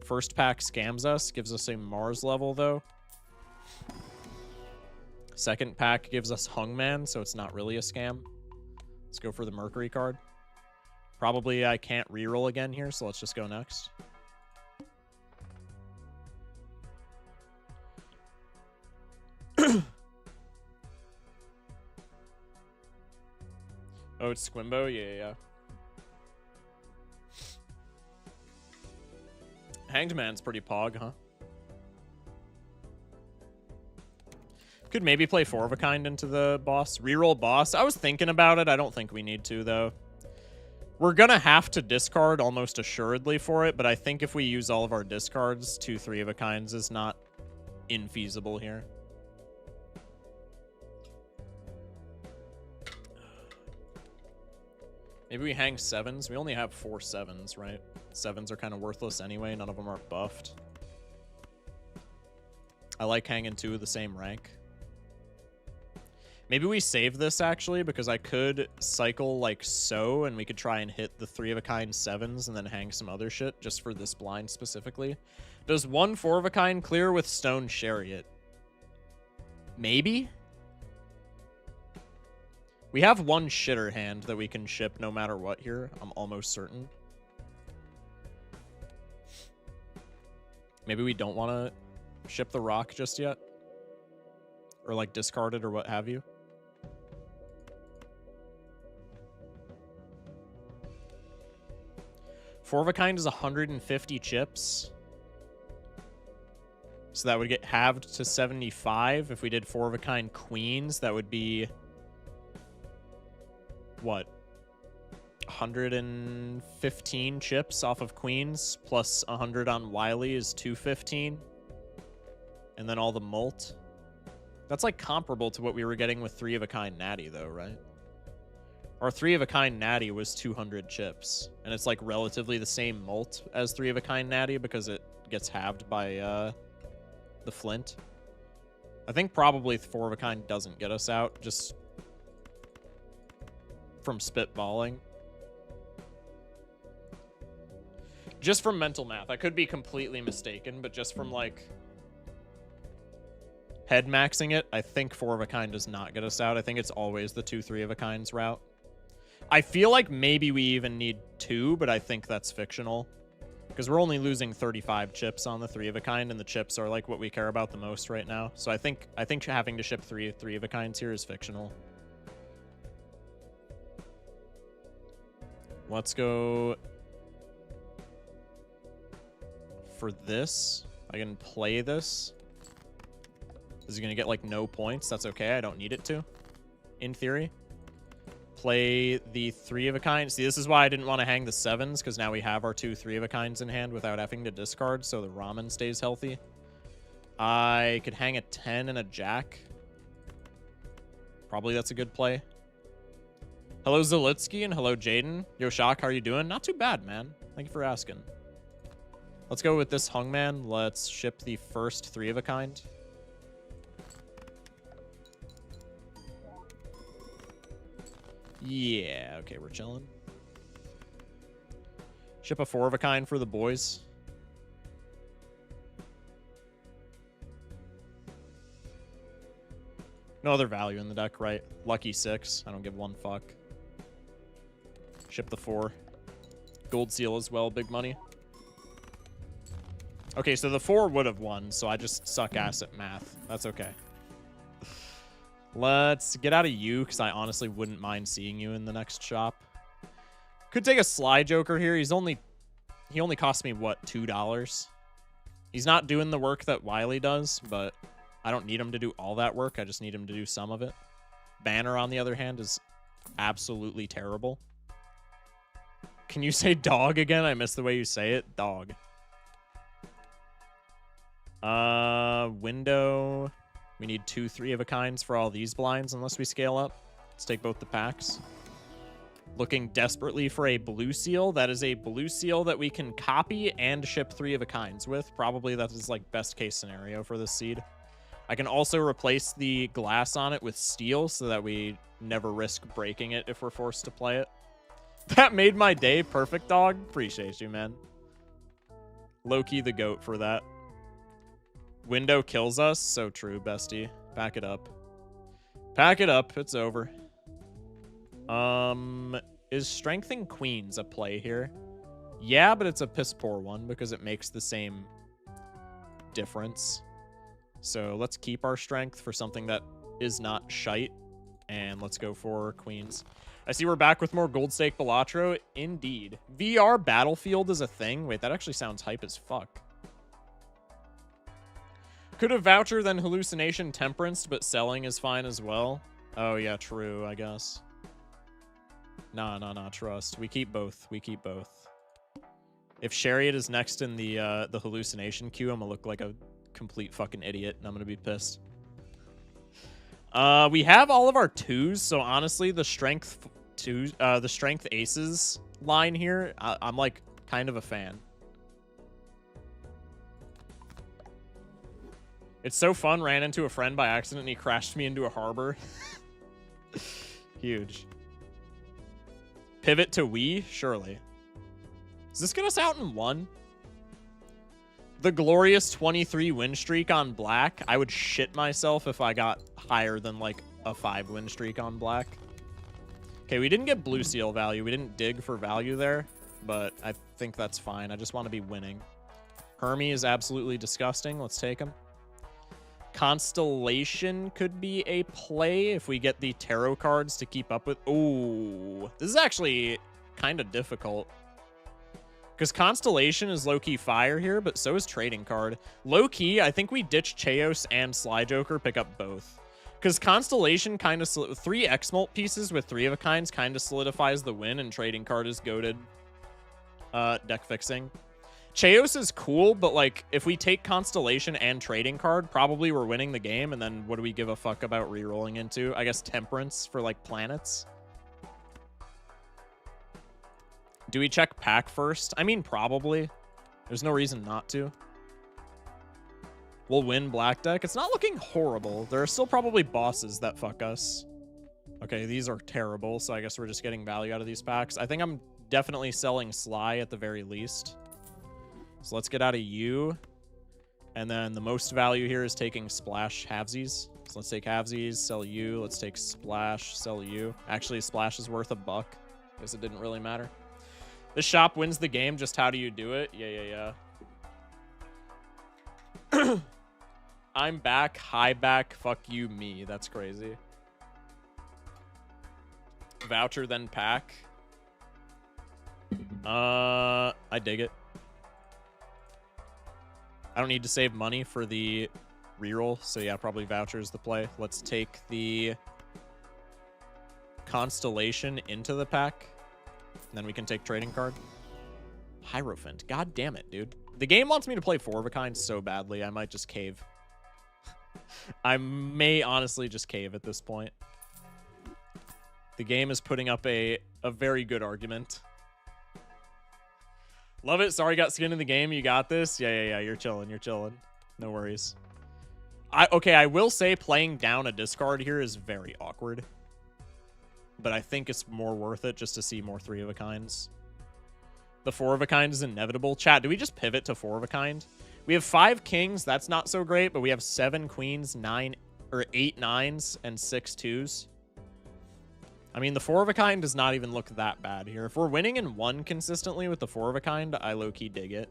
First pack scams us. Gives us a Mars level, though. Second pack gives us Hungman, so it's not really a scam. Let's go for the Mercury card. Probably I can't reroll again here, so let's just go next. Oh, it's Squimbo? Yeah. Hanged Man's pretty pog, huh? Could maybe play 4 of a kind into the boss. Reroll boss. I was thinking about it. I don't think we need to, though. We're gonna have to discard almost assuredly for it, but I think if we use all of our discards, 2 3 of a kinds is not infeasible here. Maybe we hang 7s. We only have 4 7s, right? 7s are kind of worthless anyway. None of them are buffed. I like hanging 2 of the same rank. Maybe we save this, actually, because I could cycle like so, and we could try and hit the 3 of a kind 7s and then hang some other shit just for this blind specifically. Does 1 4 of a kind clear with Stone Chariot? Maybe? We have 1 shitter hand that we can ship no matter what here. I'm almost certain. Maybe we don't want to ship the rock just yet. Or like discard it or what have you. Four of a kind is 150 chips. So that would get halved to 75. If we did 4 of a kind queens, that would be what? 115 chips off of queens plus 100 on Wily is 215. And then all the molt. That's like comparable to what we were getting with 3 of a kind natty though, right? Our 3 of a kind natty was 200 chips. And it's like relatively the same molt as 3 of a kind natty because it gets halved by the flint. I think probably 4 of a kind doesn't get us out just from spitballing. Just from mental math. I could be completely mistaken, but just from like head maxing it, I think 4 of a kind does not get us out. I think it's always the 2 3 of a kinds route. I feel like maybe we even need 2, but I think that's fictional. Because we're only losing 35 chips on the 3 of a kind, and the chips are like what we care about the most right now. So I think having to ship 3 of a kinds here is fictional. Let's go for this. I can play this. Is he going to get like no points? That's okay. I don't need it to, in theory. Play the 3 of a kind. See, this is why I didn't want to hang the 7s, because now we have our 2 3 of a kinds in hand without having to discard, so the ramen stays healthy. I could hang a 10 and a jack. Probably that's a good play. Hello, Zalitsky, and hello, Jaden. Yo, Shock, how are you doing? Not too bad, man. Thank you for asking. Let's go with this Hungman. Let's ship the first 3 of a kind. Yeah, okay, we're chilling. Ship a 4 of a kind for the boys. No other value in the deck, right? Lucky 6. I don't give 1 fuck. Ship the 4. Gold seal as well, big money. Okay, so the 4 would have won, so I just suck ass at math. That's okay. Let's get out of you, because I honestly wouldn't mind seeing you in the next shop. Could take a Sly Joker here. He only cost me, what, $2? He's not doing the work that Wily does, but I don't need him to do all that work. I just need him to do some of it. Banner, on the other hand, is absolutely terrible. Can you say dog again? I missed the way you say it. Dog. Window. We need 2 3 of a kinds for all these blinds unless we scale up. Let's take both the packs. Looking desperately for a blue seal. That is a blue seal that we can copy and ship 3 of a kinds with. Probably that is like best case scenario for this seed. I can also replace the glass on it with steel so that we never risk breaking it if we're forced to play it. That made my day. Perfect, dog. Appreciate you, man. Low-key the GOAT for that. Window kills us. So true, bestie. Back it up. Pack it up. It's over. Is Strengthening Queens a play here? Yeah, but it's a piss poor one because it makes the same difference. So let's keep our strength for something that is not shite. And let's go for Queens. I see we're back with more Gold Stake Balatro. Indeed. VR Battlefield is a thing. Wait, that actually sounds hype as fuck. Could have Voucher then Hallucination Temperance, but selling is fine as well. Oh, yeah, true, I guess. Nah, trust. We keep both. We keep both. If Chariot is next in the hallucination queue, I'm gonna look like a complete fucking idiot, and I'm gonna be pissed. We have all of our 2s, so honestly, the strength aces line here, I'm like kind of a fan. It's so fun. Ran into a friend by accident, and he crashed me into a harbor. Huge. Pivot to Wii? Surely. Does this get us out in 1? The glorious 23 win streak on black. I would shit myself if I got higher than like a 5 win streak on black. Okay, we didn't get blue seal value. We didn't dig for value there, but I think that's fine. I just want to be winning. Hermie is absolutely disgusting. Let's take him. Constellation could be a play if we get the tarot cards to keep up with. Ooh, this is actually kind of difficult. Because Constellation is low-key fire here, but so is Trading Card. Low-key, I think we ditch Chaos and Sly Joker, pick up both. Because Constellation kind of... 3 X-Molt pieces with 3 of a kinds kind of solidifies the win, and Trading Card is goated deck fixing. Chaos is cool, but, like, if we take Constellation and Trading Card, probably we're winning the game, and then what do we give a fuck about rerolling into? I guess Temperance for, like, planets. Do we check pack first? I mean, probably. There's no reason not to. We'll win black deck. It's not looking horrible. There are still probably bosses that fuck us. Okay, these are terrible, so I guess we're just getting value out of these packs. I think I'm definitely selling Sly at the very least. So let's get out of you. And then the most value here is taking Splash halvesies. So let's take halvesies, sell you. Let's take Splash, sell you. Actually, Splash is worth $1. Guess it didn't really matter. The shop wins the game. Just how do you do it? Yeah. I'm back. Hi back. Fuck you, me. That's crazy. Voucher, then pack. I dig it. I don't need to save money for the reroll, so yeah, probably Voucher's the play. Let's take the Constellation into the pack. And then we can take Trading Card. Hierophant. God damn it, dude. The game wants me to play 4 of a kind so badly, I might just cave. I may honestly just cave at this point. The game is putting up a very good argument. Love it. Sorry, got skin in the game. You got this. Yeah. You're chilling. No worries. Okay, I will say playing down a discard here is very awkward. But I think it's more worth it just to see more 3 of a kinds. The 4 of a kind is inevitable. Chat, do we just pivot to 4 of a kind? We have 5 kings. That's not so great, but we have 7 queens, 8 nines, and 6 twos. I mean, the 4 of a kind does not even look that bad here. If we're winning in 1 consistently with the 4 of a kind, I low-key dig it.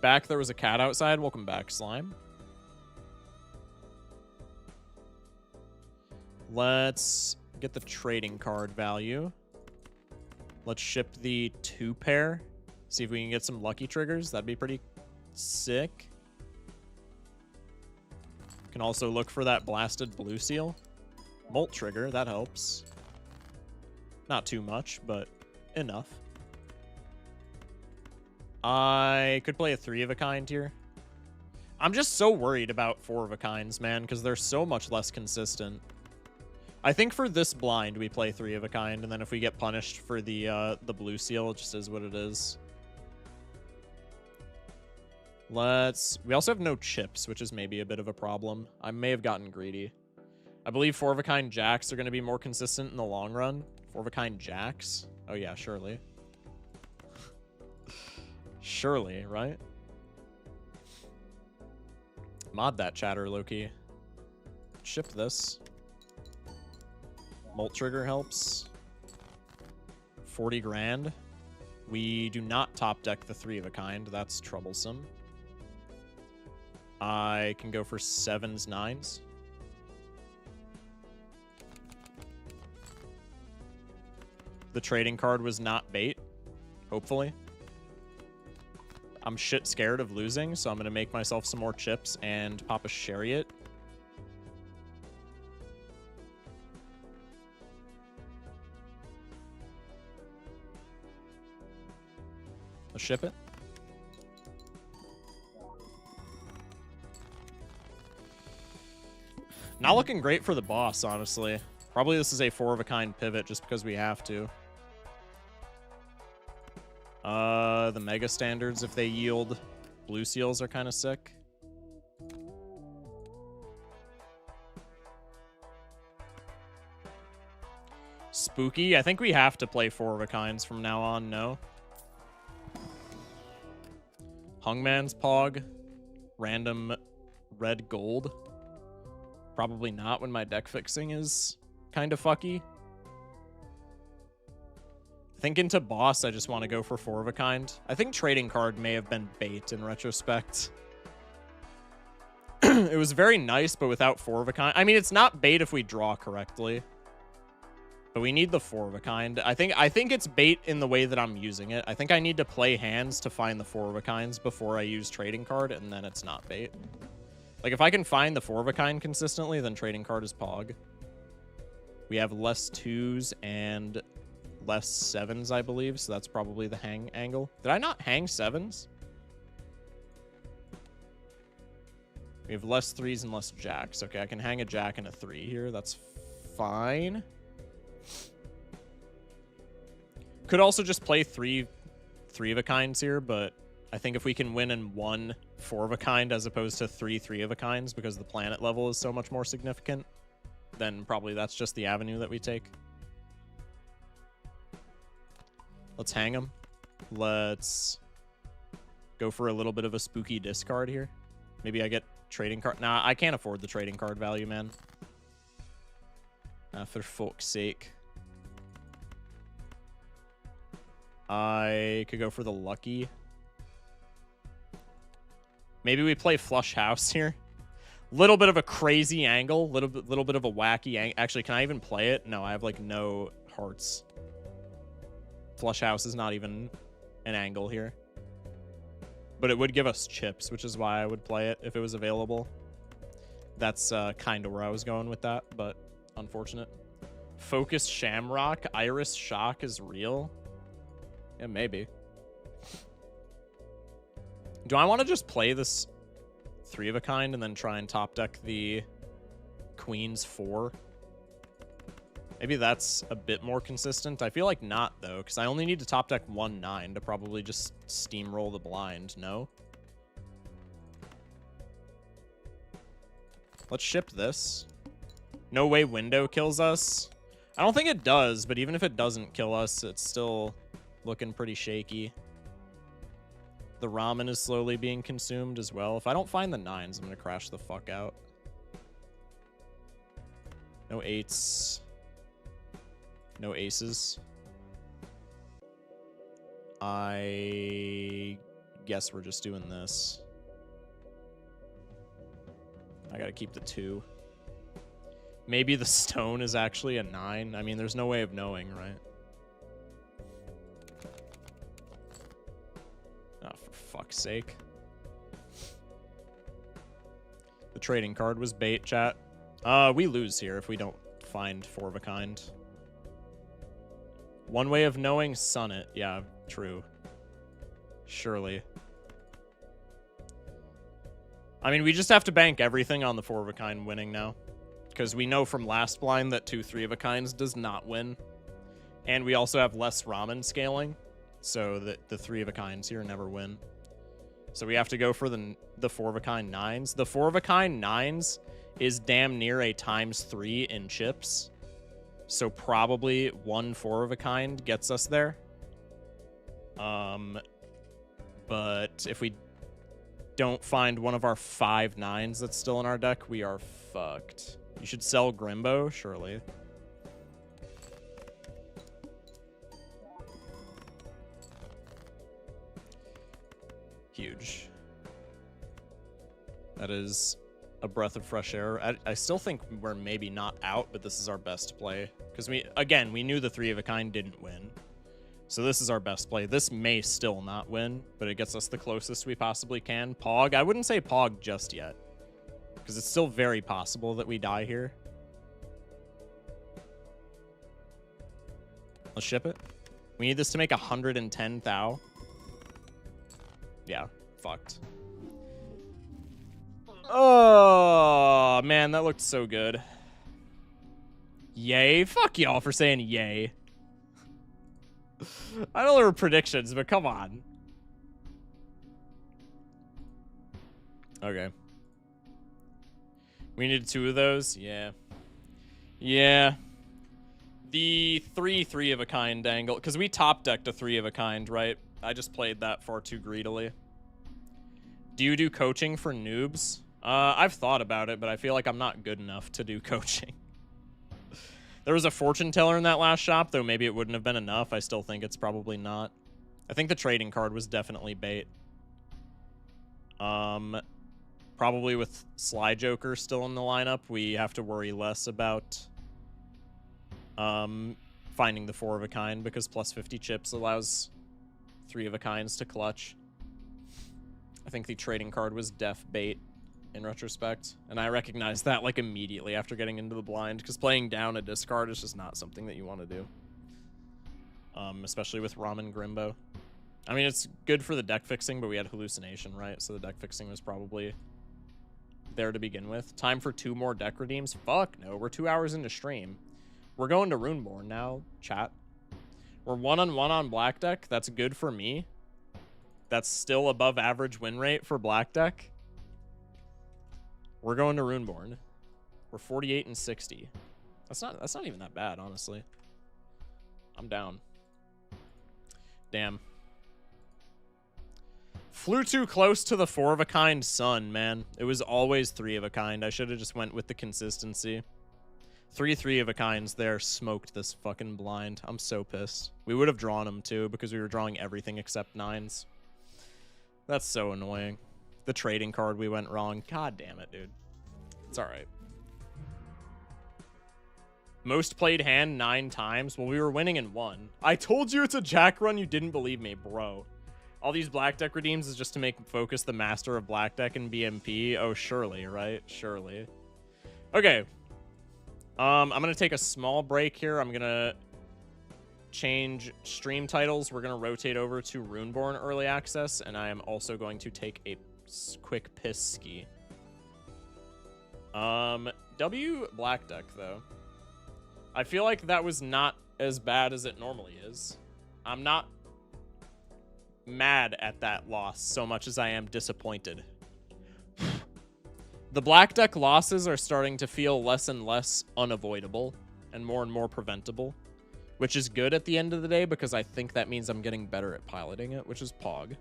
Back, there was a cat outside. Welcome back, Slime. Let's get the trading card value. Let's ship the 2 pair. See if we can get some lucky triggers. That'd be pretty sick. Can also look for that blasted blue seal. Molt trigger, that helps. Not too much, but enough. I could play a 3 of a kind here. I'm just so worried about 4 of a kinds, man, because they're so much less consistent. I think for this blind, we play 3 of a kind, and then if we get punished for the blue seal, it just is what it is. We also have no chips, which is maybe a bit of a problem. I may have gotten greedy. I believe 4-of-a-kind jacks are going to be more consistent in the long run. 4-of-a-kind jacks? Oh yeah, surely. Surely, right? Mod that chatter, Loki. Ship this. Molt trigger helps. 40 grand. We do not top deck the 3-of-a-kind. That's troublesome. I can go for 7s, 9s. The trading card was not bait, hopefully. I'm shit scared of losing, so I'm going to make myself some more chips and pop a chariot. Let's ship it. Not looking great for the boss, honestly. Probably this is a 4-of-a-kind pivot just because we have to. The mega standards, if they yield blue seals, are kind of sick. Spooky. I think we have to play 4-of-a-kinds from now on, no? Hungman's Pog. Random red gold. Probably not when my deck fixing is kind of fucky. I think into boss, I just want to go for 4-of-a-kind. I think trading card may have been bait in retrospect. It was very nice, but without 4-of-a-kind. I mean, it's not bait if we draw correctly. But we need the 4-of-a-kind. I think it's bait in the way that I'm using it. I think I need to play hands to find the 4-of-a-kinds before I use trading card, and then it's not bait. Like, if I can find the 4-of-a-kind consistently, then trading card is pog. We have less 2s and less 7s, I believe, so that's probably the hang angle. Did I not hang 7s? We have less 3s and less jacks. Okay, I can hang a jack and a 3 here. That's fine. Could also just play 3-of-a-kinds here, but I think if we can win in 1 4-of-a-kind as opposed to 3 3-of-a-kinds because the planet level is so much more significant, then probably that's just the avenue that we take. Let's hang him. Let's go for a little bit of a spooky discard here. Maybe I get trading card. Nah, I can't afford the trading card value, man. For fuck's sake. I could go for the lucky. Maybe we play flush house here. Little bit of a crazy angle. Little bit of a wacky angle. Actually, can I even play it? No, I have like no hearts. Flush house is not even an angle here. But it would give us chips, which is why I would play it if it was available. That's kind of where I was going with that, but unfortunate. Focus Shamrock. Iris Shock is real. Yeah, maybe. Do I want to just play this 3-of-a-kind and then try and top deck the Queen's 4? Maybe that's a bit more consistent. I feel like not, though, because I only need to top deck 1/9 to probably just steamroll the blind, no? Let's ship this. No way window kills us. I don't think it does, but even if it doesn't kill us, it's still looking pretty shaky. The ramen is slowly being consumed as well. If I don't find the 9s, I'm going to crash the fuck out. No 8s. No aces. I guess we're just doing this. I gotta keep the 2. Maybe the stone is actually a 9. I mean, there's no way of knowing, right? Oh, for fuck's sake. The trading card was bait, chat. We lose here if we don't find 4-of-a-kind. One way of knowing, sun it. Yeah, true. Surely. I mean, we just have to bank everything on the 4-of-a-kind winning now. Because we know from last blind that 2 3-of-a-kinds does not win. And we also have less ramen scaling. So that the 3-of-a-kinds here never win. So we have to go for the 4 of a kind 9s. The 4 of a kind 9s is damn near a ×3 in chips. So probably 1 4 of a kind gets us there. But if we don't find one of our 5 9s that's still in our deck, we are fucked. You should sell Grimbo, surely. Huge. That is a breath of fresh air. I still think we're maybe not out, but this is our best play. Because we knew the 3 of a kind didn't win. So this is our best play. This may still not win, but it gets us the closest we possibly can. Pog, I wouldn't say Pog just yet. Because it's still very possible that we die here. Let's ship it. We need this to make 110 thou. Yeah, fucked. Oh, man, that looked so good. Yay. Fuck y'all for saying yay. I know there were predictions, but come on. Okay. We needed 2 of those? Yeah. Yeah. The 3 of a kind angle, because we top decked a 3 of a kind, right? I just played that far too greedily. Do you do coaching for noobs? I've thought about it, but I feel like I'm not good enough to do coaching. There was a fortune teller in that last shop, though maybe it wouldn't have been enough. I still think it's probably not. I think the trading card was definitely bait. Probably with Sly Joker still in the lineup, we have to worry less about finding the 4 of a kind, because plus 50 chips allows 3 of a kinds to clutch. I think the trading card was def bait in retrospect, and I recognized that like immediately after getting into the blind, because playing down a discard is just not something that you want to do. Especially with Ramen Grimbo. I mean, it's good for the deck fixing, but we had hallucination, right? So the deck fixing was probably there to begin with. Time for 2 more deck redeems? Fuck no, we're 2 hours into stream. We're going to Runeborn now, chat. We're 1-on-1 on black deck. That's good for me. That's still above average win rate for black deck. We're going to Runeborn. We're 48 and 60. That's not even that bad, honestly. I'm down. Damn. Flew too close to the 4 of a kind sun, man. It was always 3 of a kind. I should have just went with the consistency. 3 of a kinds there smoked this fucking blind. I'm so pissed. We would have drawn them too, because we were drawing everything except 9s. That's so annoying. The trading card, we went wrong. God damn it, dude. It's alright. Most played hand 9 times. Well, we were winning in 1. I told you it's a jack run. You didn't believe me, bro. All these black deck redeems is just to make Focus the master of black deck and BMP. Oh, surely, right? Surely. Okay. I'm going to take a small break here. I'm going to change stream titles. We're going to rotate over to Runeborn Early Access, and I am also going to take a quick piss ski. W black deck, though. I feel like that was not as bad as it normally is. I'm not mad at that loss so much as I am disappointed. The black deck losses are starting to feel less and less unavoidable and more preventable, which is good at the end of the day, because I think that means I'm getting better at piloting it, which is Pog.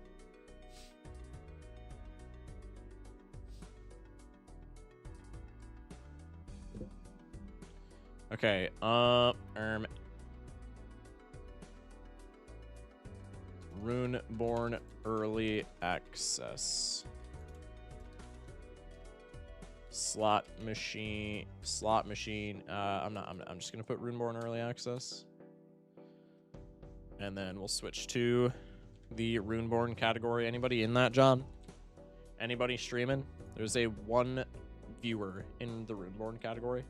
Okay, Runeborn Early Access. Slot machine. I'm just gonna put Runeborn Early Access. And then we'll switch to the Runeborn category. Anybody in that, John? Anybody streaming? There's a 1 viewer in the Runeborn category.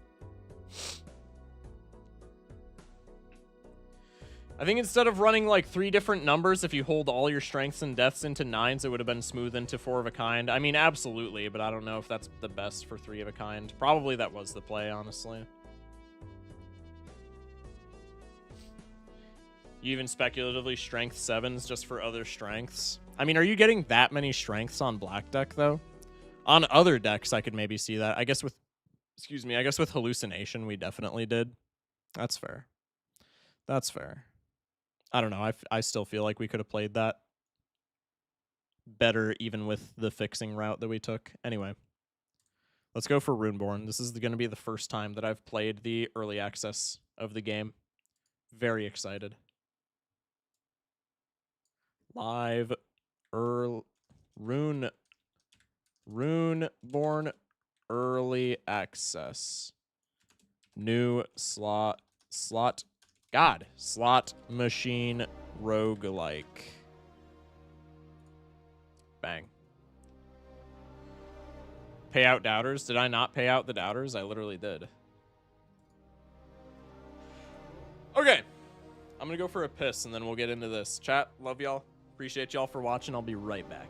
I think instead of running like 3 different numbers, if you hold all your strengths and deaths into 9s, it would have been smooth into 4 of a kind. I mean, absolutely, but I don't know if that's the best for 3 of a kind. Probably that was the play, honestly. You even speculatively strength 7s just for other strengths. I mean, are you getting that many strengths on black deck, though? On other decks, I could maybe see that. I guess with, excuse me, I guess with hallucination, we definitely did. That's fair. That's fair. I don't know. I still feel like we could have played that better even with the fixing route that we took. Anyway, let's go for Runeborn. This is going to be the first time that I've played the early access of the game. Very excited. Live Runeborn early access. New slot machine roguelike. Bang. Pay out doubters. Did I not pay out the doubters? I literally did. Okay. I'm gonna go for a piss and then we'll get into this. Chat, love y'all. Appreciate y'all for watching. I'll be right back.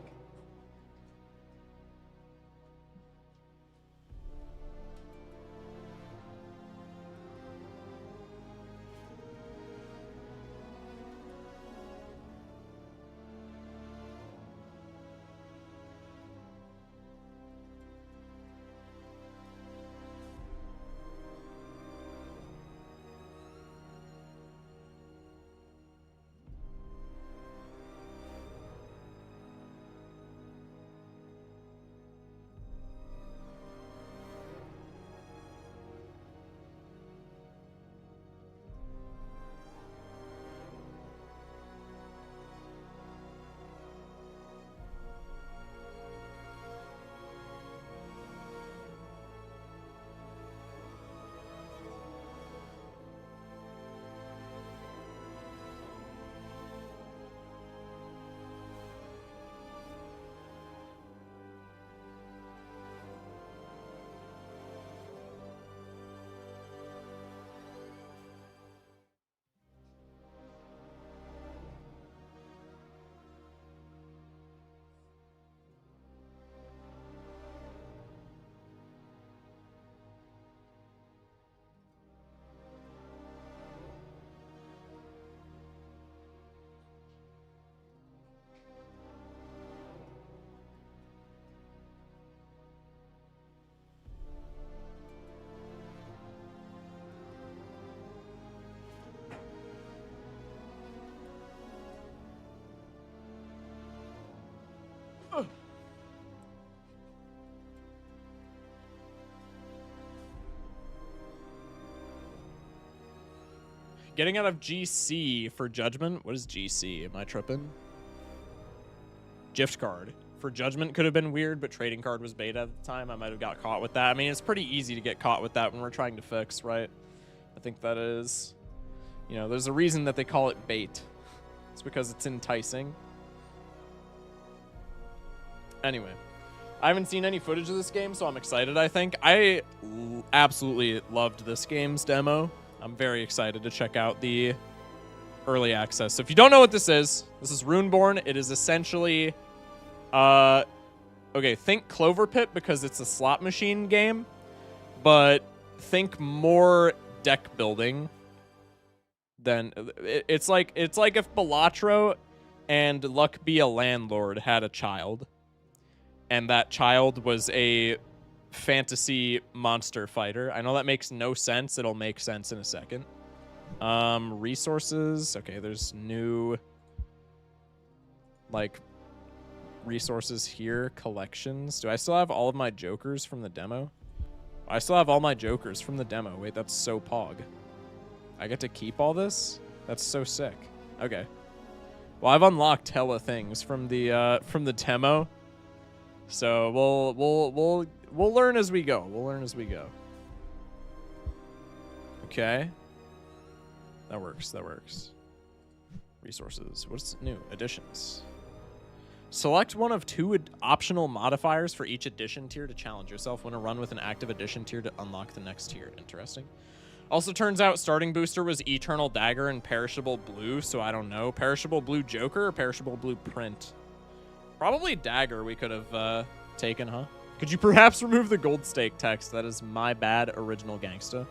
Getting out of GC for Judgment. What is GC? Am I tripping? Gift card. For Judgment could have been weird, but trading card was beta at the time. I might have got caught with that. I mean, it's pretty easy to get caught with that when we're trying to fix, right? I think that is, you know, there's a reason that they call it bait. It's because it's enticing. Anyway, I haven't seen any footage of this game, so I'm excited, I think. I absolutely loved this game's demo. I'm very excited to check out the early access. So if you don't know what this is Runeborn. It is essentially, okay, think Clover Pit because it's a slot machine game, but think more deck building than, it's like if Balatro and Luck Be a Landlord had a child, and that child was a fantasy monster fighter. I know that makes no sense. It'll make sense in a second. Resources. Okay, there's new, like, resources here. Collections. Do I still have all of my jokers from the demo? I still have all my jokers from the demo. Wait, that's so pog. I get to keep all this? That's so sick. Okay. Well, I've unlocked hella things from the demo. So we'll learn as we go. We'll learn as we go. Okay. That works. That works. Resources. What's new? Additions. Select one of two optional modifiers for each addition tier to challenge yourself. Win a run with an active addition tier to unlock the next tier. Interesting. Also turns out starting booster was Eternal Dagger and Perishable Blue, so I don't know. Perishable Blue Joker or Perishable Blue Print? Probably Dagger we could have taken, huh? Could you perhaps remove the gold stake text? That is my bad, original gangsta.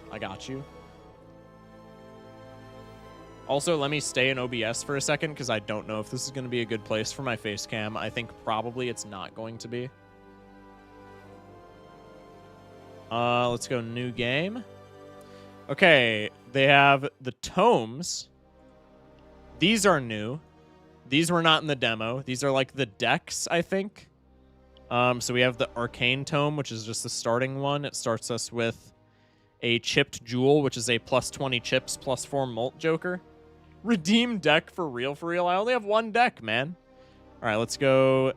I got you. Also, let me stay in OBS for a second because I don't know if this is going to be a good place for my face cam. I think probably it's not going to be. Let's go new game. Okay, they have the tomes. These are new. These were not in the demo. These are like the decks, I think. So we have the Arcane Tome, which is just the starting one. It starts us with a Chipped Jewel, which is a plus 20 chips, plus 4 Molt Joker. Redeem deck for real, for real. I only have one deck, man. All right, let's go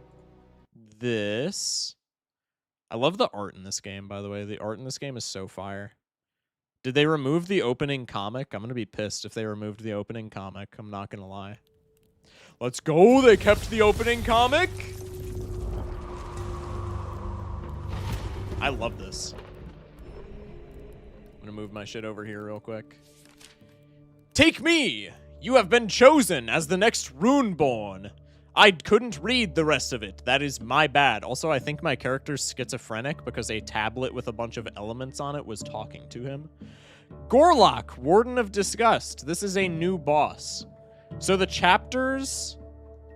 this. I love the art in this game, by the way. The art in this game is so fire. Did they remove the opening comic? I'm going to be pissed if they removed the opening comic. I'm not going to lie. Let's go. They kept the opening comic. I love this. I'm going to move my shit over here real quick. Take me! You have been chosen as the next Runeborn. I couldn't read the rest of it. That is my bad. Also, I think my character's schizophrenic because a tablet with a bunch of elements on it was talking to him. Gorlock, Warden of Disgust. This is a new boss. So the chapters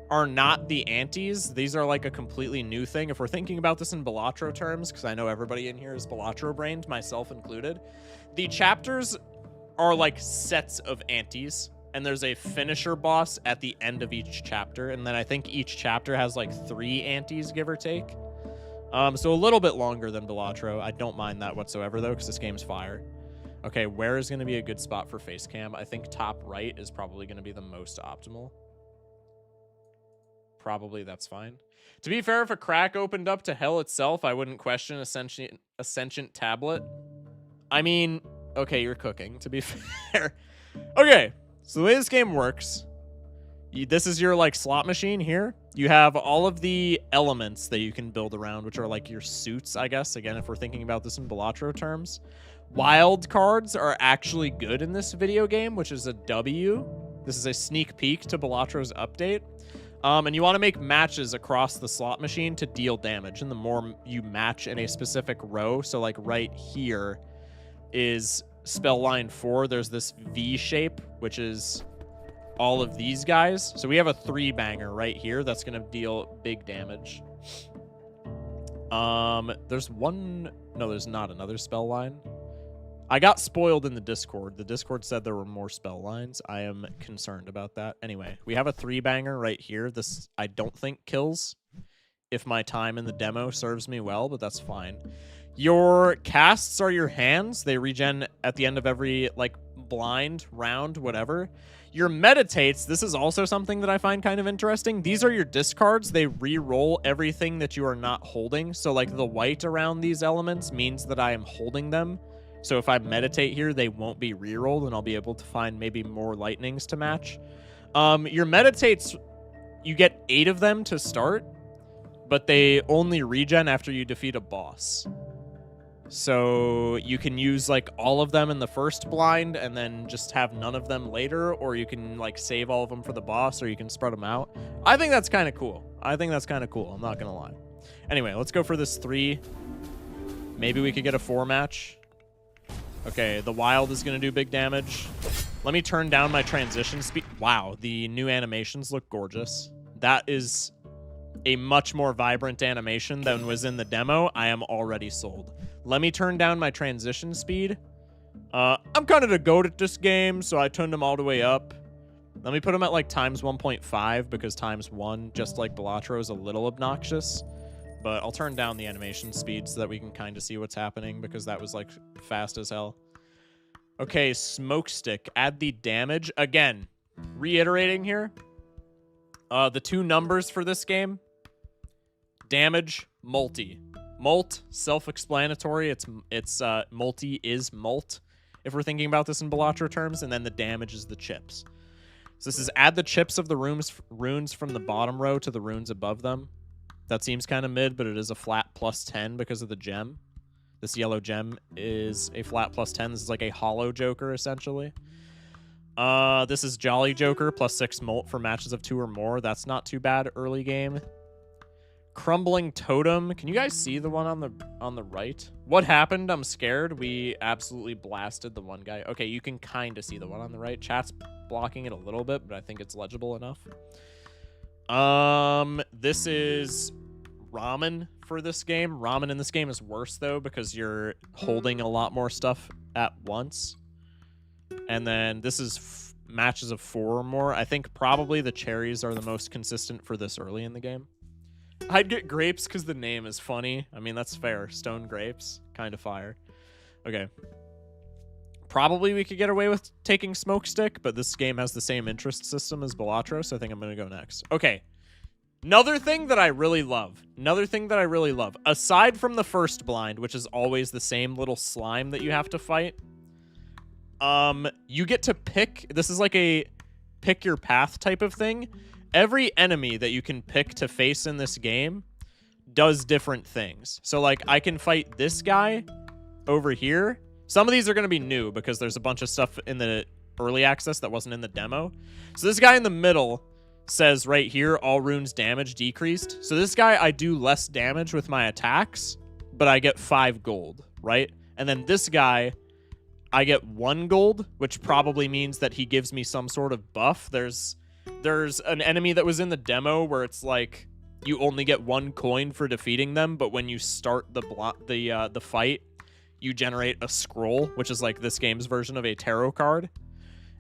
are not the antes. These are like a completely new thing. If we're thinking about this in Balatro terms, because I know everybody in here is Balatro-brained, myself included, the chapters are like sets of antes. And there's a finisher boss at the end of each chapter. And then I think each chapter has like 3 antes, give or take. So a little bit longer than Balatro. I don't mind that whatsoever, though, because this game's fire. Okay, where is going to be a good spot for face cam? I think top right is probably going to be the most optimal. Probably that's fine. To be fair, if a crack opened up to hell itself, I wouldn't question a sentient tablet. I mean, okay, you're cooking, to be fair. Okay. So the way this game works, this is your like slot machine here. You have all of the elements that you can build around, which are like your suits, I guess. Again, if we're thinking about this in Balatro terms. Wild cards are actually good in this video game, which is a W. This is a sneak peek to Balatro's update. And you want to make matches across the slot machine to deal damage. And the more you match in a specific row, so like right here is spell line 4, there's this V shape, which is all of these guys. So we have a 3-banger right here that's going to deal big damage. There's one... No, there's not another spell line. I got spoiled in the Discord. The Discord said there were more spell lines. I am concerned about that. Anyway, we have a 3-banger right here. This, I don't think, kills if my time in the demo serves me well, but that's fine. Your casts are your hands. They regen at the end of every, like, blind, round, whatever. Your meditates, this is also something that I find kind of interesting. These are your discards. They re-roll everything that you are not holding. So, like, the white around these elements means that I am holding them. So if I meditate here, they won't be re-rolled, and I'll be able to find maybe more lightnings to match. Your meditates, you get 8 of them to start, but they only regen after you defeat a boss. So you can use like all of them in the first blind and then just have none of them later, or you can like save all of them for the boss, or you can spread them out. I think that's kind of cool. I'm not gonna lie. Anyway, let's go for this 3. Maybe we could get a 4 match. Okay, the wild is gonna do big damage. Let me turn down my transition speed. Wow, the new animations look gorgeous. That is a much more vibrant animation than was in the demo. I am already sold. Let me turn down my transition speed. I'm kind of the goat at this game, so I turned them all the way up. Let me put them at like times 1.5 because times 1, just like Balatro, is a little obnoxious. But I'll turn down the animation speed so that we can kind of see what's happening, because that was like fast as hell. Okay, smoke stick. Add the damage. Again, reiterating here. The 2 numbers for this game. Damage, multi. Molt, self-explanatory. It's multi is molt, if we're thinking about this in Balatro terms, and then the damage is the chips. So this is add the chips of the runes from the bottom row to the runes above them. That seems kind of mid, but it is a flat plus 10 because of the gem. This yellow gem is a flat plus 10. This is like a hollow Joker, essentially. This is Jolly Joker, plus 6 molt for matches of 2 or more. That's not too bad early game. Crumbling totem. Can you guys see the one on the right? What happened? I'm scared. We absolutely blasted the one guy. Okay, you can kind of see the one on the right. Chat's blocking it a little bit, but I think it's legible enough. This is ramen for this game. Ramen in this game is worse though because you're holding a lot more stuff at once. And then this is matches of 4 or more. I think probably the cherries are the most consistent for this early in the game. I'd get grapes because the name is funny. I mean, that's fair. Stone grapes. Kind of fire. Okay. Probably we could get away with taking Smokestick, but this game has the same interest system as Balatro, so I think I'm going to go next. Okay. Another thing that I really love. Aside from the first blind, which is always the same little slime that you have to fight, you get to pick. This is like a pick your path type of thing. Every enemy that you can pick to face in this game does different things. So, like, I can fight this guy over here. Some of these are going to be new because there's a bunch of stuff in the early access that wasn't in the demo. So this guy in the middle says right here, all runes damage decreased. So this guy, I do less damage with my attacks, but I get 5 gold, right? And then this guy, I get 1 gold, which probably means that he gives me some sort of buff. There's an enemy that was in the demo where it's like you only get 1 coin for defeating them, but when you start the fight, you generate a scroll, which is like this game's version of a tarot card.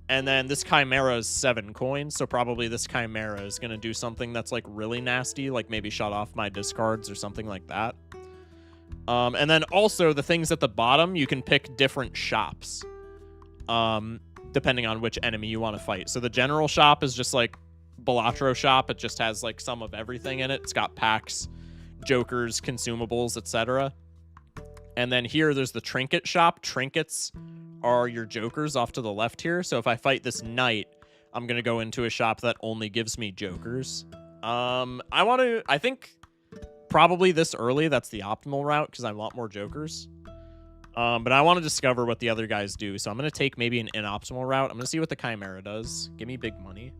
And then this Chimera is 7 coins, so probably this Chimera is going to do something that's like really nasty, like maybe shut off my discards or something like that. And then also the things at the bottom, you can pick different shops. Depending on which enemy you want to fight. So the general shop is just like Balatro shop. It just has like some of everything in it. It's got packs, jokers, consumables, etc. And then here there's the trinket shop. Trinkets are your jokers off to the left here. So if I fight this knight, I'm going to go into a shop that only gives me jokers. I think probably this early, that's the optimal route because I want more jokers. But I want to discover what the other guys do. So I'm going to take maybe an inoptimal route. I'm going to see what the Chimera does. Give me big money.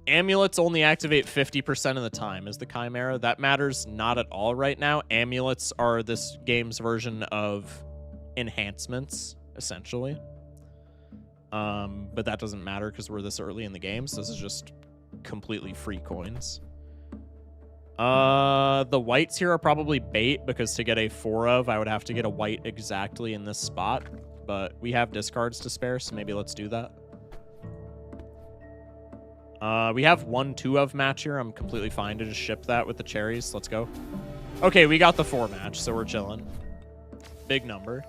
Amulets only activate 50% of the time as the Chimera. That matters not at all right now. Amulets are this game's version of enhancements, essentially. But that doesn't matter because we're this early in the game. So this is just completely free coins. The whites here are probably bait because to get a 4 of, I would have to get a white exactly in this spot. But we have discards to spare, so maybe let's do that. We have 1-2 of match here. I'm completely fine to just ship that with the cherries. Let's go. Okay, we got the 4 match, so we're chilling. Big number.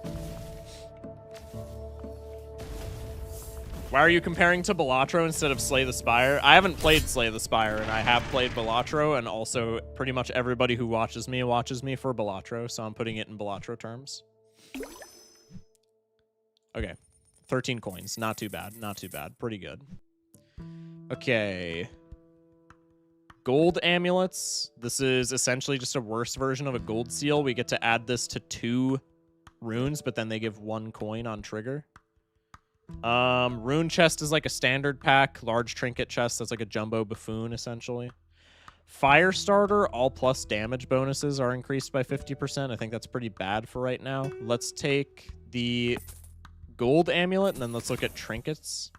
Why are you comparing to Balatro instead of Slay the Spire? I haven't played Slay the Spire, and I have played Balatro, and also pretty much everybody who watches me for Balatro, so I'm putting it in Balatro terms. Okay. 13 coins. Not too bad. Not too bad. Pretty good. Okay. Gold amulets. This is essentially just a worse version of a gold seal. We get to add this to 2 runes, but then they give 1 coin on trigger. Rune chest is like a standard pack. Large trinket chest, that's like a jumbo buffoon, essentially. Fire starter, all plus damage bonuses are increased by 50%. I think that's pretty bad for right now. Let's take the gold amulet, and then let's look at trinkets.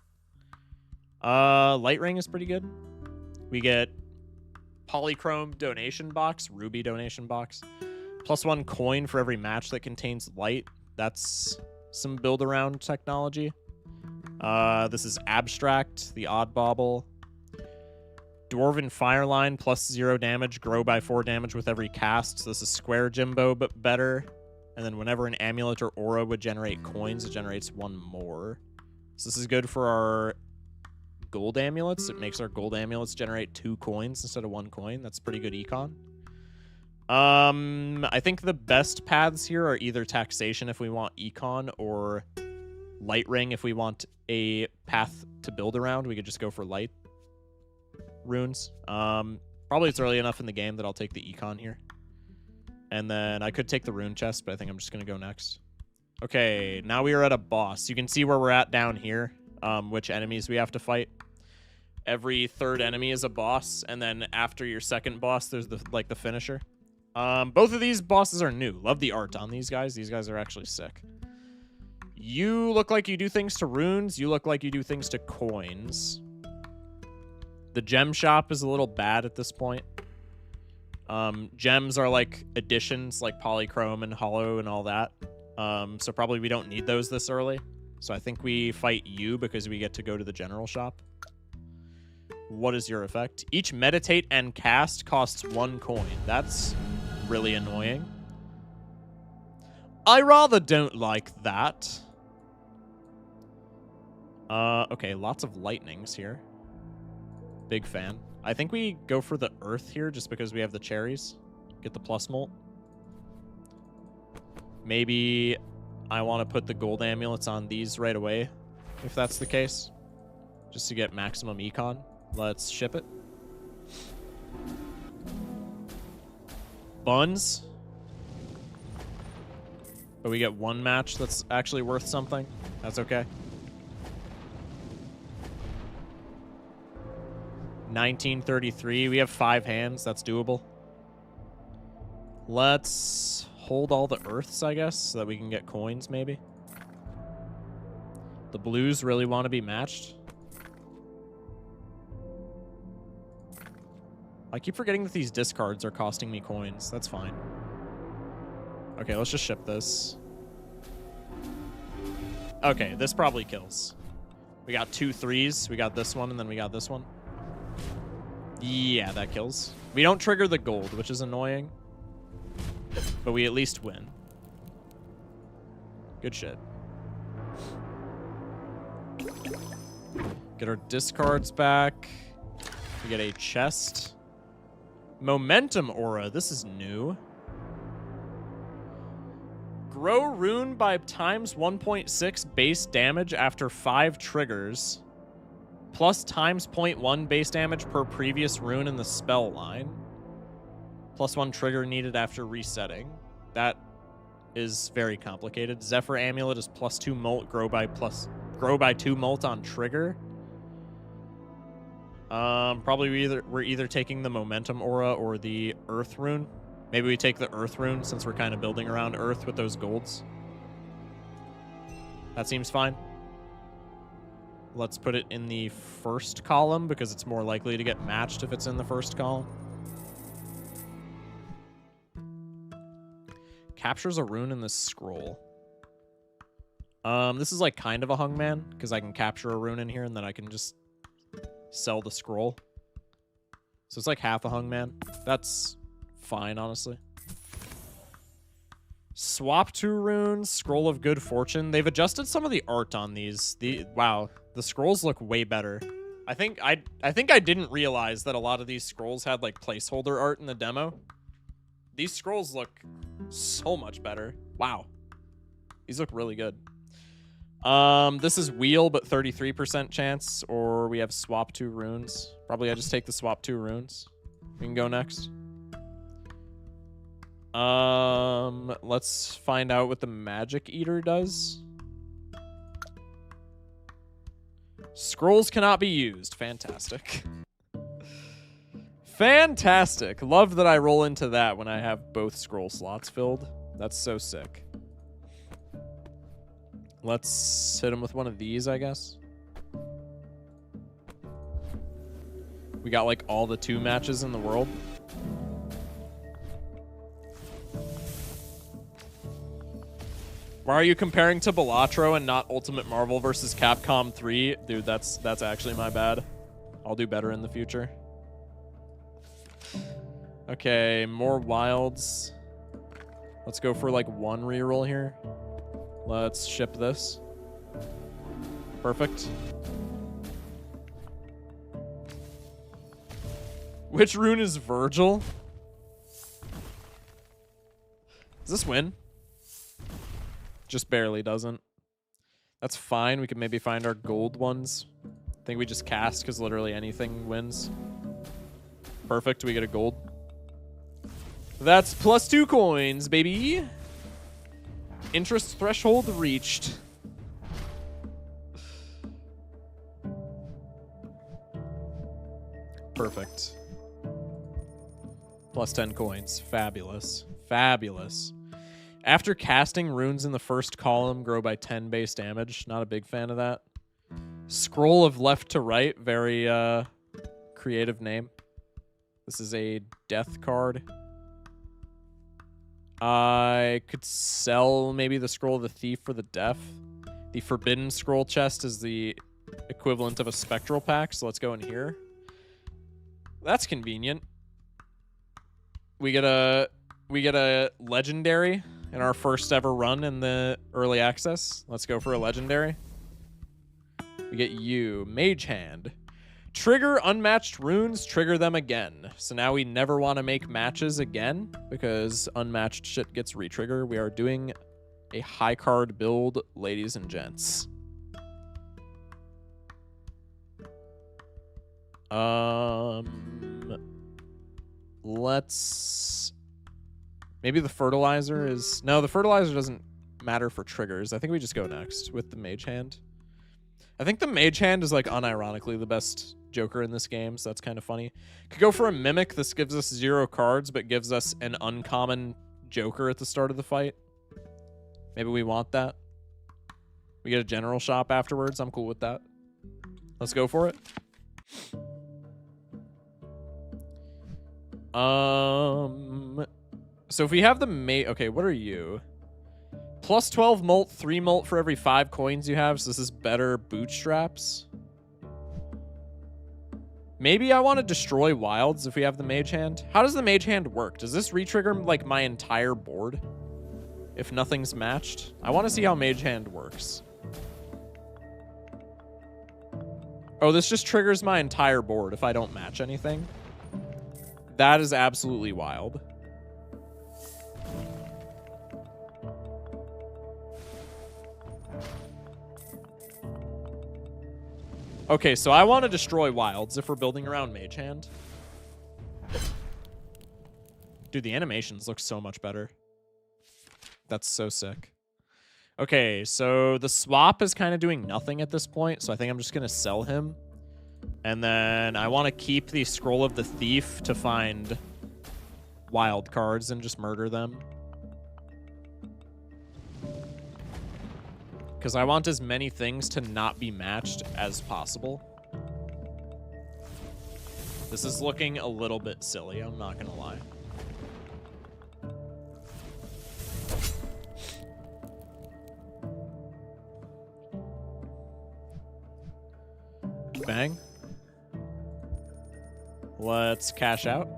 Light ring is pretty good. We get polychrome donation box, ruby donation box. +1 coin for every match that contains light. That's some build around technology. This is abstract, the odd bauble. Dwarven Fireline, +0 damage, grow by 4 damage with every cast. So this is square Jimbo, but better. And then whenever an amulet or aura would generate coins, it generates 1 more. So this is good for our gold amulets. It makes our gold amulets generate 2 coins instead of 1 coin. That's pretty good econ. I think the best paths here are either taxation if we want econ, or light ring if we want a path to build around. We could just go for light runes. Probably it's early enough in the game that I'll take the econ here. And then I could take the rune chest, but I think I'm just going to go next. Okay, now we are at a boss. You can see where we're at down here, which enemies we have to fight. Every third enemy is a boss, and then after your second boss, there's the finisher. Both of these bosses are new. Love the art on these guys. These guys are actually sick. You look like you do things to runes. You look like you do things to coins. The gem shop is a little bad at this point. Gems are like additions, like polychrome and hollow and all that. So probably we don't need those this early. So I think we fight you because we get to go to the general shop. What is your effect? Each meditate and cast costs 1 coin. That's really annoying. I rather don't like that. Okay, lots of lightnings here. Big fan. I think we go for the earth here just because we have the cherries. Get the plus molt. Maybe I want to put the gold amulets on these right away, if that's the case. Just to get maximum econ. Let's ship it. Buns. But we get 1 match that's actually worth something. That's okay. 1933. We have 5 hands. That's doable. Let's hold all the earths, I guess, so that we can get coins, maybe. The blues really want to be matched. I keep forgetting that these discards are costing me coins. That's fine. Okay, let's just ship this. Okay, this probably kills. We got 2 3s. We got this one, and then we got this one. Yeah, that kills. We don't trigger the gold, which is annoying. But we at least win. Good shit. Get our discards back. We get a chest. Momentum aura. This is new. Grow rune by times 1.6 base damage after 5 triggers. Plus times 0.1 base damage per previous rune in the spell line. Plus 1 trigger needed after resetting. That is very complicated. Zephyr amulet is plus 2 molt. Grow by 2 molt on trigger. Probably we're either taking the momentum aura or the earth rune. Maybe we take the earth rune since we're kind of building around earth with those golds. That seems fine. Let's put it in the first column because it's more likely to get matched if it's in the first column. Captures a rune in this scroll. This is like kind of a hungman because I can capture a rune in here and then I can just sell the scroll. So it's like half a hungman. That's fine, honestly. Swap 2 runes, Scroll of Good Fortune. They've adjusted some of the art on these. Wow, the scrolls look way better. I think I didn't realize that a lot of these scrolls had like placeholder art in the demo. These scrolls look so much better. Wow. These look really good. This is wheel, but 33% chance, or we have swap 2 runes. Probably I just take the swap 2 runes. We can go next. Let's find out what the Magic Eater does. Scrolls cannot be used. Fantastic. Fantastic. Love that I roll into that when I have both scroll slots filled. That's so sick. Let's hit him with one of these, I guess. We got like all the 2 matches in the world. Why are you comparing to Balatro and not Ultimate Marvel vs. Capcom 3? Dude, that's actually my bad. I'll do better in the future. Okay, more wilds. Let's go for like 1 reroll here. Let's ship this. Perfect. Which rune is Virgil? Does this win? Just barely doesn't. That's fine. We can maybe find our gold ones. I think we just cast because literally anything wins. Perfect. We get a gold. That's plus 2 coins, baby. Interest threshold reached. Perfect. Plus 10 coins. Fabulous. Fabulous. After casting, runes in the first column grow by 10 base damage. Not a big fan of that. Scroll of left to right. Very creative name. This is a death card. I could sell maybe the Scroll of the Thief for the Deaf. The Forbidden Scroll chest is the equivalent of a Spectral pack, so let's go in here. That's convenient. We get a legendary in our first ever run in the early access. Let's go for a legendary. We get you, Mage Hand. Trigger unmatched runes, trigger them again. So now we never want to make matches again because unmatched shit gets re-triggered. We are doing a high card build, ladies and gents. Let's... Maybe the fertilizer is... No, the fertilizer doesn't matter for triggers. I think we just go next with the Mage Hand. I think the Mage Hand is, like, unironically the best Joker in this game, so that's kind of funny. Could go for a Mimic. This gives us 0 cards, but gives us an uncommon Joker at the start of the fight. Maybe we want that. We get a general shop afterwards. I'm cool with that. Let's go for it. So if we have the okay, what are you? Plus 12 molt, 3 molt for every 5 coins you have, so this is better bootstraps. Maybe I want to destroy wilds if we have the Mage Hand. How does the Mage Hand work? Does this re-trigger, like, my entire board? If nothing's matched? I want to see how Mage Hand works. Oh, this just triggers my entire board if I don't match anything. That is absolutely wild. Okay, so I want to destroy wilds if we're building around Mage Hand. Dude, the animations look so much better. That's so sick. Okay, so the swap is kind of doing nothing at this point, so I think I'm just going to sell him. And then I want to keep the Scroll of the Thief to find wild cards and just murder them. Because I want as many things to not be matched as possible. This is looking a little bit silly, I'm not going to lie. Bang. Let's cash out.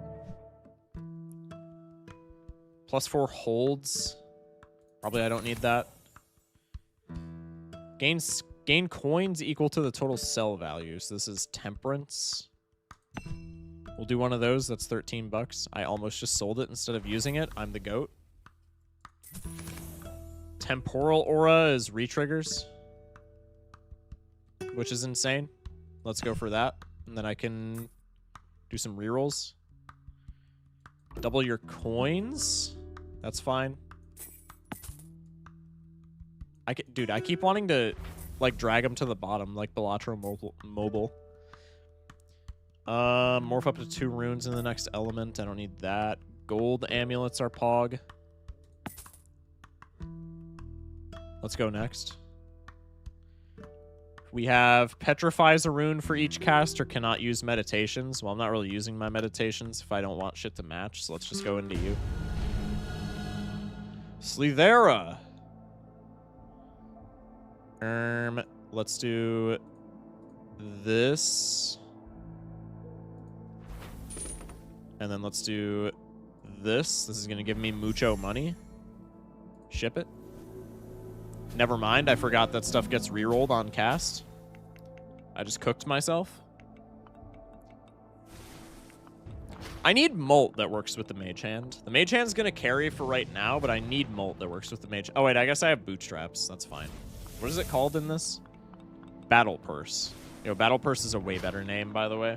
+4 holds. Probably I don't need that. Gain coins equal to the total sell value. So this is Temperance. We'll do one of those. That's 13 bucks. I almost just sold it instead of using it. I'm the goat. Temporal Aura is re-triggers, which is insane. Let's go for that. And then I can do some rerolls. Double your coins. That's fine. Dude, I keep wanting to, like, drag him to the bottom, like Balatro Mobile. Morph up to 2 runes in the next element. I don't need that. Gold amulets are pog. Let's go next. We have Petrifies a rune for each caster, cannot use meditations. Well, I'm not really using my meditations if I don't want shit to match, so let's just go into you. Slithera. Let's do this. And then let's do this. This is going to give me mucho money. Ship it. Never mind, I forgot that stuff gets rerolled on cast. I just cooked myself. I need Molt that works with the Mage Hand. The Mage Hand's going to carry for right now, but I need Molt that works with the Mage... Oh, wait, I guess I have Bootstraps. That's fine. What is it called in this? Battle Purse. Yo, Battle Purse is a way better name, by the way,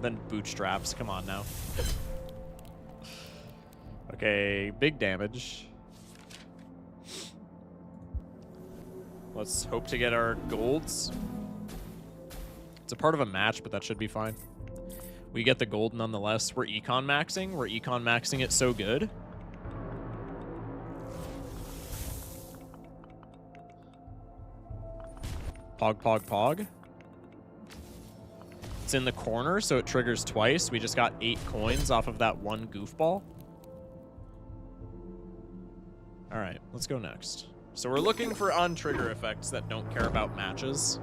than Bootstraps. Come on now. Okay, big damage. Let's hope to get our golds. It's a part of a match, but that should be fine. We get the gold nonetheless. We're econ maxing. We're econ maxing it so good. Pog, pog, pog. It's in the corner, so it triggers twice. We just got 8 coins off of that one goofball. All right, let's go next. So we're looking for on-trigger effects that don't care about matches.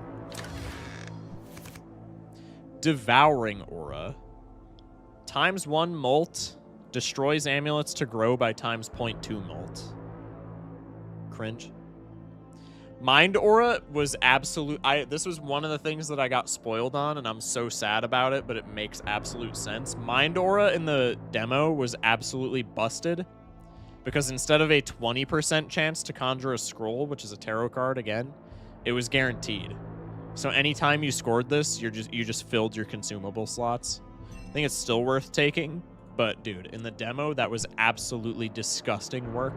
Devouring Aura. ×1 molt. Destroys amulets to grow by ×0.2 molt. Cringe. Mind Aura was absolute. This was one of the things that I got spoiled on, and I'm so sad about it, but it makes absolute sense. Mind Aura in the demo was absolutely busted, because instead of a 20% chance to conjure a scroll, which is a tarot card again, it was guaranteed. So anytime you scored this, you just filled your consumable slots. I think it's still worth taking, but dude, in the demo, that was absolutely disgusting work.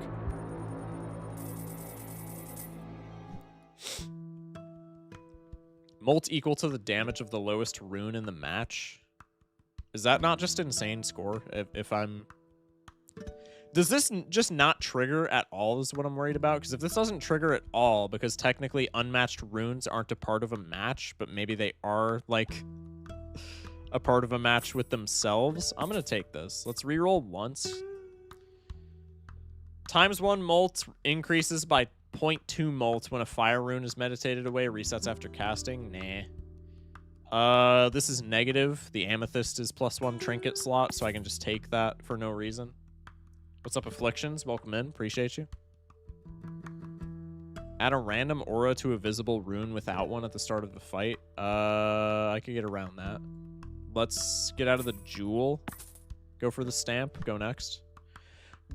Molt equal to the damage of the lowest rune in the match. Is that not just insane score? If I'm... Does this just not trigger at all is what I'm worried about? Because if this doesn't trigger at all, because technically unmatched runes aren't a part of a match, but maybe they are, like, a part of a match with themselves, I'm going to take this. Let's reroll once. ×1 molt increases by 0.2 molt when a fire rune is meditated away, resets after casting. Nah. This is negative. The amethyst is +1 trinket slot, so I can just take that for no reason. What's up, Afflictions? Welcome in. Appreciate you. Add a random aura to a visible rune without one at the start of the fight. I could get around that. Let's get out of the jewel. Go for the stamp. Go next.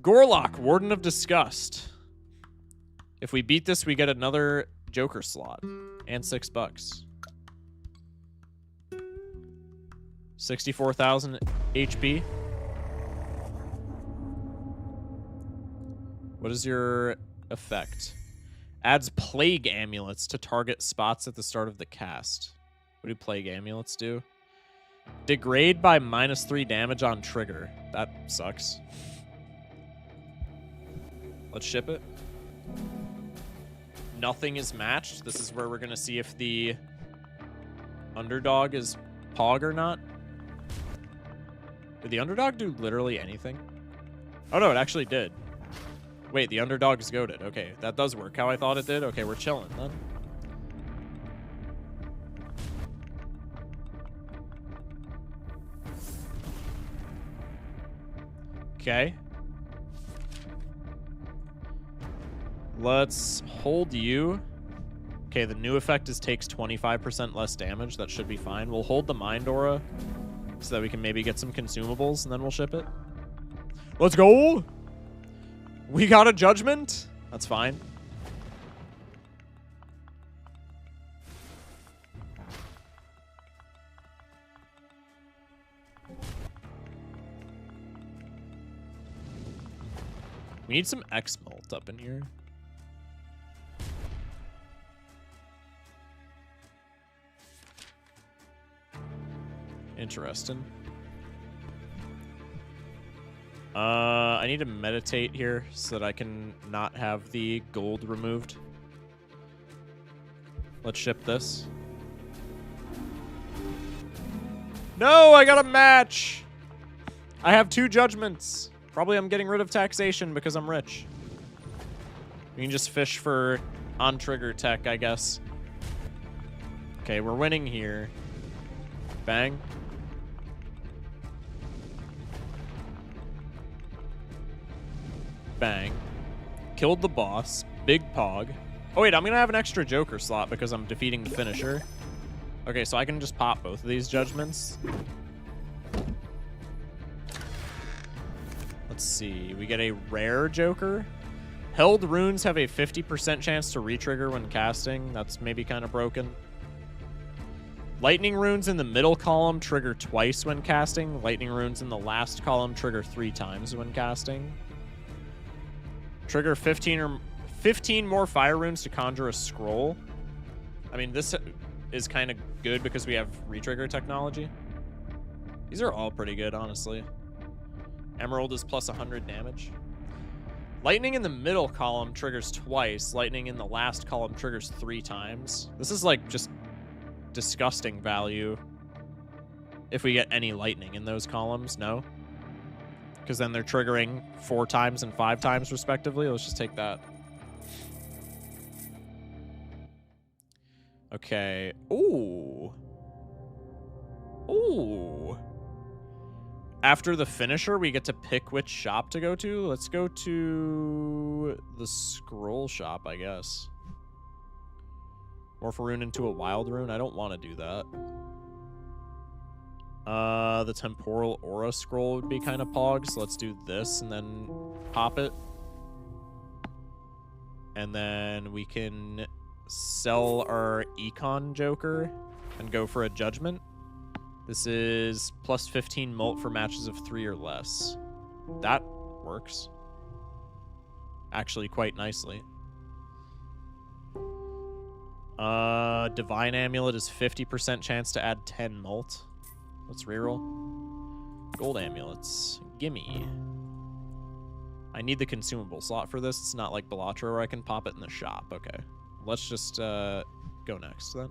Gorlock, Warden of Disgust. If we beat this, we get another Joker slot. And $6. 64,000 HP. What is your effect? Adds plague amulets to target spots at the start of the cast. What do plague amulets do? Degrade by -3 damage on trigger. That sucks. Let's ship it. Nothing is matched. This is where we're going to see if the underdog is Pog or not. Did the underdog do literally anything? Oh, no, it actually did. Wait, the underdog is goated. Okay, that does work how I thought it did. Okay, we're chilling then. Okay. Let's hold you. Okay, the new effect is takes 25% less damage. That should be fine. We'll hold the Mind Aura so that we can maybe get some consumables, and then we'll ship it. Let's go! We got a judgment? That's fine. We need some X-Molt up in here. Interesting. I need to meditate here so that I can not have the gold removed. Let's ship this. No, I got a match! I have 2 judgments. Probably I'm getting rid of taxation because I'm rich. We can just fish for on-trigger tech, I guess. Okay, we're winning here. Bang. Bang. Killed the boss. Big Pog. Oh, wait, I'm going to have an extra Joker slot because I'm defeating the finisher. Okay, so I can just pop both of these judgments. Let's see. We get a rare Joker. Held runes have a 50% chance to retrigger when casting. That's maybe kind of broken. Lightning runes in the middle column trigger twice when casting. Lightning runes in the last column trigger 3 times when casting. Trigger 15 more fire runes to conjure a scroll. I mean, this is kind of good because we have retrigger technology. These are all pretty good, honestly. Emerald is plus 100 damage. Lightning in the middle column triggers twice. Lightning in the last column triggers 3 times. This is like just disgusting value. If we get any lightning in those columns, no? Because then they're triggering 4 times and 5 times respectively. Let's just take that. Okay. Ooh. Ooh. After the finisher, we get to pick which shop to go to. Let's go to the scroll shop, I guess. Morph a rune into a wild rune. I don't want to do that. The temporal aura scroll would be kind of pog, so let's do this and then pop it. And then we can sell our econ joker and go for a judgment. This is plus 15 mult for matches of 3 or less. That works. Actually, quite nicely. Divine Amulet is 50% chance to add 10 mult. Let's reroll. Gold Amulets. Gimme. I need the consumable slot for this. It's not like Balatro where I can pop it in the shop. Okay. Let's just go next then.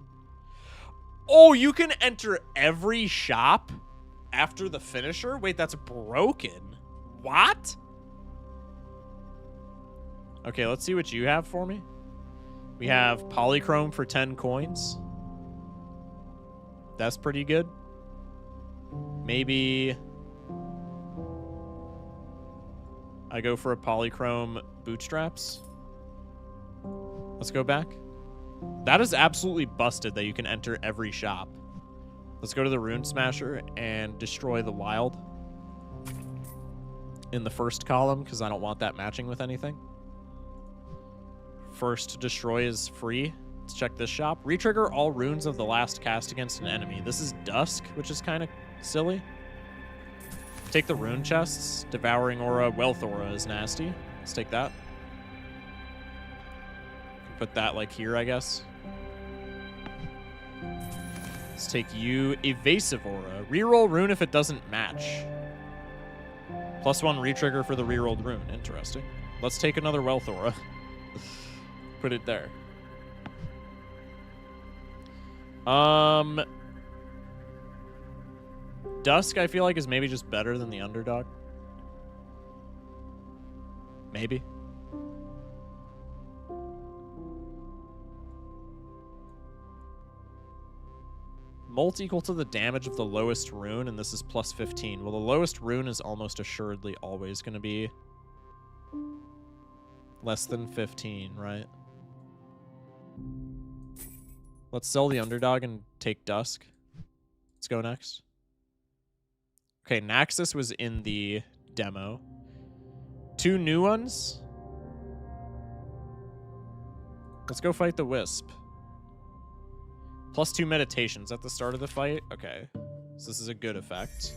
Oh, you can enter every shop after the finisher? Wait, that's broken. What? Okay, let's see what you have for me. We have Polychrome for 10 coins. That's pretty good. Maybe I go for a Polychrome Bootstraps. Let's go back. That is absolutely busted that you can enter every shop. Let's go to the Rune Smasher and destroy the wild in the first column because I don't want that matching with anything. First to destroy is free. Let's check this shop. Retrigger all runes of the last cast against an enemy. This is Dusk, which is kind of silly. Take the rune chests. Devouring Aura, Wealth Aura is nasty. Let's take that. Put that like here, I guess. Let's take you Evasive Aura. Reroll rune if it doesn't match. +1 retrigger for the rerolled rune. Interesting. Let's take another Wealth Aura. Put it there. Dusk, I feel like, is maybe just better than the Underdog. Maybe. Mult equal to the damage of the lowest rune, and this is plus 15. Well, the lowest rune is almost assuredly always going to be less than 15, right? Let's sell the Underdog and take Dusk. Let's go next. Okay, Naxxus was in the demo. 2 new ones. Let's go fight the Wisp. +2 meditations at the start of the fight. Okay, so this is a good effect.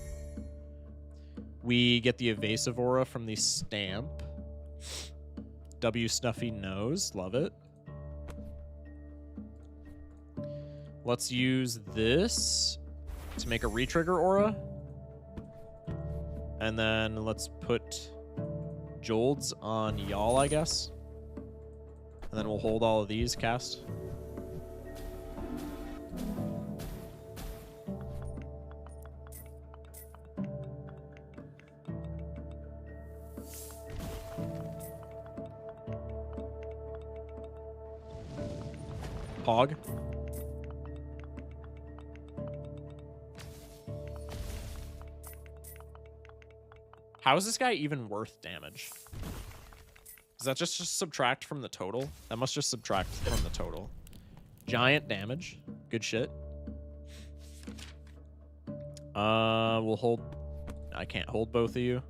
We get the Evasive Aura from the Stamp. W Snuffy Nose. Love it. Let's use this to make a Retrigger Aura. And then let's put Jolds on y'all, I guess. And then we'll hold all of these cast. Pog. How is this guy even worth damage? Does that just subtract from the total? That must just subtract from the total. Giant damage. Good shit. We'll hold... I can't hold both of you.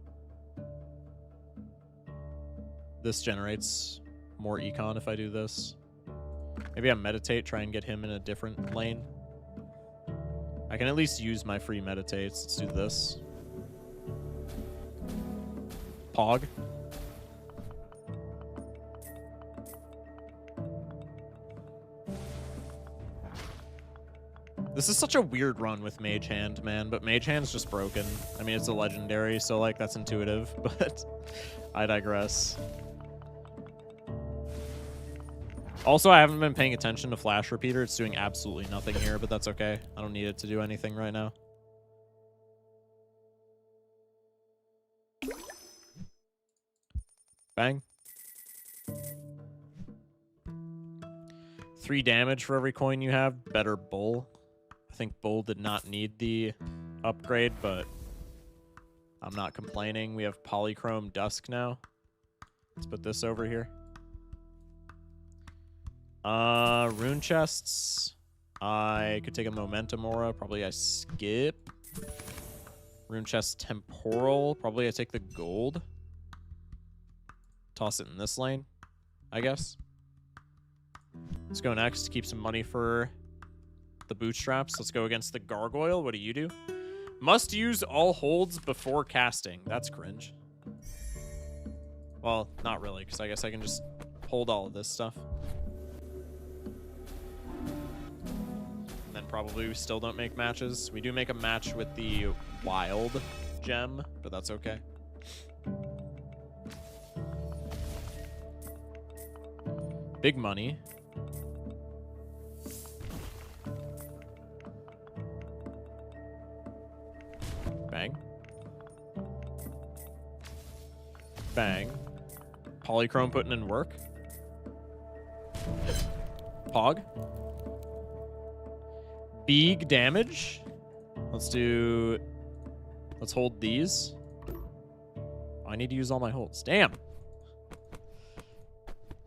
This generates more econ if I do this. Maybe I meditate, try and get him in a different lane. I can at least use my free meditates. Let's do this. Pog. This is such a weird run with Mage Hand, man, but Mage Hand's just broken. I mean, it's a legendary, so, like, that's intuitive, but I digress. Also, I haven't been paying attention to Flash Repeater. It's doing absolutely nothing here, but that's okay. I don't need it to do anything right now. Bang. 3 damage for every coin you have. Better Bull. I think Bull did not need the upgrade, but I'm not complaining. We have Polychrome Dusk now. Let's put this over here. Rune chests. I could take a Momentum Aura. Probably I skip. Rune chest Temporal. Probably I take the gold. Toss it in this lane, I guess. Let's go next. Keep some money for the bootstraps. Let's go against the Gargoyle. What do you do? Must use all holds before casting. That's cringe. Well, not really, because I guess I can just hold all of this stuff. And then probably we still don't make matches. We do make a match with the Wild Gem, but that's okay. Big money. Bang. Bang. Polychrome putting in work. Pog. Big damage. Let's hold these. I need to use all my holds. Damn.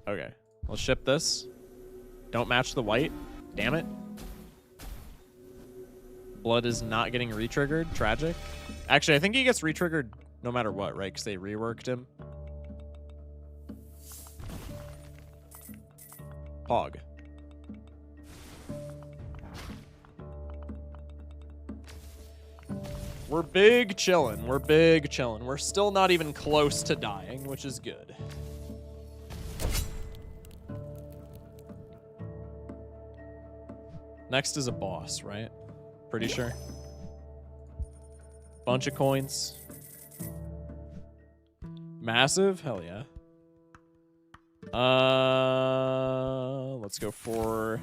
Okay. Let's ship this. Don't match the white. Damn it. Blood is not getting retriggered. Tragic. Actually, I think he gets retriggered no matter what, right? Because they reworked him. Pog. We're big chillin'. We're big chillin'. We're still not even close to dying, which is good. Next is a boss, right? Pretty sure. Bunch of coins. Massive? Hell yeah. Let's go for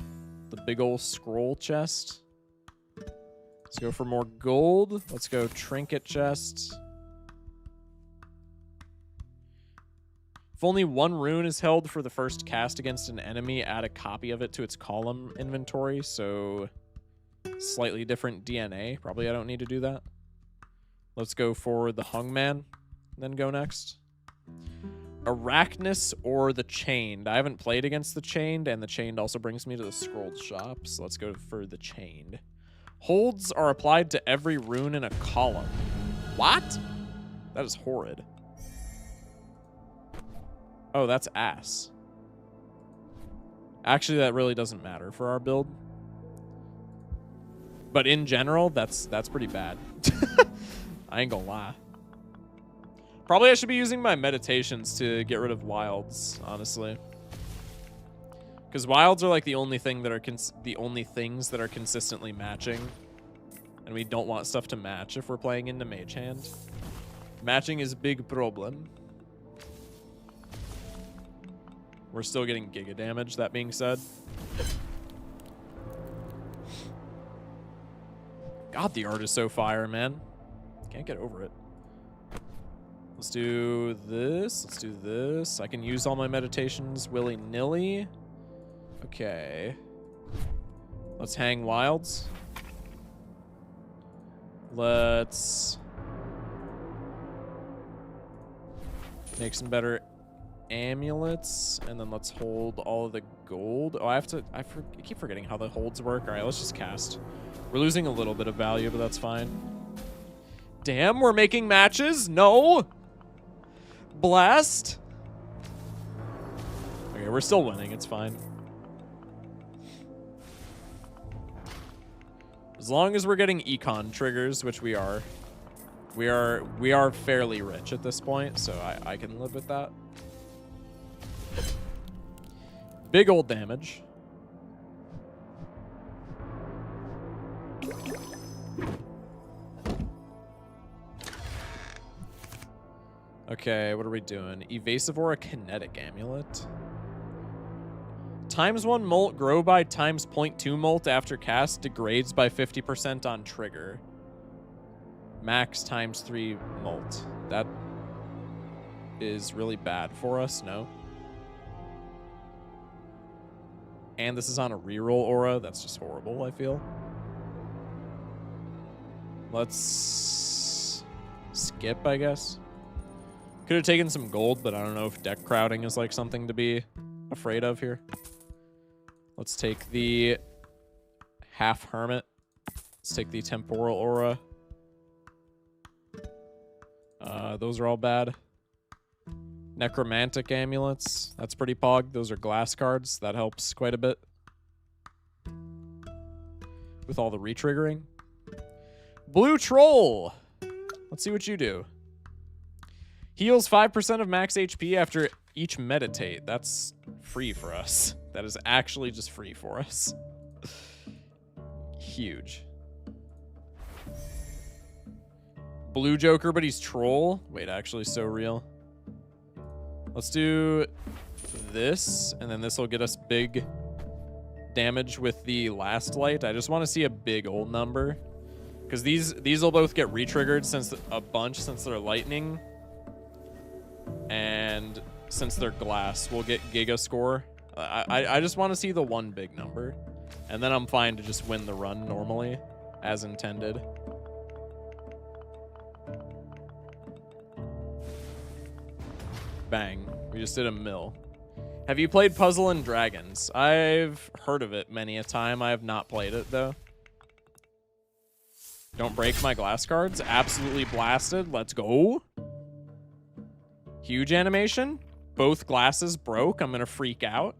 the big ol' scroll chest. Let's go for more gold. Let's go trinket chest. If only one rune is held for the first cast against an enemy, add a copy of it to its column inventory. So slightly different DNA. Probably I don't need to do that. Let's go for the Hungman, then go next. Arachnus or the Chained. I haven't played against the Chained, and the Chained also brings me to the Scrolled shop. So let's go for the Chained. Holds are applied to every rune in a column. What? That is horrid. Oh, that's ass. Actually, that really doesn't matter for our build. But in general, that's pretty bad. I ain't gonna lie. Probably I should be using my meditations to get rid of wilds, honestly. Because wilds are like the only thing that are things that are consistently matching. And we don't want stuff to match if we're playing into Mage Hand. Matching is a big problem. We're still getting giga damage, that being said. God, the art is so fire, man. Can't get over it. Let's do this. Let's do this. I can use all my meditations willy-nilly. Okay. Let's hang wilds. Let's make some better amulets, and then let's hold all of the gold. Oh, I keep forgetting how the holds work. All right, let's just cast. We're losing a little bit of value, but that's fine. Damn, we're making matches? No! Blast? Okay, we're still winning. It's fine. As long as we're getting econ triggers, which we are. We are fairly rich at this point, so I can live with that. Big old damage. Okay, what are we doing? Evasive Aura Kinetic Amulet. ×1 molt, grow by ×0.2 molt after cast, degrades by 50% on trigger. Max ×3 molt. That is really bad for us, no? And this is on a reroll aura. That's just horrible, I feel. Let's skip, I guess. Could have taken some gold, but I don't know if deck crowding is like something to be afraid of here. Let's take the half hermit. Let's take the temporal aura. Those are all bad. Necromantic amulets. That's pretty pog. Those are glass cards. That helps quite a bit. With all the retriggering. Blue Troll. Let's see what you do. Heals 5% of max HP after each meditate. That's free for us. That is actually just free for us. Huge. Blue Joker, but he's troll. Wait, actually so real. Let's do this, and then this will get us big damage with the last light. I just want to see a big old number. Because these will both get retriggered since they're lightning. And since they're glass, we'll get Giga score. I just want to see the one big number. And then I'm fine to just win the run normally, as intended. Bang. We just did a mill. Have you played Puzzle and Dragons? I've heard of it many a time. I have not played it, though. Don't break my glass cards. Absolutely blasted. Let's go. Huge animation. Both glasses broke. I'm going to freak out.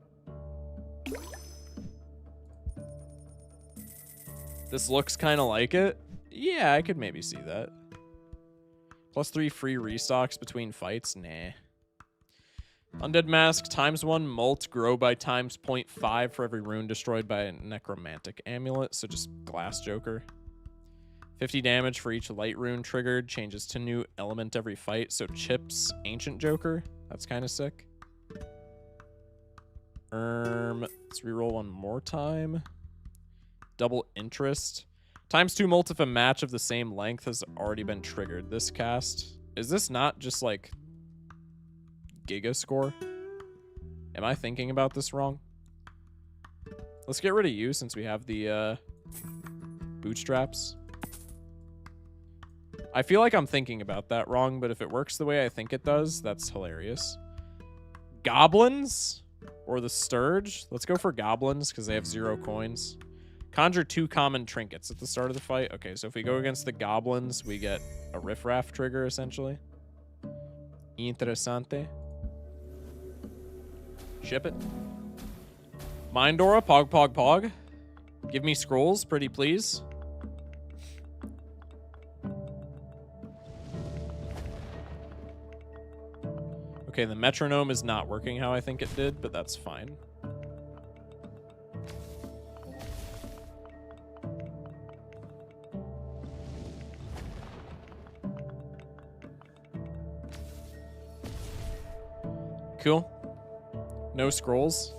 This looks kind of like it. Yeah, I could maybe see that. +3 free restocks between fights. Nah. Undead Mask, ×1 molt, grow by ×0.5 for every rune destroyed by a necromantic amulet. So just glass joker. 50 damage for each light rune triggered. Changes to new element every fight. So chips ancient joker. That's kind of sick. Let's reroll one more time. Double interest. ×2 molt if a match of the same length has already been triggered this cast. Is this not just like Giga score? Am I thinking about this wrong? Let's get rid of you since we have the bootstraps. I feel like I'm thinking about that wrong, but if it works the way I think it does, that's hilarious. Goblins or the Sturge? Let's go for goblins because they have 0 coins. Conjure 2 common trinkets at the start of the fight. Okay, so if we go against the goblins, we get a riffraff trigger, essentially. Interessante. Ship it. Mindora, pog, pog, pog. Give me scrolls, pretty please. Okay, the metronome is not working how I think it did, but that's fine. Cool. No scrolls.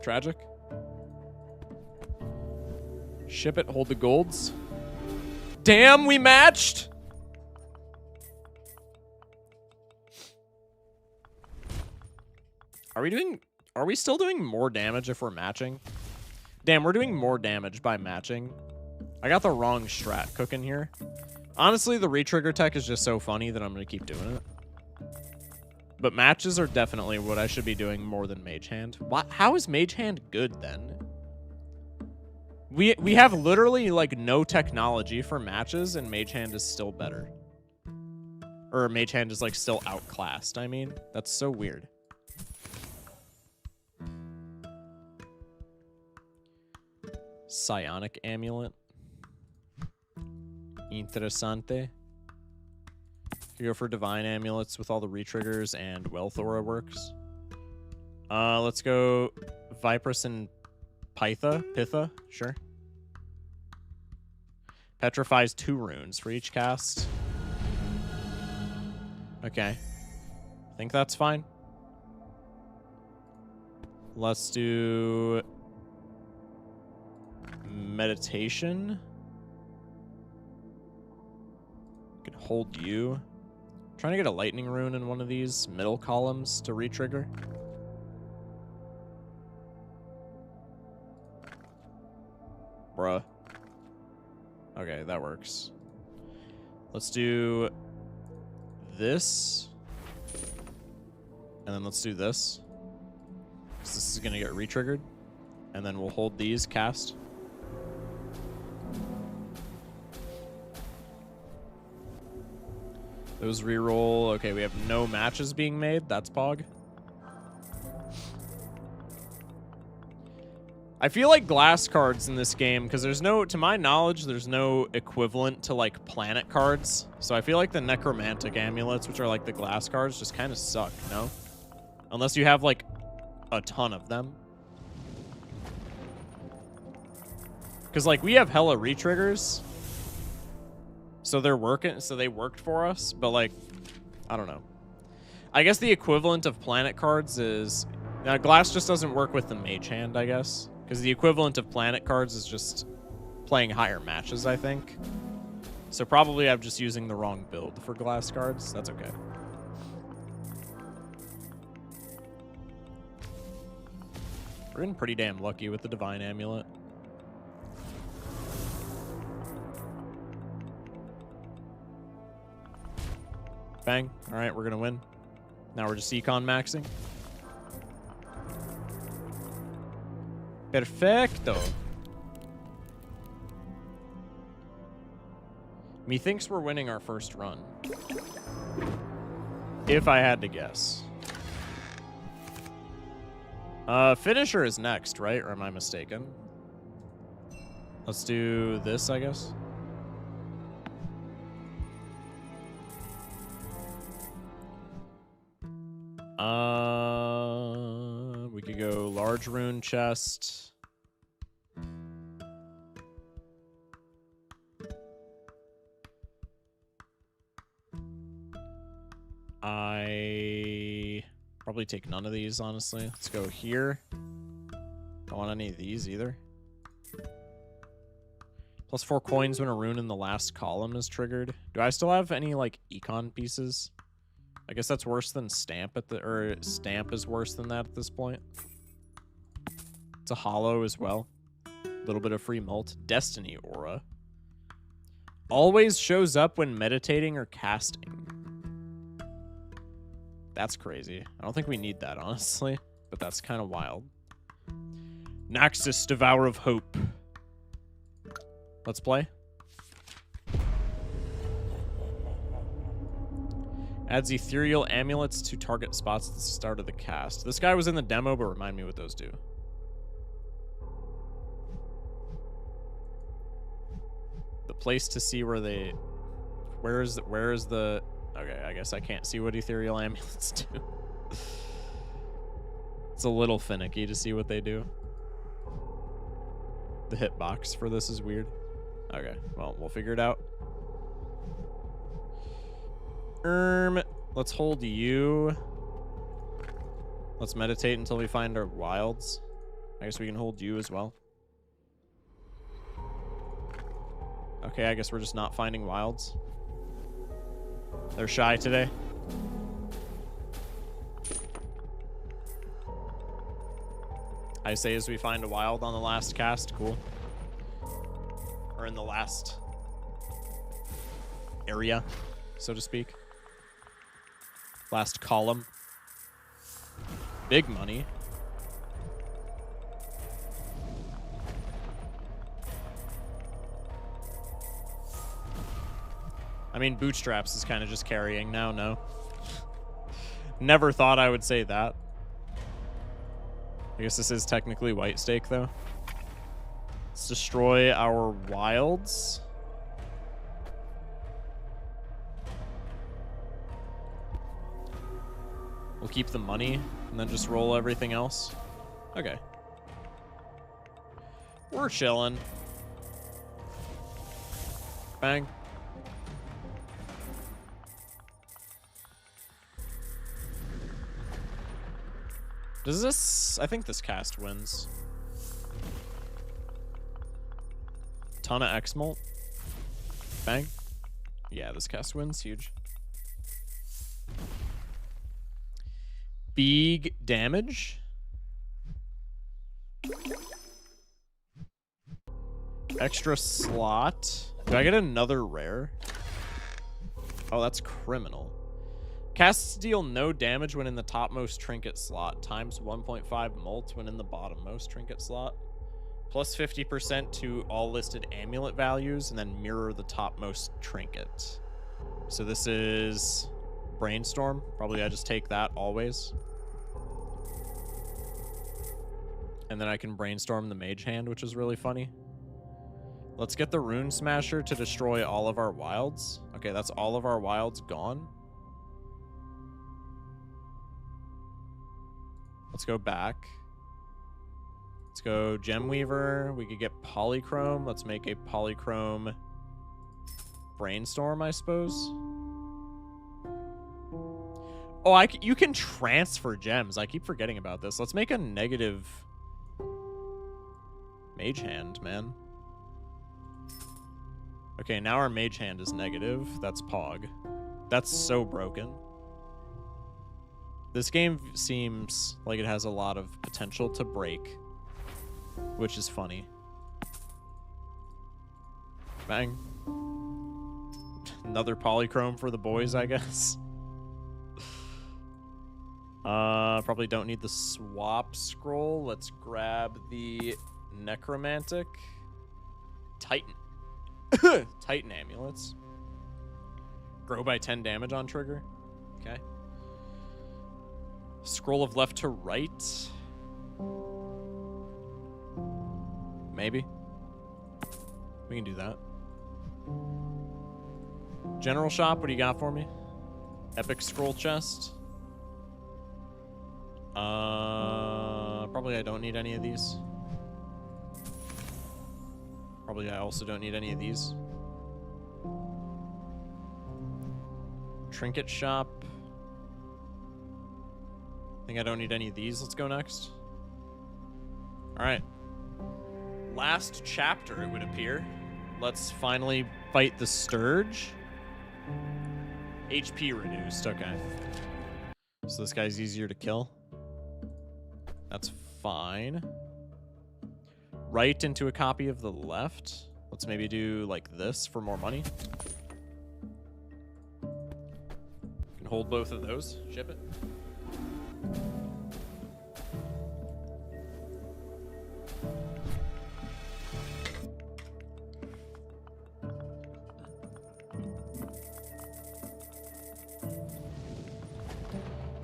Tragic. Ship it, hold the golds. Damn, we matched! Are we still doing more damage if we're matching? Damn, we're doing more damage by matching. I got the wrong strat cooking here. Honestly, the retrigger tech is just so funny that I'm going to keep doing it. But matches are definitely what I should be doing more than Mage Hand. How is Mage Hand good then? We have literally like no technology for matches and Mage Hand is still better. Or Mage Hand is like still outclassed, I mean. That's so weird. Psionic Amulet. Interessante. You go for Divine Amulets with all the retriggers and Wealth Aura works. Let's go Vipress and Pitha, sure. Petrifies 2 runes for each cast. Okay. I think that's fine. Let's do meditation. I can hold you. I'm trying to get a lightning rune in one of these middle columns to re-trigger. Bruh. Okay, that works. Let's do this. And then let's do this. So this is going to get re-triggered. And then we'll hold these cast. Those reroll. Okay, we have no matches being made. That's Pog. I feel like glass cards in this game, because there's no, to my knowledge, there's no equivalent to like planet cards. So I feel like the necromantic amulets, which are like the glass cards, just kind of suck, no? Unless you have like a ton of them. Because like we have hella re-triggers. So they're working, so they worked for us, but like, I don't know. I guess the equivalent of planet cards is, now glass just doesn't work with the mage hand, I guess. Because the equivalent of planet cards is just playing higher matches, I think. So probably I'm just using the wrong build for glass cards. That's okay. We're getting pretty damn lucky with the Divine Amulet. Bang. All right, we're going to win. Now we're just econ maxing. Perfecto. Methinks we're winning our first run. If I had to guess. Finisher is next, right? Or am I mistaken? Let's do this, I guess. We could go large rune chest. I probably take none of these, honestly. Let's go here. Don't want any of these either. Plus 4 coins when a rune in the last column is triggered. Do I still have any, like, econ pieces? I guess that's worse than stamp at the, or stamp is worse than that at this point. It's a hollow as well. A little bit of free mult. Destiny aura. Always shows up when meditating or casting. That's crazy. I don't think we need that, honestly, but that's kind of wild. Naxxus, Devourer of Hope. Let's play. Adds ethereal amulets to target spots at the start of the cast. This guy was in the demo, but remind me what those do. The place to see where they... Where is the... Okay, I guess I can't see what ethereal amulets do. It's a little finicky to see what they do. The hitbox for this is weird. Okay, well, we'll figure it out. Let's hold you. Let's meditate until we find our wilds. I guess we can hold you as well. Okay, I guess we're just not finding wilds. They're shy today. I say as we find a wild on the last cast. Cool. Or in the last area, so to speak. Last column. Big money. I mean, Bootstraps is kind of just carrying now, no? Never thought I would say that. I guess this is technically white stake, though. Let's destroy our wilds. We'll keep the money and then just roll everything else. Okay. We're chilling. Does this... I think this cast wins. Ton of X-Molt. Bang. Yeah, this cast wins. Huge. Big damage. Extra slot. Do I get another rare? Oh, that's criminal. Casts deal no damage when in the topmost trinket slot, times 1.5 molt when in the bottommost trinket slot, plus 50% to all listed amulet values, and then mirror the topmost trinket. So this is Brainstorm. Probably I just take that always. And then I can Brainstorm the Mage Hand, which is really funny. Let's get the Rune Smasher to destroy all of our wilds. Okay, that's all of our wilds gone. Let's go back. Let's go Gem Weaver. We could get Polychrome. Let's make a Polychrome Brainstorm, I suppose. Oh, you can transfer gems. I keep forgetting about this. Let's make a negative Mage Hand, man. Okay, now our Mage Hand is negative. That's Pog. That's so broken. This game seems like it has a lot of potential to break, which is funny. Bang. Another Polychrome for the boys, I guess. Probably don't need the swap scroll. Let's grab the Necromantic. Titan. Titan amulets. Grow by 10 damage on trigger. Okay. Scroll of left to right. Maybe. We can do that. General shop, what do you got for me? Epic scroll chest. Probably I don't need any of these. Probably I also don't need any of these. Trinket shop. I think I don't need any of these. Let's go next. Alright. Last chapter, it would appear. Let's finally fight the Sturge. HP reduced. Okay. So this guy's easier to kill. That's fine. Right into a copy of the left. Let's maybe do like this for more money. Can hold both of those. Ship it.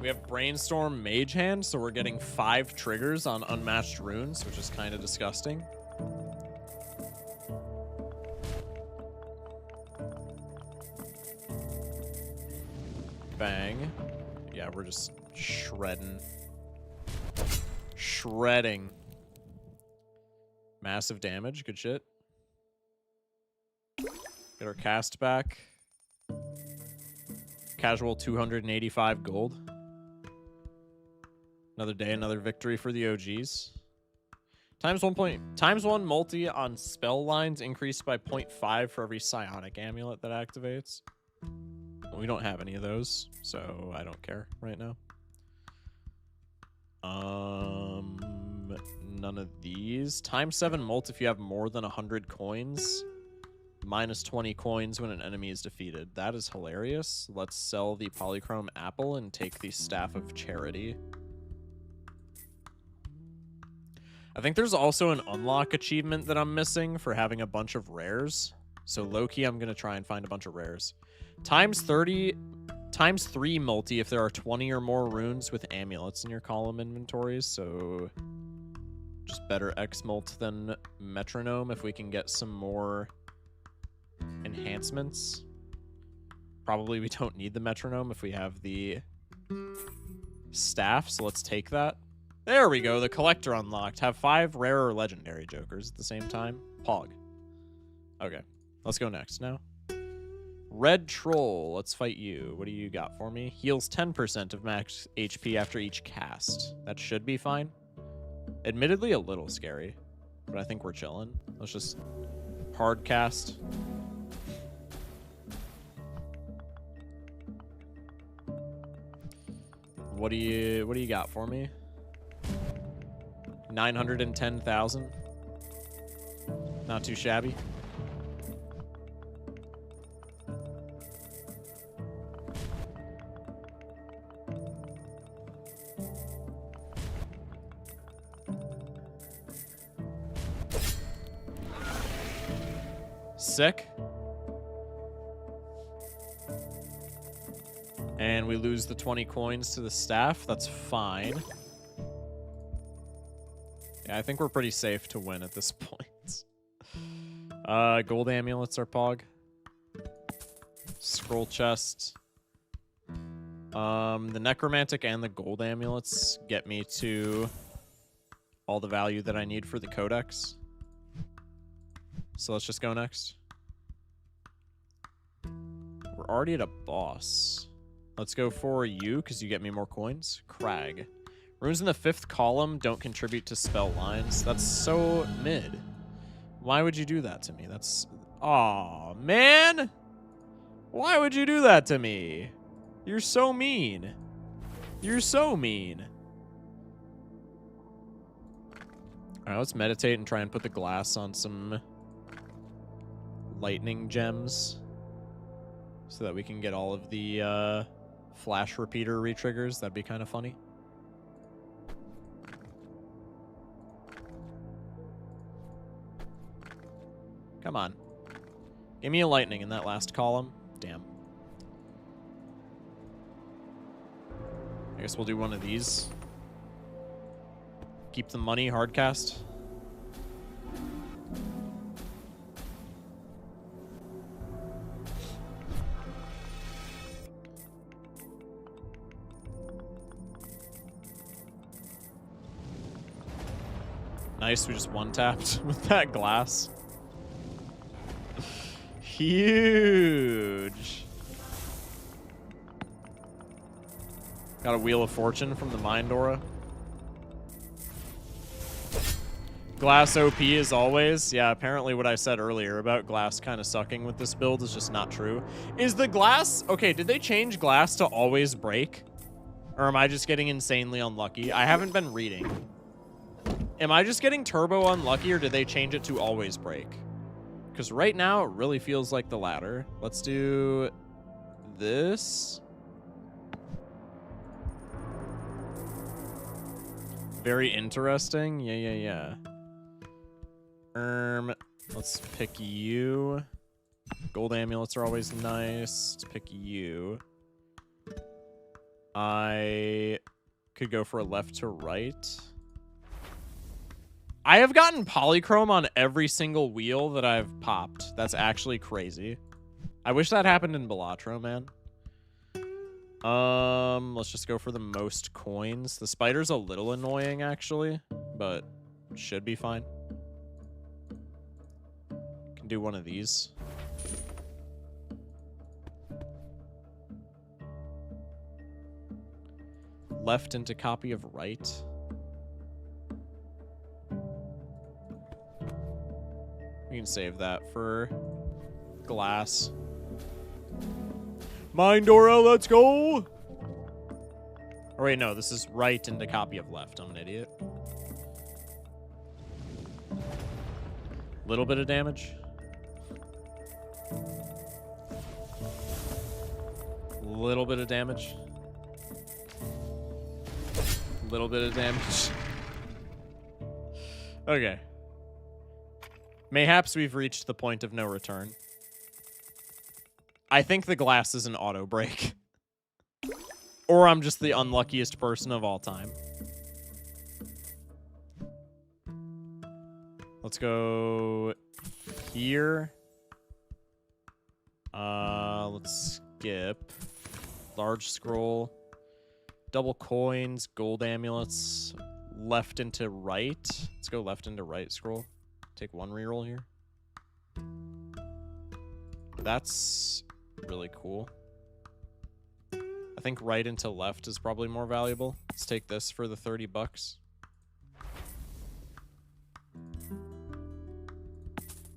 We have Brainstorm Mage Hand, so we're getting 5 triggers on unmatched runes, which is kind of disgusting. Bang. Yeah, we're just shredding. Shredding. Massive damage. Good shit. Get our cast back. Casual 285 gold. Another day, another victory for the OGs. Times 1 multi on spell lines increased by 0.5 for every psionic amulet that activates. We don't have any of those, so I don't care right now. None of these. Times 7 mult if you have more than 100 coins. Minus 20 coins when an enemy is defeated. That is hilarious. Let's sell the Polychrome Apple and take the Staff of Charity. I think there's also an unlock achievement that I'm missing for having a bunch of rares. So low-key, I'm going to try and find a bunch of rares. Times 3 multi if there are 20 or more runes with amulets in your column inventories. So just better X-Mult than Metronome if we can get some more enhancements. Probably we don't need the Metronome if we have the staff, so let's take that. There we go, the collector unlocked. Have 5 rare or legendary jokers at the same time. Pog. Okay, let's go next now. Red Troll, let's fight you. What do you got for me? Heals 10% of max HP after each cast. That should be fine. Admittedly, a little scary, but I think we're chilling. Let's just hard cast. What do you got for me? 910,000. Not too shabby. Sick. And we lose the 20 coins to the staff. That's fine. Yeah, I think we're pretty safe to win at this point. Gold amulets are pog. Scroll chest. The necromantic and the gold amulets get me to all the value that I need for the codex. So let's just go next. We're already at a boss. Let's go for you, because you get me more coins. Crag. Runes in the 5th column don't contribute to spell lines. That's so mid. Why would you do that to me? That's... Aw, man! Why would you do that to me? You're so mean. You're so mean. Alright, let's meditate and try and put the glass on some lightning gems so that we can get all of the flash repeater retriggers. That'd be kind of funny. Come on. Give me a lightning in that last column. Damn. I guess we'll do one of these. Keep the money, hardcast. Nice, we just one-tapped with that glass. Huge. Got a Wheel of Fortune from the Mind Aura. Glass OP as always. Yeah, apparently what I said earlier about glass kind of sucking with this build is just not true. Is the glass... Okay, did they change glass to always break? Or am I just getting insanely unlucky? I haven't been reading. Am I just getting turbo unlucky, or did they change it to always break? Because right now, it really feels like the latter. Let's do this. Very interesting. Yeah. Let's pick you. Gold amulets are always nice. Let's pick you. I could go for a left to right. I have gotten polychrome on every single wheel that I've popped. That's actually crazy. I wish that happened in Balatro, man. Let's just go for the most coins. The spider's a little annoying, actually, but should be fine. Can do one of these. Left into copy of right. We can save that for glass. Mind Aura, let's go! Or wait, no, this is right into copy of left. I'm an idiot. Little bit of damage. Little bit of damage. Little bit of damage. Okay. Mayhaps we've reached the point of no return. I think the glass is an auto break. Or I'm just the unluckiest person of all time. Let's go here. Let's skip. Large scroll. Double coins, gold amulets. Left into right. Let's go left into right scroll. Take one reroll here. That's really cool. I think right into left is probably more valuable. Let's take this for the 30 bucks.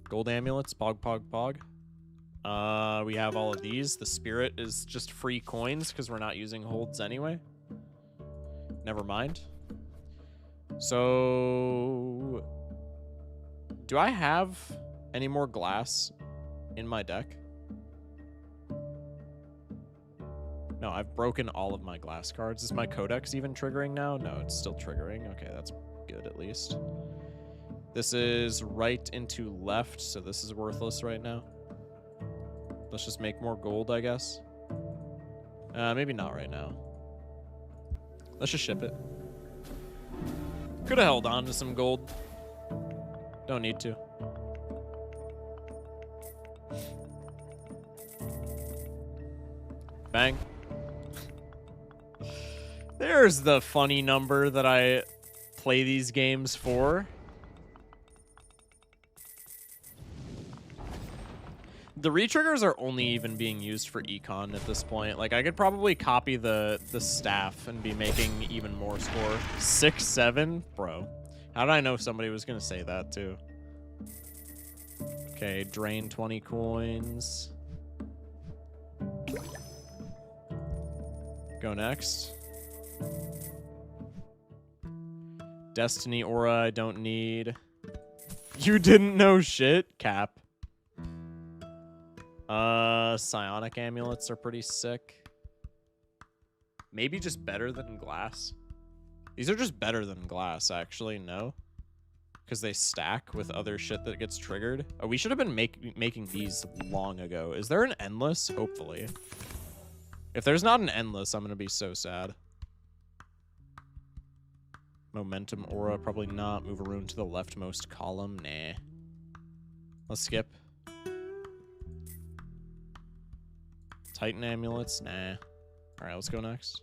Gold amulets, pog, pog, pog. We have all of these. The spirit is just free coins because we're not using holds anyway. Never mind. So, do I have any more glass in my deck? No, I've broken all of my glass cards. Is my codex even triggering now? No, it's still triggering. Okay, that's good at least. This is right into left, so this is worthless right now. Let's just make more gold, I guess. Maybe not right now. Let's just ship it. Could have held on to some gold. Don't need to. Bang. There's the funny number that I play these games for. The retriggers are only even being used for econ at this point. Like, I could probably copy the staff and be making even more score. 6-7? Bro. How did I know somebody was going to say that, too? Okay, drain 20 coins. Go next. Destiny Aura I don't need. You didn't know shit? Cap. Psionic amulets are pretty sick. Maybe just better than glass. These are just better than glass, actually, no? Because they stack with other shit that gets triggered. Oh, we should have been making these long ago. Is there an endless? Hopefully. If there's not an endless, I'm going to be so sad. Momentum aura, probably not. Move a rune to the leftmost column. Nah. Let's skip. Titan amulets? Nah. Alright, let's go next.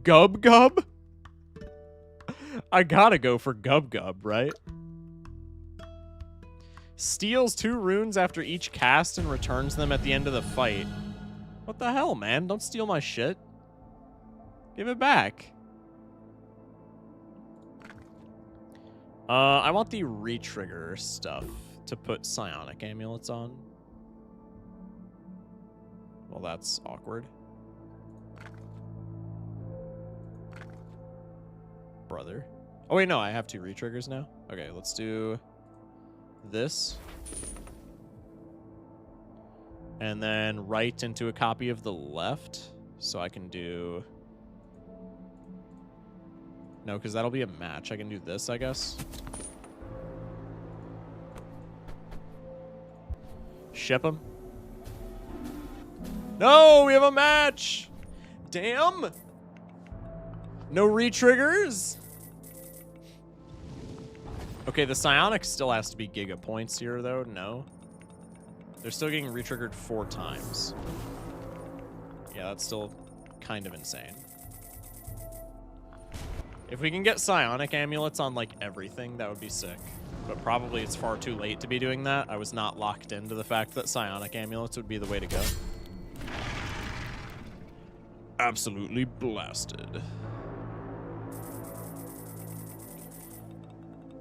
Gub Gub? I gotta go for Gub Gub, right? Steals 2 runes after each cast and returns them at the end of the fight. What the hell, man? Don't steal my shit. Give it back. I want the retrigger stuff to put psionic amulets on. Well, that's awkward. Brother. Oh, wait, no, I have 2 retriggers now. Okay, let's do this. And then right into a copy of the left. So I can do... No, because that'll be a match. I can do this, I guess. Ship him. No, we have a match. Damn. No retriggers. Okay, the psionic still has to be giga points here, though. No. They're still getting retriggered 4 times. Yeah, that's still kind of insane. If we can get psionic amulets on, like, everything, that would be sick. But probably it's far too late to be doing that. I was not locked into the fact that psionic amulets would be the way to go. Absolutely blasted.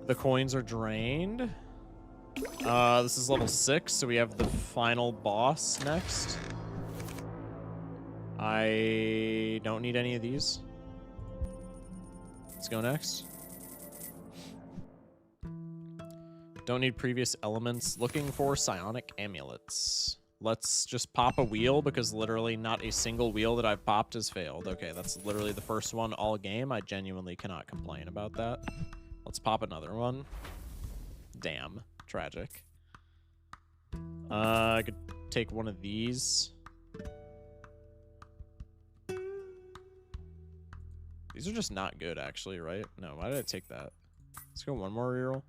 The coins are drained. This is level 6, so we have the final boss next. I don't need any of these. Let's go next. Don't need previous elements. Looking for psionic amulets. Let's just pop a wheel because literally not a single wheel that I've popped has failed. Okay, that's literally the first one all game. I genuinely cannot complain about that. Let's pop another one. Damn. Tragic. I could take one of these. These are just not good, actually, right? No, why did I take that? Let's go one more reroll.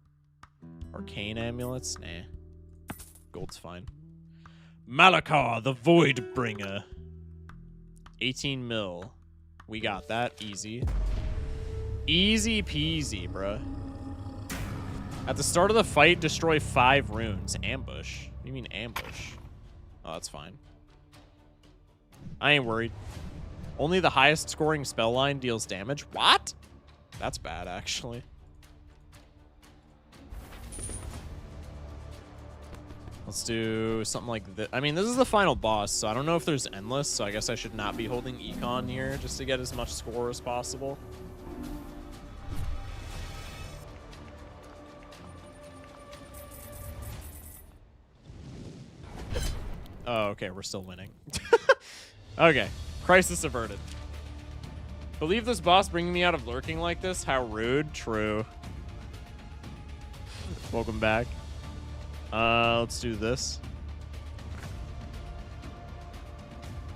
Arcane amulets? Nah. Gold's fine. Malakar, the Voidbringer. 18 mil. We got that. Easy. Easy peasy, bruh. At the start of the fight, destroy 5 runes. Ambush? What do you mean ambush? Oh, that's fine. I ain't worried. Only the highest scoring spell line deals damage? What? That's bad, actually. Let's do something like this. I mean, this is the final boss, so I don't know if there's endless, so I guess I should not be holding Econ here just to get as much score as possible. Oh, okay, we're still winning. Okay, crisis averted. Believe this boss bringing me out of lurking like this? How rude. True. Welcome back. Let's do this.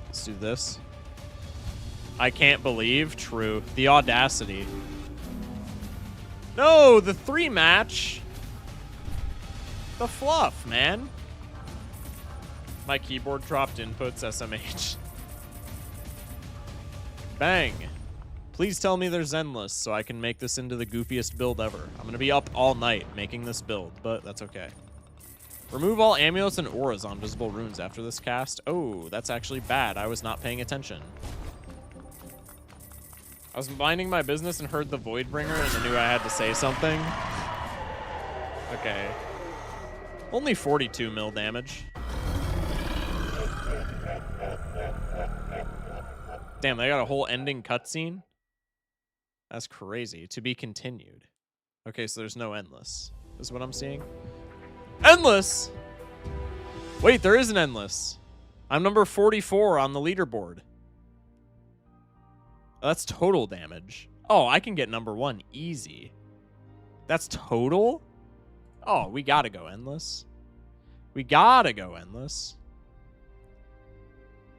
Let's do this. I can't believe. True. The audacity. No, the 3 match. The fluff, man. My keyboard dropped inputs, SMH. Bang. Please tell me there's endless so I can make this into the goofiest build ever. I'm going to be up all night making this build, but that's okay. Remove all amulets and auras on visible runes after this cast. Oh, that's actually bad. I was not paying attention. I was minding my business and heard the Voidbringer and I knew I had to say something. Okay. Only 42 mil damage. Damn, they got a whole ending cutscene? That's crazy. To be continued. Okay, so there's no endless. Is what I'm seeing. Endless! Wait, there is an endless. I'm number 44 on the leaderboard. That's total damage. Oh, I can get number 1 easy. That's total? Oh, we gotta go endless. We gotta go endless.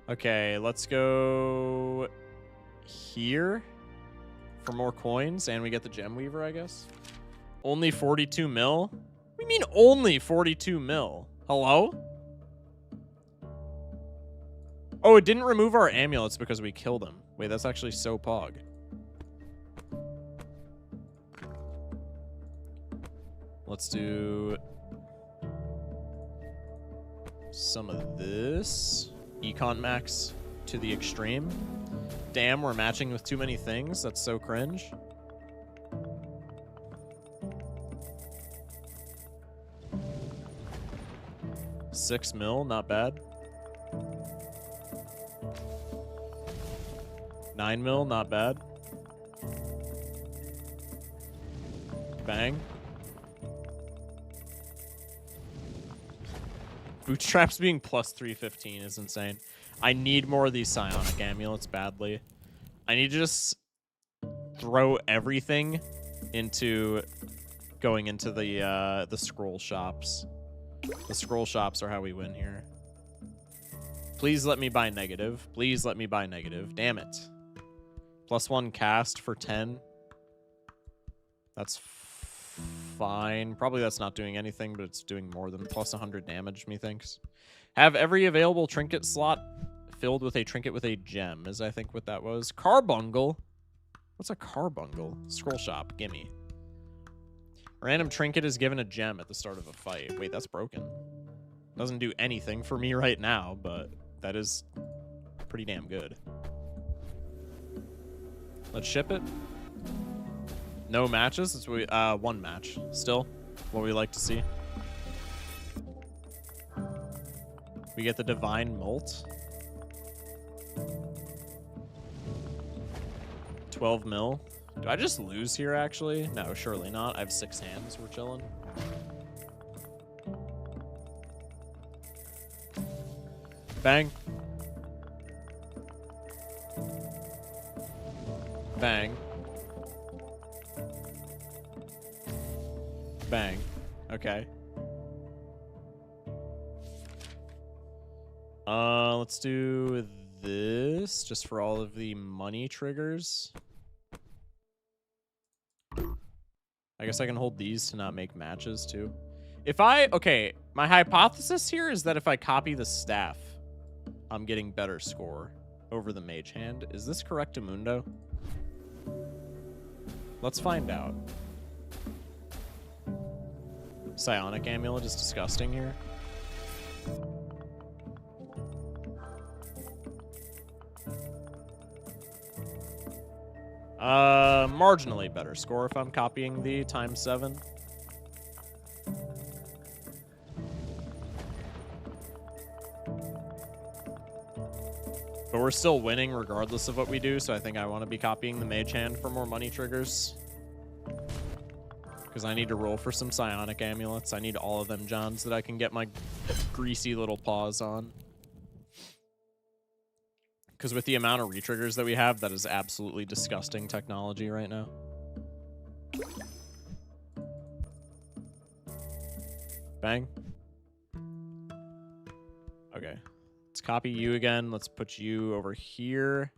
Okay, let's go here for more coins, and we get the Gem Weaver, I guess. Only 42 mil? What do you mean only 42 mil? Hello? Oh, it didn't remove our amulets because we killed him. Wait, that's actually so pog. Let's do some of this. Econ max to the extreme. Damn, we're matching with too many things. That's so cringe. $6 mil, not bad. 9 mil, not bad. Bang. Bootstraps being plus 315 is insane. I need more of these psionic amulets badly. I need to just throw everything into going into the scroll shops. The scroll shops are how we win here. Please let me buy negative. Please let me buy negative. Damn it. +1 cast for 10. That's fine. Probably that's not doing anything, but it's doing more than +100 damage, methinks. Have every available trinket slot filled with a trinket with a gem, is I think what that was. Carbungle? What's a carbungle? Scroll shop, gimme. Random trinket is given a gem at the start of a fight. Wait, that's broken. Doesn't do anything for me right now, but that is pretty damn good. Let's ship it. No matches? It's one match. Still, what we like to see. We get the Divine Molt. 12 mil. Do I just lose here, actually? No, surely not. I have 6 hands. We're chilling. Bang. Bang. Bang. Okay. Let's do this just for all of the money triggers. I guess I can hold these to not make matches too. Okay, my hypothesis here is that if I copy the staff, I'm getting better score over the mage hand. Is this correct, Amundo? Let's find out. Psionic amulet is disgusting here. Marginally better score if I'm copying the ×7. But we're still winning regardless of what we do, so I think I want to be copying the Mage Hand for more money triggers. Because I need to roll for some Psionic Amulets. I need all of them Johns that I can get my greasy little paws on. Because with the amount of retriggers that we have, that is absolutely disgusting technology right now. Bang. Okay. Let's copy you again. Let's put you over here.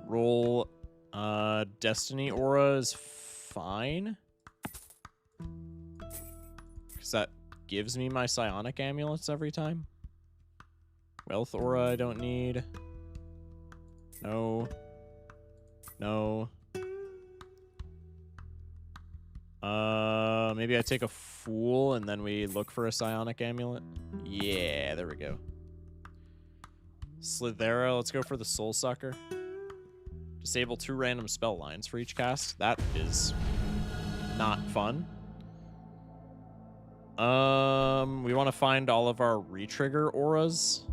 Roll Destiny Aura is fine. Because that gives me my Psionic Amulets every time. Wealth Aura I don't need. No. No. Maybe I take a Fool and then we look for a Psionic Amulet. Yeah, there we go. Slithera, let's go for the Soul Sucker. Disable 2 random spell lines for each cast. That is not fun. We want to find all of our retrigger auras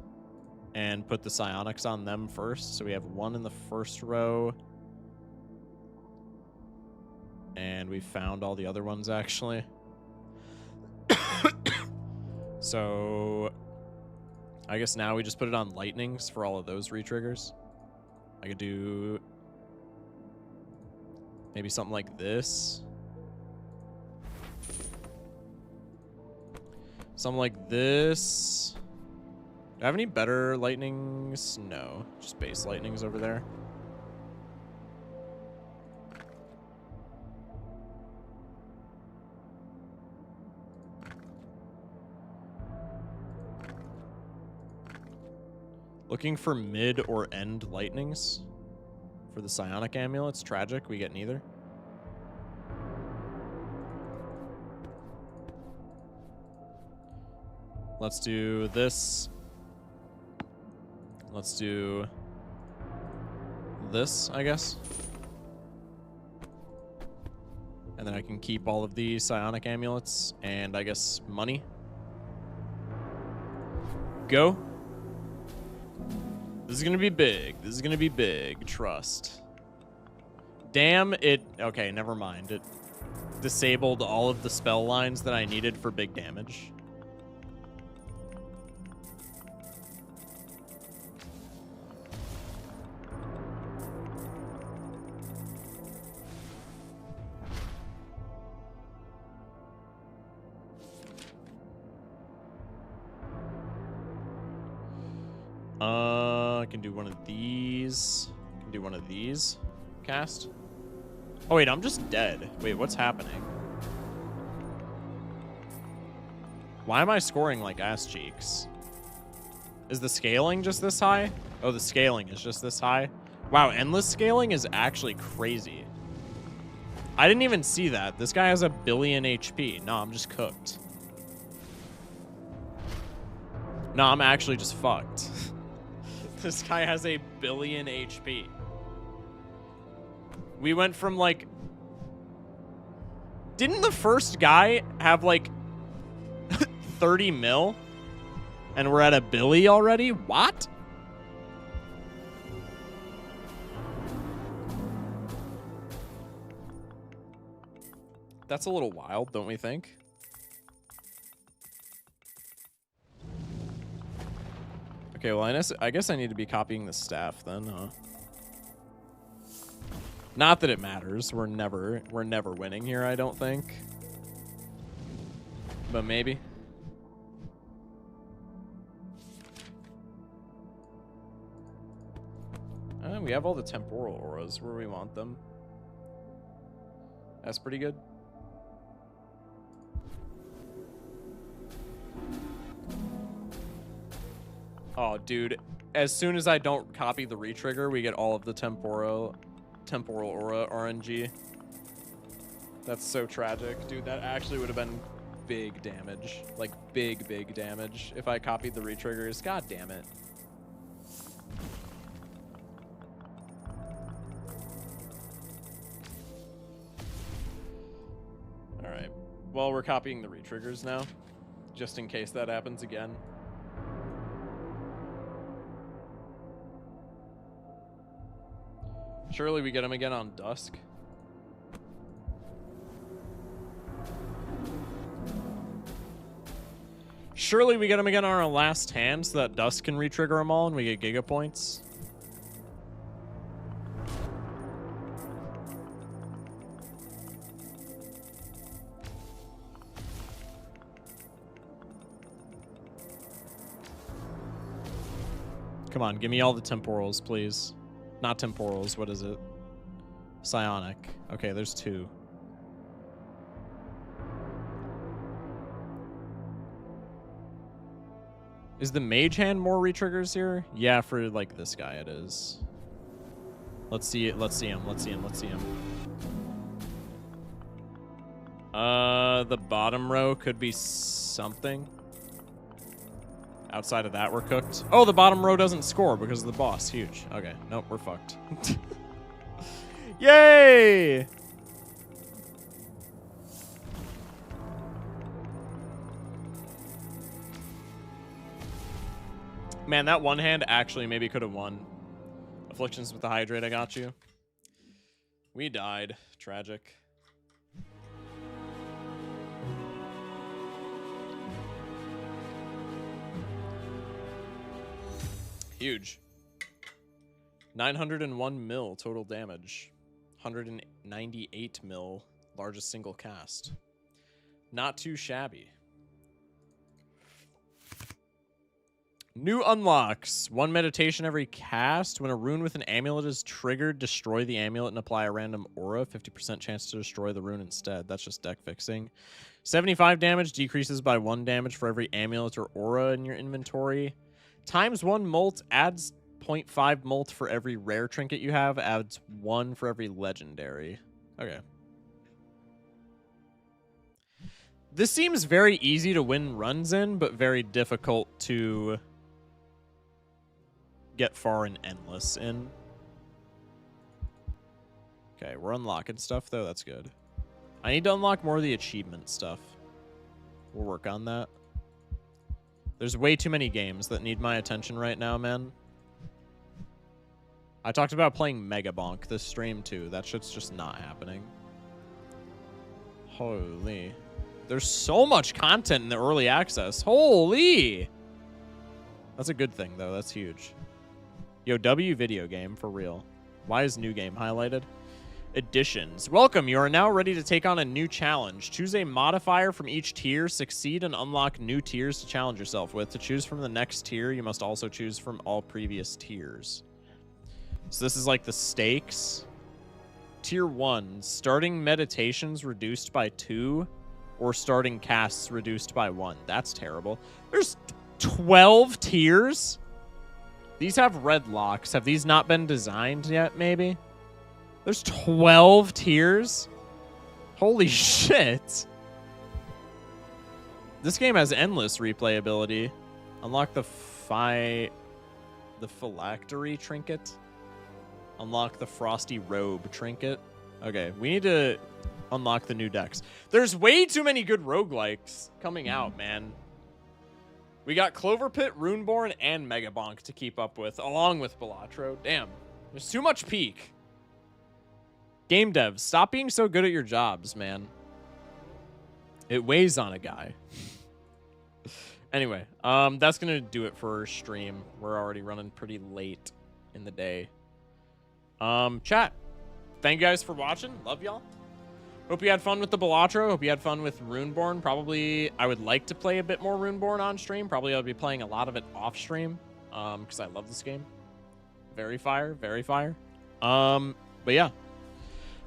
and put the psionics on them first. So we have 1 in the first row. And we found all the other ones, actually. So I guess now we just put it on lightnings for all of those retriggers. I could do maybe something like this. Something like this. Do I have any better lightnings? No, just base lightnings over there. Looking for mid or end lightnings for the psionic amulets. Tragic, we get neither. Let's do this. Let's do this, I guess. And then I can keep all of the psionic amulets and I guess money. Go. This is gonna be big. This is gonna be big. Trust. Damn it. Okay, never mind. It disabled all of the spell lines that I needed for big damage. I can do one of these. I can do one of these. Cast. Oh, wait, I'm just dead. Wait, what's happening? Why am I scoring like ass cheeks? Is the scaling just this high? Oh, the scaling is just this high? Wow, endless scaling is actually crazy. I didn't even see that. This guy has 1 billion HP. No, I'm just cooked. No, I'm actually just fucked. This guy has 1 billion HP. We went from like... Didn't the first guy have like 30 mil? And we're at 1 billion already? What? That's a little wild, don't we think? Okay, well, I guess I need to be copying the staff then, huh? Not that it matters. We're never winning here, I don't think. But maybe. We have all the temporal auras where we want them. That's pretty good. Oh, dude. As soon as I don't copy the retrigger, we get all of the temporal aura RNG. That's so tragic. Dude, that actually would have been big damage. Like, big damage if I copied the retriggers. God damn it. Well, we're copying the retriggers now, just in case that happens again. Surely we get him again on Dusk. Surely we get him again on our last hand so that Dusk can retrigger them all and we get Giga points. Come on, give me all the temporals, please. Not temporals, what is it? Psionic. Okay, there's 2. Is the mage hand more retriggers here? Yeah, for like this guy it is. Let's see it. Let's see him. Let's see him. Let's see him. The bottom row could be something. Outside of that, we're cooked. Oh, the bottom row doesn't score because of the boss. Huge. Okay, nope, we're fucked. Yay! Man, that one hand actually maybe could have won. Afflictions with the Hydrate, I got you. We died. Tragic. Huge. 901 mil total damage. 198 mil largest single cast. Not too shabby. New unlocks. 1 meditation every cast. When a rune with an amulet is triggered, destroy the amulet and apply a random aura. 50% chance to destroy the rune instead. That's just deck fixing. 75 damage decreases by 1 damage for every amulet or aura in your inventory. Times 1 molt adds 0.5 molt for every rare trinket you have. Adds 1 for every legendary. Okay. This seems very easy to win runs in, but very difficult to get far and endless in. Okay, we're unlocking stuff, though. That's good. I need to unlock more of the achievement stuff. We'll work on that. There's way too many games that need my attention right now, man. I talked about playing Mega Bonk this stream, too. That shit's just not happening. Holy. There's so much content in the early access. Holy! That's a good thing, though. That's huge. Yo, W video game, for real. Why is new game highlighted? Additions. Welcome. You are now ready to take on a new challenge. Choose a modifier from each tier. Succeed and unlock new tiers to challenge yourself with. To choose from the next tier, you must also choose from all previous tiers. So this is like the stakes. Tier 1. Starting meditations reduced by 2. Or starting casts reduced by 1. That's terrible. There's 12 tiers? These have red locks. Have these not been designed yet, maybe? There's 12 tiers? Holy shit. This game has endless replayability. Unlock the phylactery trinket. Unlock the frosty robe trinket. Okay, we need to unlock the new decks. There's way too many good roguelikes coming out, man. We got Clover Pit, Runeborn, and Mega Bonk to keep up with, along with Balatro. Damn, there's too much peak. Game devs, stop being so good at your jobs, man. It weighs on a guy. Anyway, that's gonna do it for our stream. We're already running pretty late in the day. Chat, thank you guys for watching. Love y'all. Hope you had fun with the Balatro. Hope you had fun with Runeborn. Probably, I would like to play a bit more Runeborn on stream. Probably I'll be playing a lot of it off stream, because I love this game. Very fire, very fire. But yeah,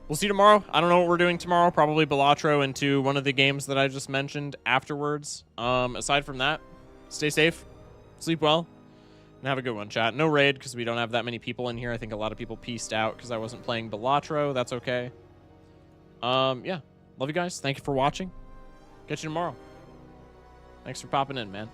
we'll see you tomorrow. I don't know what we're doing tomorrow. Probably Balatro into one of the games that I just mentioned afterwards. Aside from that, stay safe, sleep well, and have a good one, chat. No raid, because we don't have that many people in here. I think a lot of people pieced out because I wasn't playing Balatro. That's okay. Yeah, love you guys. Thank you for watching. Catch you tomorrow. Thanks for popping in, man.